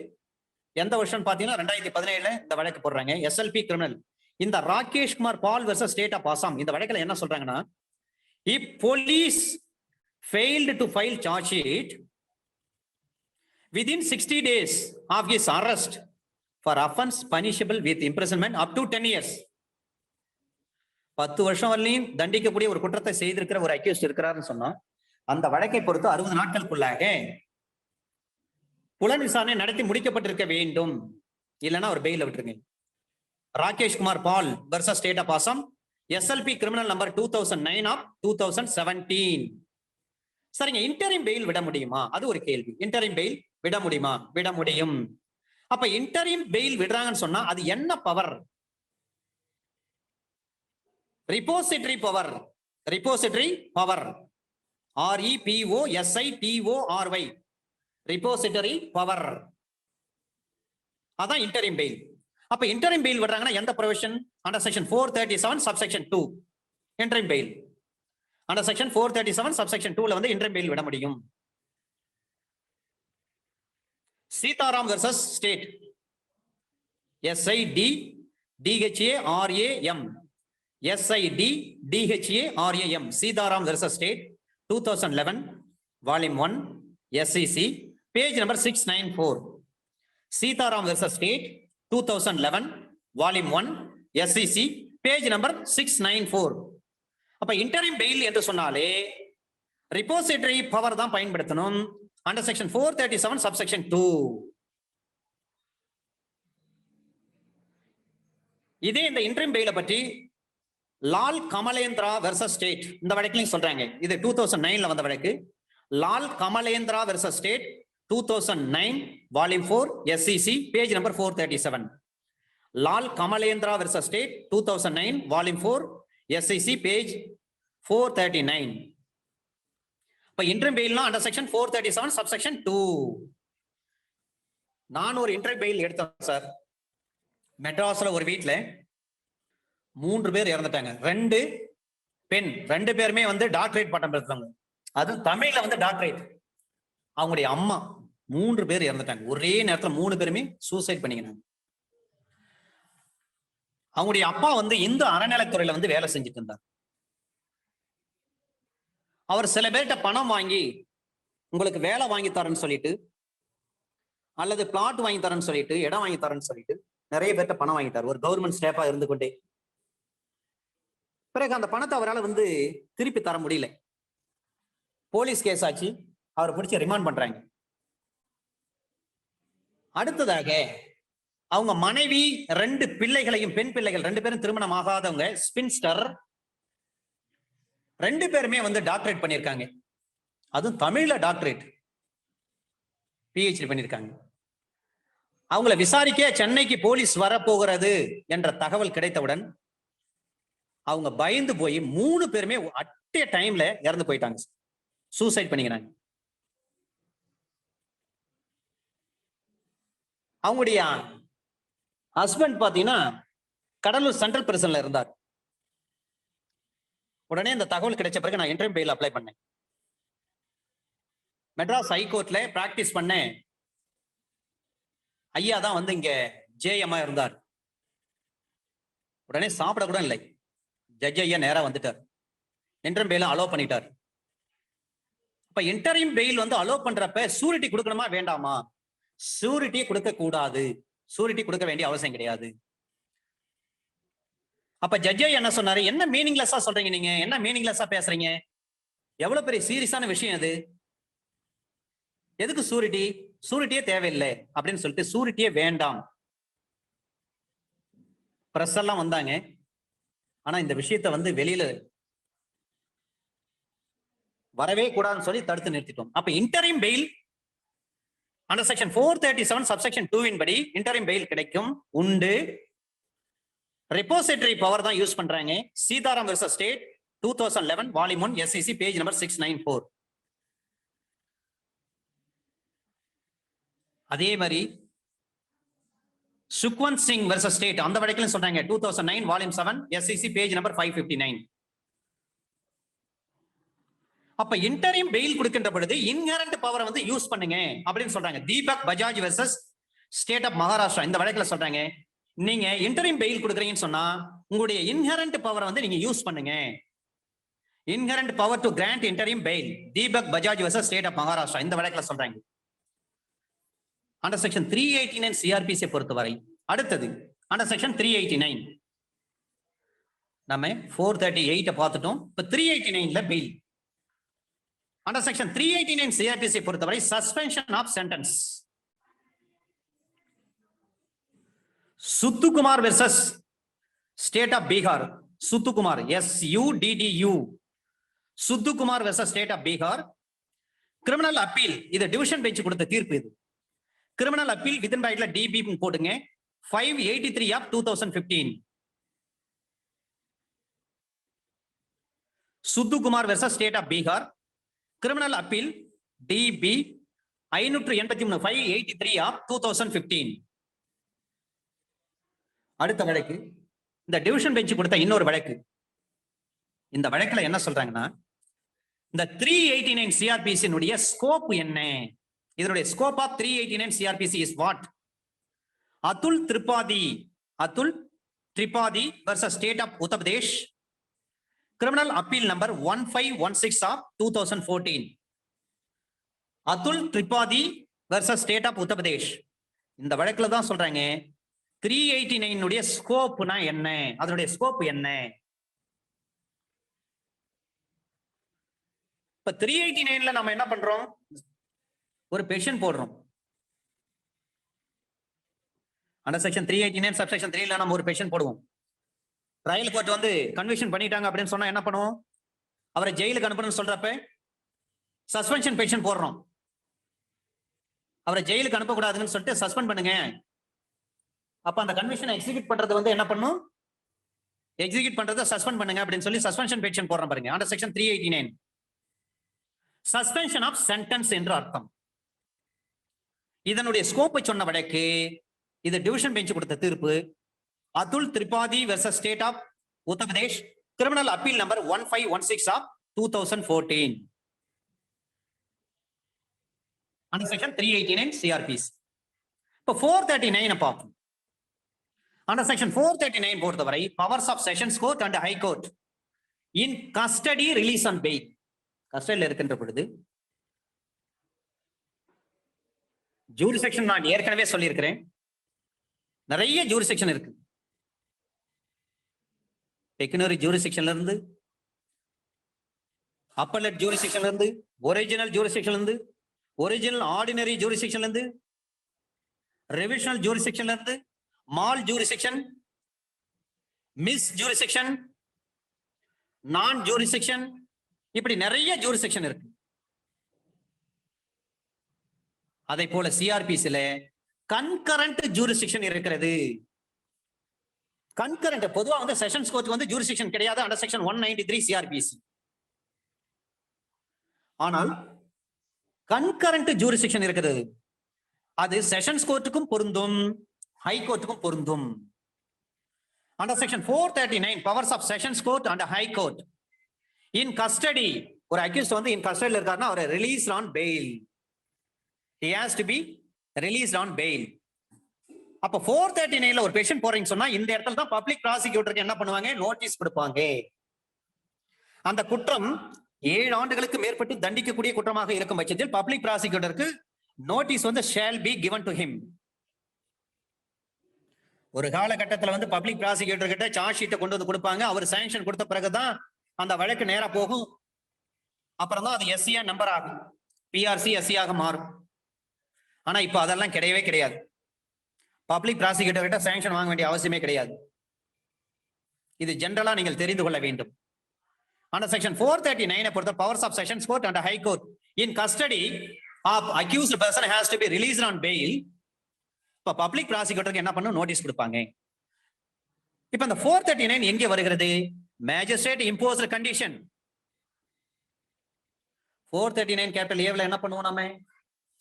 எந்த வருஷம் பாத்தீங்கன்னா 2017 இந்த வழக்கு போடுறாங்க. SLP criminal. இந்த Rakesh Kumar Paul versus state of Assam இந்த வழக்குல என்ன சொல்றாங்கன்னா, if police failed to file charge sheet within 60 days of his arrest for offense punishable with imprisonment up to 10 years, 10 வருஷம் வரலையும் தண்டிக்கக்கூடிய ஒரு குற்றத்தை செய்திருக்கிற ஒரு அக்யூஸ்ட் இருக்கிறாருன்னு சொன்னா, அந்த வழக்கை பொறுத்து 60 நாட்களுக்குள்ளாக புலன் விசாரணை நடத்தி முடிக்கப்பட்டிருக்க வேண்டும். இல்லைன்னா ஒரு பெயில் விட்டுருங்க. Rakesh Kumar Paul versus state of Assam, SLP criminal number 2009 of 2017. சரிங்க, இன்டரிம் பெயில் விட முடியுமா? அது ஒரு கேள்வி. இன்டரிம் பெயில் விட முடியுமா? விட முடியும். அப்ப இன்டரிம் பெயில் விடுறாங்கன்னு சொன்னா அது என்ன power? Repository power. Repository power, REPOSITORY, repository power. அதான் இன்டரிம் பெயில். அப்ப இன்டரிம் பெயில் விடுறாங்கன்னா எந்த provision? Under section 437 subsection 2 interim bail. Under section 437 subsection 2ல வந்து இன்டரிம் பெயில் விட முடியும். Siddharam versus state, SIDDHARAM, SIDDHARAM, Siddharam versus state 2011 volume 1 SEC page number 694. Siddharam versus state 2011 volume 1 SEC page number 694. அப்ப interim fail என்று சொன்னாலே repository power தான் பயன்படுத்தணும். Under section 437 subsection 2. இதே இந்த இன்டரிம் பெயில பற்றி லால் கமலேந்திரா வெர்சஸ் ஸ்டேட் இந்த வழக்கிலையும் சொல்றாங்க. இது 2009ல வந்த வழக்கு. Lal Kamalendra versus state 2009 volume 4 SEC page number 437. Lal Kamalendra versus state 2009 volume 4 SEC page 439. இப்ப இன்டரிம் பெயில்னா அண்டர் செக்ஷன் 437 சப்செக்ஷன் 2. நான் ஒரு இன்டரிம் பெயில் எடுத்தேன் சார். மெட்ராஸ்ல ஒரு வீட்டுல 3 பேர் இறந்துட்டாங்க. 2 பெண், 2 பேருமே வந்து டாக்டரேட் பட்டம் பெற்றாங்க. அது தமிழ்ல வந்து டாக்டரேட். அவங்களுடைய அம்மா 3 பேர் இறந்துட்டாங்க. ஒரே நேரத்துல 3 பேருமே சூசைட் பண்ணிக்கிறாங்க. அவங்களுடைய அப்பா வந்து இந்து அறநிலைத்துறையில வந்து வேலை செஞ்சுட்டு இருந்தார். அவர் சில பேர்கிட்ட பணம் வாங்கி உங்களுக்கு வேலை வாங்கி தரேன்னு சொல்லிட்டு, அல்லது பிளாட் வாங்கி தரேன்னு சொல்லிட்டு, இடம் வாங்கி தரேன்னு சொல்லிட்டு நிறைய பேர்கிட்ட பணம் வாங்கிட்டார். ஒரு கவர்மெண்ட் ஸ்டாஃபா இருந்து கொண்டே. பிறகு அந்த பணத்தை அவரால் வந்து திருப்பி தர முடியல. போலீஸ் கேஸ் ஆச்சு. அவரை பிடிச்சி ரிமாண்ட் பண்றாங்க. அடுத்ததாக அவங்க மனைவி 2 பிள்ளைகளையும், பெண் பிள்ளைகள் 2 பேரும் திருமணம் ஆகாதவங்க, ஸ்பின்ஸ்டர், 2 பேருமே வந்து டாக்டரேட் பண்ணியிருக்காங்க. அதுவும் தமிழ்ல டாக்டரேட், PhD பண்ணியிருக்காங்க. அவங்கள விசாரிக்க சென்னைக்கு போலீஸ் வரப்போகிறது என்ற தகவல் கிடைத்தவுடன் அவங்க பயந்து போய் 3 பேருமே அட் எ டைம்ல இறந்து போயிட்டாங்க. சூசைட் பண்ணிக்கிறாங்க. அவங்களுடைய ஹஸ்பண்ட் பாத்தீங்கன்னா கடலூர் சென்ட்ரல் பிரிசன்ல இருந்தார். உடனே இந்த தகவல் கிடைச்ச பிறகு நான் இன்டரிம் பெயில் அப்ளை பண்ணேன். மெட்ராஸ் ஹைகோர்ட்ல பிராக்டிஸ் பண்ணேன். ஐயா தான் வந்து இங்க JM இருந்தார். உடனே சாப்பிட கூட இல்லை. ஜட்ஜ் ஐயா நேரா வந்துட்டார். இன்டரிம் பெயில் அலோவ் பண்ணிட்டார். இப்ப இன்டரிம் பெயில் வந்து அலோவ் பண்றப்ப சூரிட்டி கொடுக்கணுமா வேண்டாமா? சூரிட்டி கொடுக்க கூடாது. சூரிட்டி கொடுக்க வேண்டிய அவசியம் கிடையாது. அப்ப ஜட்ஜ் என்ன சொன்னாரு? என்ன மீனிங்லெஸ்ஸா சொல்றீங்க நீங்க? என்ன மீனிங்லெஸ்ஸா பேசுறீங்க? எவ்வளவு பெரிய சீரியஸான விஷயம் அது. எதுக்கு சூரிட்டி? சூரிட்டியே தேவையில்லை அப்படின்னு சொல்லிட்டு சூரிட்டியே வேண்டாம். பிரஸ் எல்லாம் வந்தாங்க. ஆனா இந்த விஷயத்தை வந்து வெளியில வரவே கூடாதுன்னு சொல்லி தடுத்து நிறுத்திட்டோம். அப்ப interim bail under section 437 subsection 2 படி இன்டரிம் பெயில் கிடைக்கும், உண்டு. ரெப்போசிட்டரி பவர் தான் யூஸ் பண்றாங்க. Sitaram versus state 2011 volume 1 SEC page number 694. அதே மாதிரி சுக்வந்த் சிங் வெர்சஸ் ஸ்டேட் அந்த வழக்கிலும் சொல்றாங்க 2009 வால்யூம் 7 SEC பேஜ் நம்பர் 559. அப்ப இன்டரிம் பெயில் கொடுக்கின்ற பொழுது இன்ஹரண்ட் பவரை வந்து யூஸ் பண்ணுங்க அப்படின்னு சொல்றாங்க. Deepak Bajaj versus state of Maharashtra இந்த வழக்குல சொல்றாங்க, நீங்க இன்டரிம் பெயில் கொடுக்குறீங்கன்னு சொன்னா உங்களுடைய இன்ஹரண்ட் பவரை வந்து நீங்க யூஸ் பண்ணுங்க. Inherent power to grant interim bail, Deepak Bajaj versus state of Maharashtra இந்த வழக்குல சொல்றாங்க. அண்டர் செக்ஷன் 389 CRPC பொறுத்தவரை. அடுத்தது அண்டர் செக்ஷன் 389 நம்ம 438 பார்த்துட்டோம். இப்ப 389ல பெயில். அண்டர் செக்ஷன் 389 CRPC பொறுத்தவரை suspension of sentence. Suddu Kumar versus state of Bihar. Suddu Kumar SUDDU Suddu Kumar versus state of Bihar. Criminal appeal, இது டிவிஷன் பெஞ்ச் கொடுத்த தீர்ப்பு. இது கிரிமினல் அப்பீல் வித்தின் பிராக்கெட்ல DB போடுங்க. 583 of 2015. Suddu Kumar versus state of Bihar. Criminal appeal DB 583 583 of 2015. அடுத்த வழக்கு இந்த டிவிஷன் பெஞ்ச் கொடுத்த இன்னொரு வழக்கு. இந்த வழக்குல என்ன சொல்றாங்கன்னா, இந்த 389 CRPC ஸ்கோப் என்ன? இதனுடைய scope of 389 CRPC is what? Atul Tripathi versus state of Uttar Pradesh. Criminal appeal number 1516 of 2014. Atul Tripathi versus state of Uttar Pradesh. இந்த வழக்குல தான் சொல்றாங்க 389 ஸ்கோப்னா என்ன, அதனுடைய ஸ்கோப் என்ன? இப்ப 389ல நம்ம என்ன பண்றோம்? ஒரு பெட்டிஷன் போடுறோம். அண்டர் செக்ஷன் 389 சப்செக்ஷன் 3ல நம்ம ஒரு பெட்டிஷன் போடுவோம். ட்ரையல் கோர்ட் வந்து கன்விக்ஷன் பண்ணிட்டாங்க அப்படின்னு சொன்னா என்ன பண்ணுவோம்? அவரை ஜெயிலுக்கு அனுப்பணும்னு சொல்றப்ப சஸ்பென்ஷன் பெட்டிஷன் போடுறோம். அவரை ஜெயிலுக்கு அனுப்பக்கூடாதுன்னு சொல்லிட்டு சஸ்பெண்ட் பண்ணுங்க. அப்ப அந்த கன்விக்ஷனை எக்ஸிக்யூட் பண்றது வந்து என்ன பண்ணும்? எக்ஸிக்யூட் பண்றதை சஸ்பெண்ட் பண்ணுங்க அப்படின்னு சொல்லி சஸ்பென்ஷன் பெட்டிஷன் போடுறோம் பாருங்க. Under section 389 suspension of sentence என்று அர்த்தம். இதனுடைய ஸ்கோப்பை சொன்ன வழக்கு இது டிவிஷன் பெஞ்ச் கொடுத்த தீர்ப்பு. Atul Tripathi versus state of Uttar Pradesh. Criminal appeal number 1516 of 2014. Under section 389 CRPC. இப்போ 439 பார்ப்போம். அண்டர் செக்ஷன் 439 பொறுத்தவரை powers of sessions court and high court in custody release on bail. கஸ்டடியில் இருக்கின்ற பொழுது ஜூரிசெக்ஷன் நான் ஏற்கனவே சொல்லியிருக்கிறேன். நிறைய ஜூரிசெக்ஷன் இருக்கு. பெக்குனரி ஜூரிசெக்ஷன்ல இருந்து, அப்பலட் ஜூரிசெக்ஷன்ல இருந்து, ஒரிஜினல் ஜூரிசெக்ஷன்ல இருந்து, ஒரிஜினல் ஆர்டினரி ஜூரிசெக்ஷன்ல இருந்து, ரிவிஷனல் ஜூரிசெக்ஷன்ல இருந்து, மால் ஜூரிசெக்ஷன், மிஸ் ஜூரிசெக்ஷன், நான் ஜூரிசெக்ஷன், இப்படி நிறைய ஜூரிசெக்ஷன் இருக்கு. அதை போல சிஆர்பிசில கன்கரண்ட் ஜூரிசெக்ஷன் இருக்கிறது. கன்கரண்ட் பொதுவா வந்து செஷன்ஸ் கோர்ட் வந்து ஜூரிசெக்ஷன் கிடையாது அண்டர் செக்ஷன் 193 சிஆர்பிசி. ஆனால் கன்கரண்ட் ஜூரிசெக்ஷன் இருக்கிறது. அது செஷன்ஸ் கோர்ட்டுக்கும் பொருந்தும், ஹை கோர்ட்டுக்கும் பொருந்தும். Under section 439 powers of sessions court and high court in custody. ஒரு அக்யூஸ்ட் வந்து இன் கஸ்டடியில் இருக்காருன்னா அவர் release on bail. He has to be released on bail. அப்ப 439ல ஒரு பெட்டிஷன் போறீங்கன்னு சொன்னா இந்த இடத்துல தான் பப்ளிக் ப்ராசிக்யூட்டருக்கு என்ன பண்ணுவாங்க? நோட்டீஸ் கொடுப்பாங்க. அந்த குற்றம் 7 ஆண்டுகளுக்கு மேற்பட்டு தண்டிக்கக்கூடிய குற்றமாக இருக்கும் பட்சத்தில் பப்ளிக் ப்ராசிக்யூட்டருக்கு நோட்டீஸ் வந்து shall be given to him. ஒரு காலகட்டத்தில் வந்து பப்ளிக் ப்ராசிக்யூட்டர் கிட்ட சார்ஜ் ஷீட்டை கொண்டு வந்து கொடுப்பாங்க. அவர் சாங்ஷன் கொடுத்த பிறகுதான் அந்த வழக்கு நேரா போகும். அப்புறம் தான் அது SCA நம்பர் ஆகும், PRC SC ஆக மாறும். ஆனா இப்ப அதெல்லாம் கிடையவே கிடையாது. பப்ளிக் ப்ராசிக்யூட்டர் கிட்ட சாங்ஷன் வாங்க வேண்டிய அவசியமே கிடையாது. இது ஜெனரலா நீங்கள் தெரிந்து கொள்ள வேண்டும். Under section 439 பொறுத்த powers of sessions court and high court in custody of accused person has to be released on bail. இப்ப பப்ளிக் ப்ராசிக்யூட்டருக்கு என்ன பண்ணணும், நோட்டீஸ் கொடுப்பாங்க. இப்ப இந்த 439 எங்கே வருகிறது? Magistrate imposed condition. 439 கேபிட்டல் ஏவில் என்ன பண்ணுவோம் நம்ம?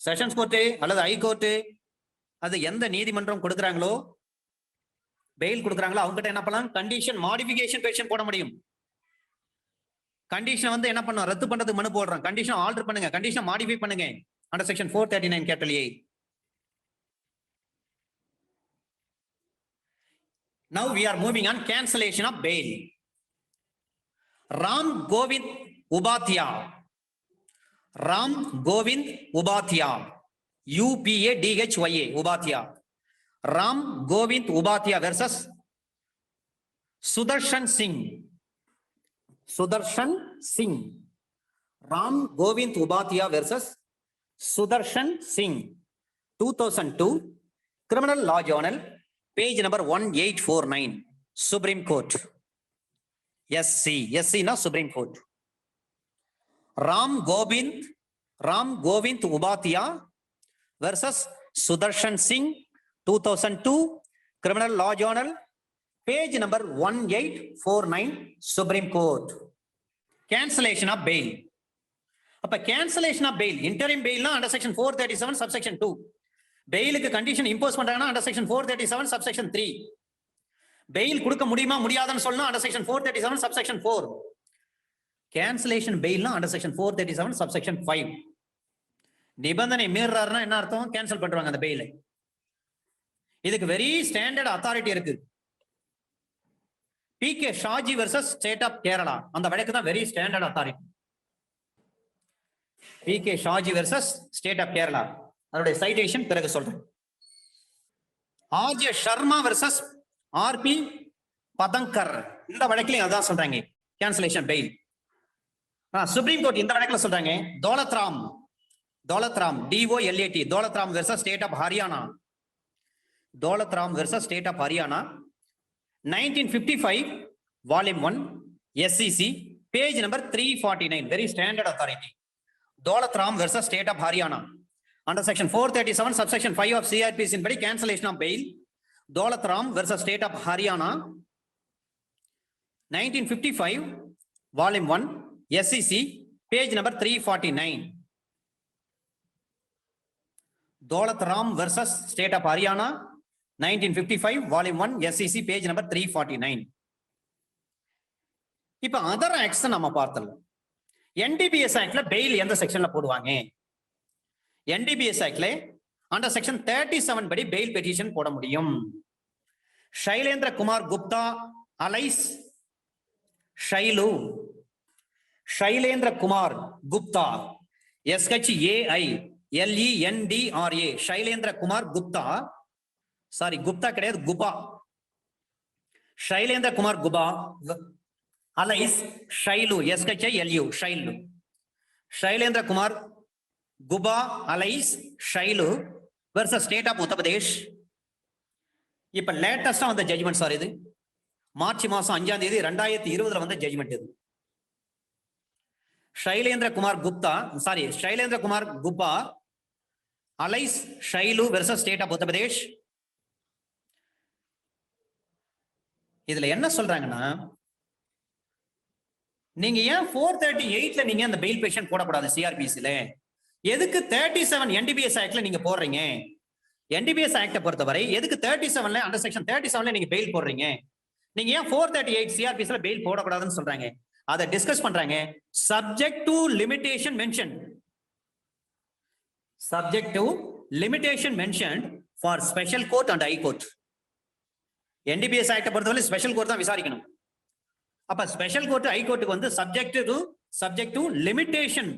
செஷன்ஸ் கோர்ட்டு அல்லது ஹை கோர்ட்டு, அது எந்த நீதிமன்றம் கொடுக்குறாங்களோ, பெயில் கொடுக்குறாங்களோ அவங்க கிட்ட என்ன பண்ணலாம், கண்டிஷன் மாடிஃபிகேஷன் பெட்டிஷன் போட முடியும். கண்டிஷன் வந்து என்ன பண்ணும், ரத்து பண்றதுக்கு மனு போடுறோம். கண்டிஷன் ஆல்டர் பண்ணுங்க, கண்டிஷன் மாடிஃபை பண்ணுங்க. Under section 439 capital A. Now we are moving on cancellation of bail. Ram Govind Upadhyay, Ram Govind Upadhyay, UPADHYA, Upadhyay, Ram Govind Upadhyay versus Sudarshan Singh. Sudarshan Singh. Ram Govind Upadhyay versus Sudarshan Singh. 2002 Criminal Law Journal, page number 1849. Supreme Court. SC na Supreme Court. Ram Govind Upadhyay versus Sudarshan Singh, 2002 Criminal Law Journal, page number 1849, Supreme Court. Cancellation of bail. அப்ப cancellation of bail, interim bail under section 437 subsection 2. பெயிலுக்கு condition impose பண்றாங்கன்னா under section 437 subsection 3. Fail கொடுக்க முடியுமா முடியாதுன்னு சொல்லணும் under section 437 subsection 4. cancellation bailனா under section 437 subsection 5. நிபந்தனை மீறாருன்னா என்ன அர்த்தம், cancel பண்றாங்க அந்த பெயிலை. இதுக்கு வெரி ஸ்டாண்டர்ட் அத்தாரிட்டி இருக்கு. PK Shaji versus state of Kerala, அந்த வழக்கு தான் very standard authority. PK Shaji versus state of Kerala, அதோட சைட்டேஷன் பிறகு சொல்றேன். RJ Sharma versus RP Patankar, இந்த வழக்கிலையும் அதான் சொல்றாங்க கேன்சலேஷன் பெயில். சுப்ரீம் கோர்ட் இந்த வழக்கில் சொல்றாங்க Dolatram DOLAT, Dolatram versus state of Haryana, Dolatram versus state of Haryana, 1955 volume 1 SCC, page number 349, very standard authority. Daulatram versus state of Haryana, under section 437 subsection 5 of CRPC in body cancellation of bail. Daulatram versus state of Haryana, 1955 volume 1 SCC, page number 349. Daulatram versus state of Haryana, 1955 volume 1 SCC, page number 349. இப்ப other acts நம்ம பார்த்தோம். NDPS ஆக்ட்ல fail எந்த செக்ஷன்ல போடுவாங்க? NDPS ஆக்ட்ல under section 37 படி fail petition போட முடியும். Shailendra Kumar Gupta alias Shailu, Shailendra Kumar Gupta SHAILENDRA, Shailendra Kumar Gupta, sorry Gupta கிடையாது Guba, Shailendra Kumar Guba alias Shailu SHILU, Shailu, Shailendra Kumar Guba alias Shailu versus state of Uttar Pradesh. இப்ப லேட்டஸ்டா வந்த ஜட்ஜ்மெண்ட் சார், இது மார்ச் மாசம் 5ஆம் தேதி 2020 வந்த ஜட்ஜ்மெண்ட் இது. Shailendra Kumar Guba alias Shailu versus state of Uttar Pradesh. இதுல என்ன சொல்றாங்கன்னா, நீங்க ஏன் 438ல நீங்க அந்த பெயில் பெட்டிஷன் போடக்கூடாது சிஆர்பிசில? எதுக்கு 37 NDPS ஆக்ட்ல நீங்க போடுறீங்க? NDPS ஆக்ட பொறுத்தவரை எதுக்கு 37ல அண்டர் செக்ஷன் 37ல நீங்க பெயில் போடுறீங்க? நீங்க ஏன் 438 சிஆர்பிசில பெயில் போடக்கூடாதுன்னு சொல்றாங்க? அதை டிஸ்கஸ் பண்றாங்க. Subject to limitation mention, subject to limitation mention for special court and high court. NDPS ஆக்ட பொறுத்தவரை ஸ்பெஷல் கோர்ட் தான் விசாரிக்கணும். அப்ப ஸ்பெஷல் கோர்ட் ஹை கோர்ட்டுக்கு வந்து சப்ஜெக்ட் டு லிமிடேஷன்,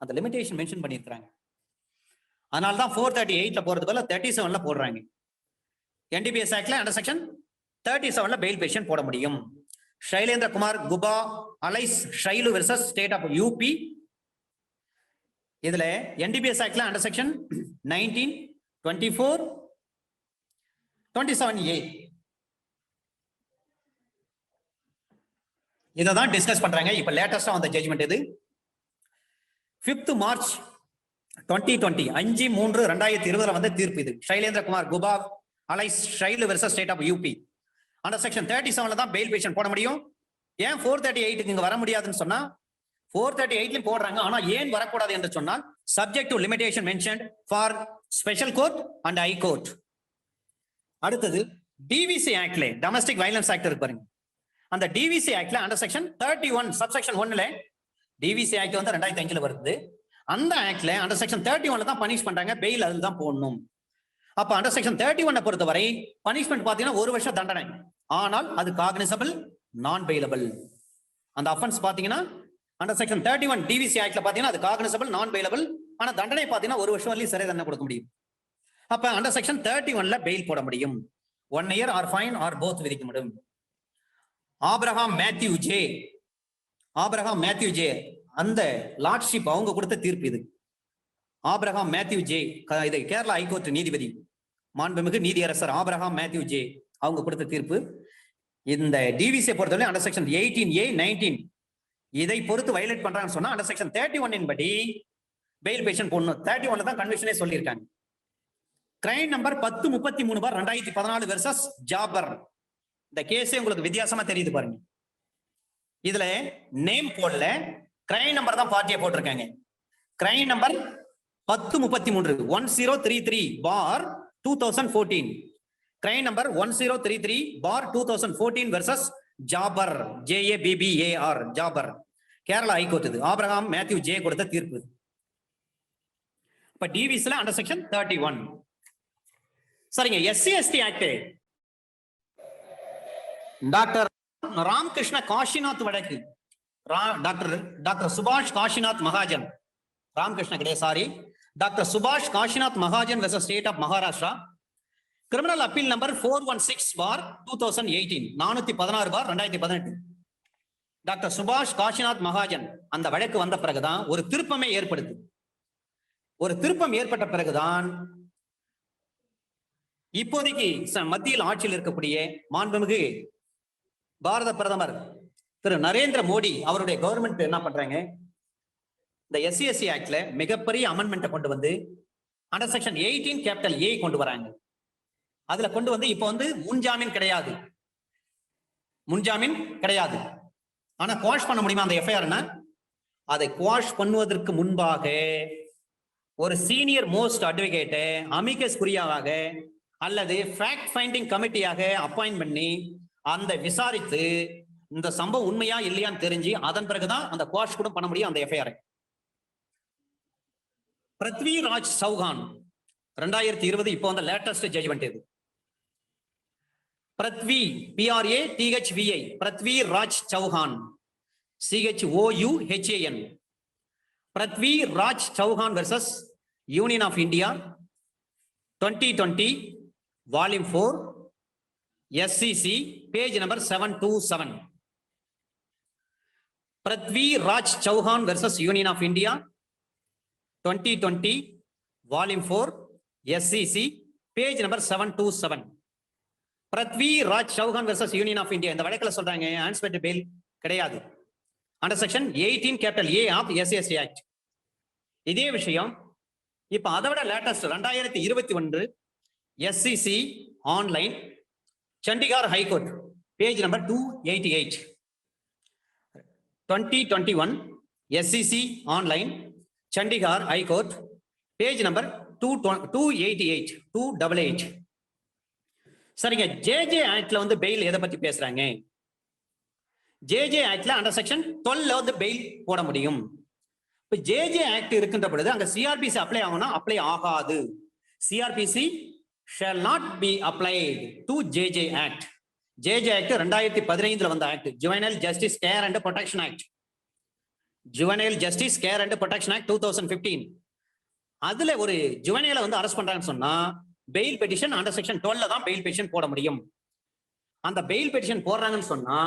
அந்த லிமிடேஷன் மென்ஷன் பண்ணிருக்காங்க. அதனால தான் 438ல போறது பதிலா 37ல போடுறாங்க. NDPS ஆக்ட்ல அண்டர் செக்ஷன் 37ல பெயில் பெட்டிஷன் போட முடியும். Shailendra Kumar Guba alias Shailu versus state of UP. இதுல NDPS ஆக்ட்ல அண்டர் செக்ஷன் 19, 24, 27A. இதை தான் டிஸ்கஸ் பண்றாங்க. இப்ப லேட்டஸ்டா வந்த ஜட்ஜ்மெண்ட் இது 5th March 2020, 5/3/2020 வந்த தீர்ப்பு இது. Shailendra Kumar Guba alias Shail versus state of UP. அந்த செக்ஷன் 37 தான் பெயில் பெட்டிஷன் போட முடியும். ஏன் 438 இங்க வர முடியாதுன்னு சொன்னா 438 போடுறாங்க. ஆனா ஏன் வரக்கூடாது என்று சொன்னால் subject to limitation mentioned for special court and high court. அடுத்தது DVC ஆக்ட்ல டொமஸ்டிக் வயலன்ஸ் ஆக்ட் இருக்கு பாருங்க. அந்த DVC ஆக்ட்ல அண்டர் செக்ஷன் 31 சப்செக்ஷன் 1ல DVC ஆக்ட் வந்து 2005ல வருது. அந்த ஆக்ட்ல அண்டர் செக்ஷன் 31ல தான் பனிஷ் பண்றாங்க. பெயில் அதுல தான் போடணும். அப்ப அண்டர் செக்ஷன் 31 பொறுத்தவரை பனிஷ்மெண்ட் பாத்தீங்கன்னா 1 வருஷம் தண்டனை. ஆனால் அது காக்னிசபிள் நான் பெயிலபிள். அந்த அஃபென்ஸ் பாத்தீங்கன்னா அண்டர் செக்ஷன் 31 DVC ஆக்ட்ல பாத்தீங்கன்னா அது காக்னிசபிள் நான் பெயிலபிள். ஆனா தண்டனை பாத்தீங்கன்னா 1 வருஷம் வரையும் சிறை தண்டனை கொடுக்க முடியும். அப்ப அண்டர் செக்ஷன் 31ல பெயில் போட முடியும். 1 year or fine or both விதிக்க முடியும். ஆபிரகாம் மேத்யூ ஜே அந்த லார்ட்ஷிப் அவங்க கொடுத்த தீர்ப்பு இது. ஆபிரகாம் மேத்யூ ஜே இது கேரளா ஹைகோர்ட் நீதிபதி மாண்புமிகு நீதியரசர் ஆபிரகாம் மேத்யூ ஜே அவங்க கொடுத்த தீர்ப்பு. இந்த டிவிசியை பொறுத்தவரை அண்டர் செக்ஷன் 18A 19 இதை பொறுத்து வயலேட் பண்றாங்கன்னு சொன்னா அண்டர் செக்ஷன் 31 படி பெயில் பெட்டிஷன் போடணும். 31 தான் கன்வென்ஷனே சொல்லியிருக்காங்க. Crime number 1033/2014 versus Jabbar. இந்த கேஸே உங்களுக்கு வித்தியாசமா தெரியுது பாருங்க. இதுல நேம் போடல, கிரைம் நம்பர் தான் பார்ட்டியை போட்டிருக்காங்க. Crime number 1033 1033/2014. Crime number 1033/2014 versus Jabbar JABBAR Jabbar Kerala high court. இது ஆபிரகாம் மேத்யூ ஜே கொடுத்த தீர்ப்பு. இப்ப டிவிஸ்ல அண்டர் செக்ஷன் 31. சரிங்க. SC/ST act doctor Ramakrishna Kashinath வழக்கு. டாக்டர் சுபாஷ் காஷிநாத் மகாஜன், ராமகிருஷ்ண கிடையாது சாரி, டாக்டர் சுபாஷ் Kashinath Mahajan versus state of Maharashtra. Criminal appeal number 416/2018 416/2018. Doctor சுபாஷ் காஷிநாத் மகாஜன் அந்த வழக்கு வந்த பிறகுதான் ஒரு திருப்பமே ஏற்படுது. ஒரு திருப்பம் ஏற்பட்ட பிறகுதான் இப்போதைக்கு மத்தியில் ஆட்சியில் இருக்கக்கூடிய மாண்புமிகு பாரத பிரதமர் திரு நரேந்திர மோடி அவருடைய கவர்மெண்ட் என்ன பண்றாங்க, இந்த SC/ST ஆக்ட்ல மிகப்பெரிய அமெண்ட்மெண்ட்டை கொண்டு வந்து அண்டர் செக்ஷன் 18A கொண்டு வராங்க. அதுல கொண்டு வந்து இப்ப வந்து முன்ஜாமீன் கிடையாது. ஆனா குவாஷ் பண்ண முடியுமா அந்த எஃப்ஐஆர்னா? அதை குவாஷ் பண்ணுவதற்கு முன்பாக ஒரு சீனியர் மோஸ்ட் அட்வொகேட் அமிகஸ் குறியாவாக அல்லது ஃபேக்ட் ஃபைண்டிங் கமிட்டியாக அப்பாயிண்ட் பண்ணி அந்த விசாரித்து இந்த சம்பவம் உண்மையா இல்லையான்னு தெரிஞ்சு அதன் பிறகுதான் அந்த குவாஷ் கூட பண்ண முடியும் அந்த எஃப்ஐஆர். பிருத்வி ராஜ் சௌஹான் 2020 இப்போ அந்த லேட்டஸ்ட் ஜட்ஜ்மெண்ட் இது. Prithvi PRATHVI Prithvi Raj Chauhan CHOUHAN Prithvi Raj Chauhan versus union of India 2020 volume 4 SCC page number 727. Prithvi Raj Chauhan versus union of India 2020 volume 4 SCC page number 727. Prithvi Raj Chauhan versus union of India இந்த வழக்கில் சொல்றாங்க ஆன்டிசிபேட்டரி பெயில் கிடையாது under section 18A of SC/ST act. இதே விஷயம் இப்ப அதை விட latest 2021 SCC online Chandigarh high court page number 288. 2021 SCC online Chandigarh high court page number 288. சரிங்க. JJ ஆக்ட்ல வந்து பெயில் எதை பத்தி பேசுறாங்க? JJ ஆக்ட்ல அண்டர் செக்ஷன் 12 வந்து பெயில் போட முடியும். இப்ப JJ ஆக்ட் இருக்கின்ற பொழுது அங்க CRPC அப்ளை ஆகும்னா அப்ளை ஆகாது. CRPC shall not be applied to JJ Act. JJ Act 2015 வந்த act, Juvenile Justice Care and Protection Act. Juvenile Justice Care and Protection Act 2015. அதுல ஒரு ஜுவனைல வந்து அரெஸ்ட் பண்றாங்கன்னு சொன்னா பெயில் பெட்டிஷன் அண்டர் செக்ஷன் 12 தான் fail petition போட முடியும். அந்த பெயில் பெட்டிஷன் போடுறாங்கன்னு சொன்னா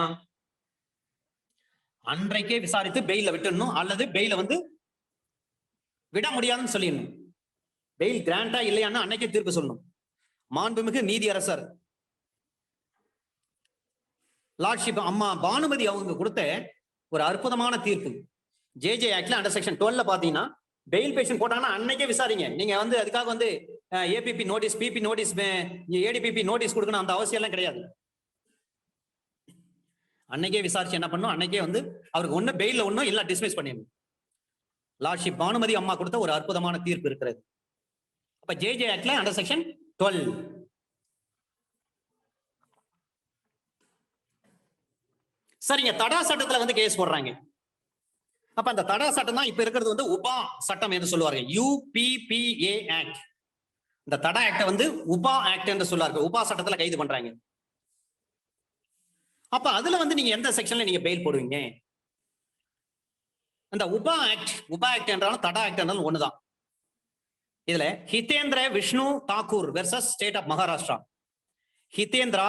அன்றைக்கே விசாரித்து பெயில விட்டுடணும் அல்லது பெயில வந்து விட முடியாதுன்னு சொல்லிடணும். பெயில் கிராண்டா இல்லையான்னு அன்னைக்கே தீர்ப்பு சொல்லணும். மாண்புமிகு நீதியரசர் லார்ட்ஷிப் அம்மா பானுமதி அவங்க கொடுத்த ஒரு அற்புதமான தீர்ப்பு. ஜேஜே ஆக்ட்ல அண்டர் செக்ஷன் 12 பாத்தீங்கன்னா பெயில் பேஷன் போட்டாங்கன்னா அன்னைக்கே விசாரிங்க. நீங்க வந்து அதுக்காக வந்து APP notice, PP notice, ADPP notice கொடுக்கணும் அந்த அவசியம் எல்லாம் கிடையாது. அன்னைக்கே விசாரிச்சு என்ன பண்ணும், அன்னைக்கே வந்து அவருக்கு ஒண்ணு பெயில ஒண்ணும் இல்ல டிஸ்மிஸ் பண்ணிடணும். லார்ட்ஷிப் பானுமதி அம்மா கொடுத்த ஒரு அற்புதமான தீர்ப்பு இருக்கிறது. அப்ப ஜேஜே ஆக்ட்ல அண்டர் செக்ஷன் 12. சரிங்க, தடா சட்டத்துல வந்து கேஸ் போடுறாங்க. அப்ப அந்த தடா சட்டம் தான் இப்ப இருக்கிறது வந்து உபா சட்டம் என்று சொல்லுவாங்க. UPPA act. இந்த தடா ஆக்ட வந்து உபா ஆக்ட் என்று சொல்லுவாங்க. உபா சட்டத்துல கைது பண்றாங்க. அப்ப அதுல வந்து நீங்க எந்த செக்ஷன்ல நீங்க பெயில் போடுவீங்க? அந்த உபா ஆக்ட் என்றாலும் தடா ஆக்ட் என்றாலும் ஒண்ணுதான். இதுல Hitendra Vishnu Thakur versus state of Maharashtra. Hitendra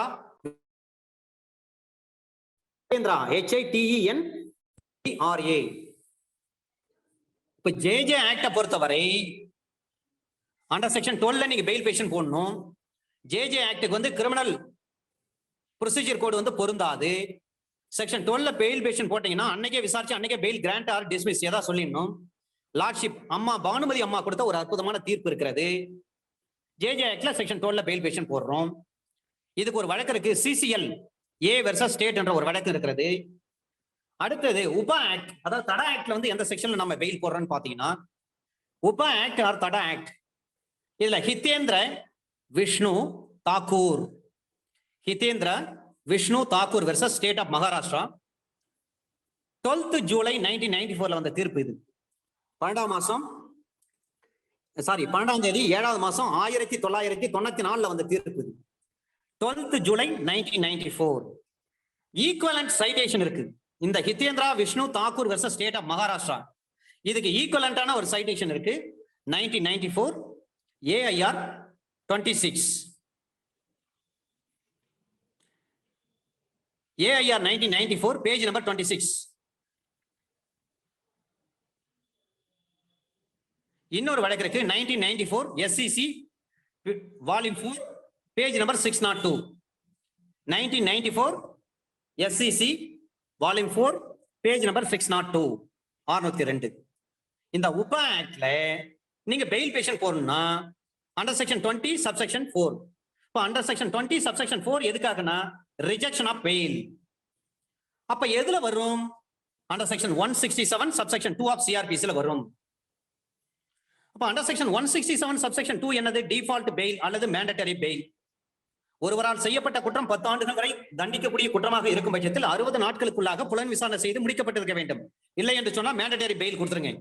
HITENDRA. இப்ப ஜேஜே ஆக்ட பொறுத்தவரை அண்டர் செக்ஷன் 12 நீங்க பெயில் பேஷன் போடணும். ஜேஜே ஆக்டுக்கு வந்து கிரிமினல் ப்ரொசீஜர் கோடு வந்து பொருந்தாது. செக்ஷன் 12 பெயில் பேஷன் போட்டீங்கன்னா அன்னைக்கே விசாரிச்சு அன்னைக்கே பெயில் கிராண்ட் ஆர் டிஸ்மிஸ் ஏதா சொல்லிடணும். லார்ட்ஷிப் அம்மா பானுமதி அம்மா கொடுத்த ஒரு அற்புதமான தீர்ப்பு இருக்கிறது. ஜேஜே ஆக்ட்ல செக்ஷன் 12 பெயில் பேஷன் போடுறோம். இதுக்கு ஒரு வழக்கு இருக்கு, CCL A வெர்சஸ் ஸ்டேட் என்ற ஒரு வழக்கு இருக்கிறது. அடுத்தது உபா ஆக்ட், அதாவது தடா ஆக்ட்ல வந்து எந்த செக்ஷன்ல நம்ம பெயில் போடுறோம்னு பாத்தீங்கன்னா UAPA act or TADA act. இதுல Hitendra Vishnu Thakur, Hitendra Vishnu Thakur versus state of Maharashtra. 12th July 1994 வந்த தீர்ப்பு இது. 12ஆம் தேதி 7வது மாசம் 1994 வந்த தீர்ப்பு இது. 12th July 1994. ஈக்குவலன்ட் சைட்டேஷன் இருக்கு. இந்த Hitendra Vishnu Thakur versus state of Maharashtra இதுக்கு ஈக்குவலண்டான ஒரு சைட்டேஷன் இருக்கு. 1994 AIR 26. AIR 1994 page number 26. இன்னொரு வழக்கு இருக்கு 1994 SCC volume 4 page number 602. 1994 SCC volume 4 page number 602 602. இந்த உபா ஆக்ட்ல நீங்க பெயில் பேஷன் போடணும்னா அண்டர் செக்ஷன் 20 சப்செக்ஷன் 4. இப்போ அண்டர் செக்ஷன் 20 சப்செக்ஷன் 4 எதுக்காகனா ரிஜெக்ஷன் ஆஃப் பெயில். அப்ப எதுல வரும்? Under section 167 subsection 2 of CRPC ல வரும். அப்ப அண்டர் செக்ஷன் 167 சப்செக்ஷன் 2 என்னது? டிஃபால்ட் பெயில் அல்லது மேண்டட்டரி பெயில். ஒருவரால் செய்யப்பட்ட குற்றம் 10 ஆண்டுகள் வரை தண்டிக்கக்கூடிய குற்றமாக இருக்கும் பட்சத்தில் 60 நாட்களுக்குள்ளாக புலன் விசாரணை செய்து முடிக்கப்பட்டிருக்க வேண்டும். இல்லை என்று சொன்னா மேண்டட்டரி பெயில் கொடுத்துருங்க.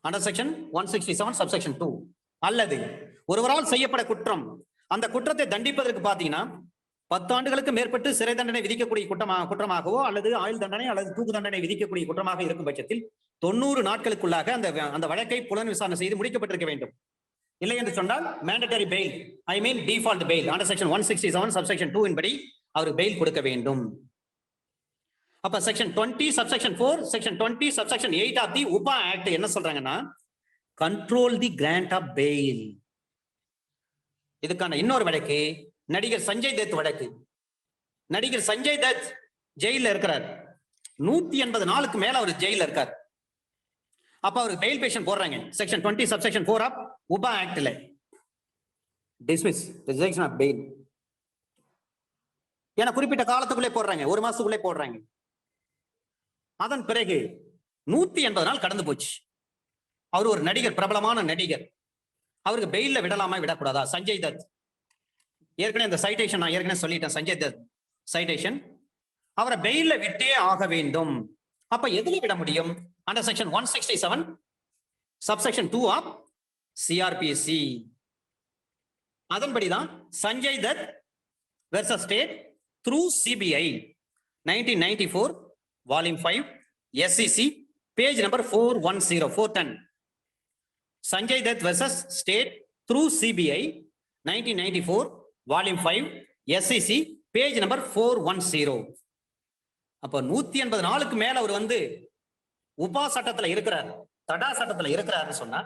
Under section 167 subsection 2. அல்லது ஒருவரால் செய்யப்பட்ட குற்றம், அந்த குற்றத்தை தண்டிப்பதற்கு பாத்தீங்கன்னா 10 ஆண்டுகளுக்கு மேற்பட்டு சிறை தண்டனை விதிக்கக்கூடிய குற்றமாகவோ அல்லது ஆயுள் தண்டனை அல்லது தூக்கு தண்டனை விதிக்கக்கூடிய குற்றமாக இருக்கும் பட்சத்தில் 90 நாட்களுக்குள்ளாக அந்த வழக்கை புலன் விசாரணை செய்து முடிக்கப்பட்டிருக்க வேண்டும். இல்லை என்று சொன்னால் mandatory bail, I mean default bail under section 167 subsection 2 படி அவர் பெயில் கொடுக்க வேண்டும். அப்ப section 20 subsection 4 section 20 subsection 8 of the UAPA act என்ன சொல்றாங்கன்னா control the grant of bail. இதுக்கான இன்னொரு வழக்கு நடிகர் சஞ்சய் தத் வழக்கு. நடிகர் சஞ்சய் தத் ஜெயில இருக்கிறார். 180 நாளுக்கு மேல அவர் ஜெயில இருக்கார். அப்ப அவருக்கு பெயில் பேஷன் போடுறாங்க. செக்ஷன் 20 சப்செக்ஷன் 4 ஆஃப் உபா ஆக்ட்ல டிஸ்மிஸ் ரிஜெக்ஷன் ஆஃப் பெயில். ஏன்னா குறிப்பிட்ட காலத்துக்குள்ளே போடுறாங்க, 1 மாசத்துக்குள்ளே போடுறாங்க. அதன் பிறகு 180 நாள் கடந்து போச்சு. அவர் ஒரு நடிகர், பிரபலமான நடிகர். அவருக்கு பெயில்ல விடலாமா விடக்கூடாதா? சஞ்சய் தத் ஏற்கனவே இந்த சைட்டேஷன் நான் ஏற்கனவே சொல்லிட்டேன். சஞ்சய் தத் சைட்டேஷன் அவரை பெயில்ல விட்டே ஆக வேண்டும். அப்ப எதுல விட முடியும்? Under section 167 subsection 2 of CRPC. அதன்படிதான் Sanjay Dutt versus state through CBI 1994 volume 5 SCC page number 410. Sanjay Dutt versus state through CBI 1994 volume 5 SCC page number 410. அப்ப 180 நாளுக்கு மேல அவர் வந்து உபா சட்டத்துல இருக்கிறார், தடா சட்டத்துல இருக்கிறாருன்னு சொன்னா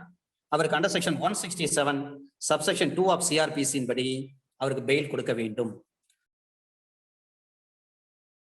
அவருக்கு அண்டர் செக்ஷன் 167 சப்செக்ஷன் 2 ஆஃப் சிஆர்பிசியின் படி அவருக்கு பெயில் கொடுக்க வேண்டும்.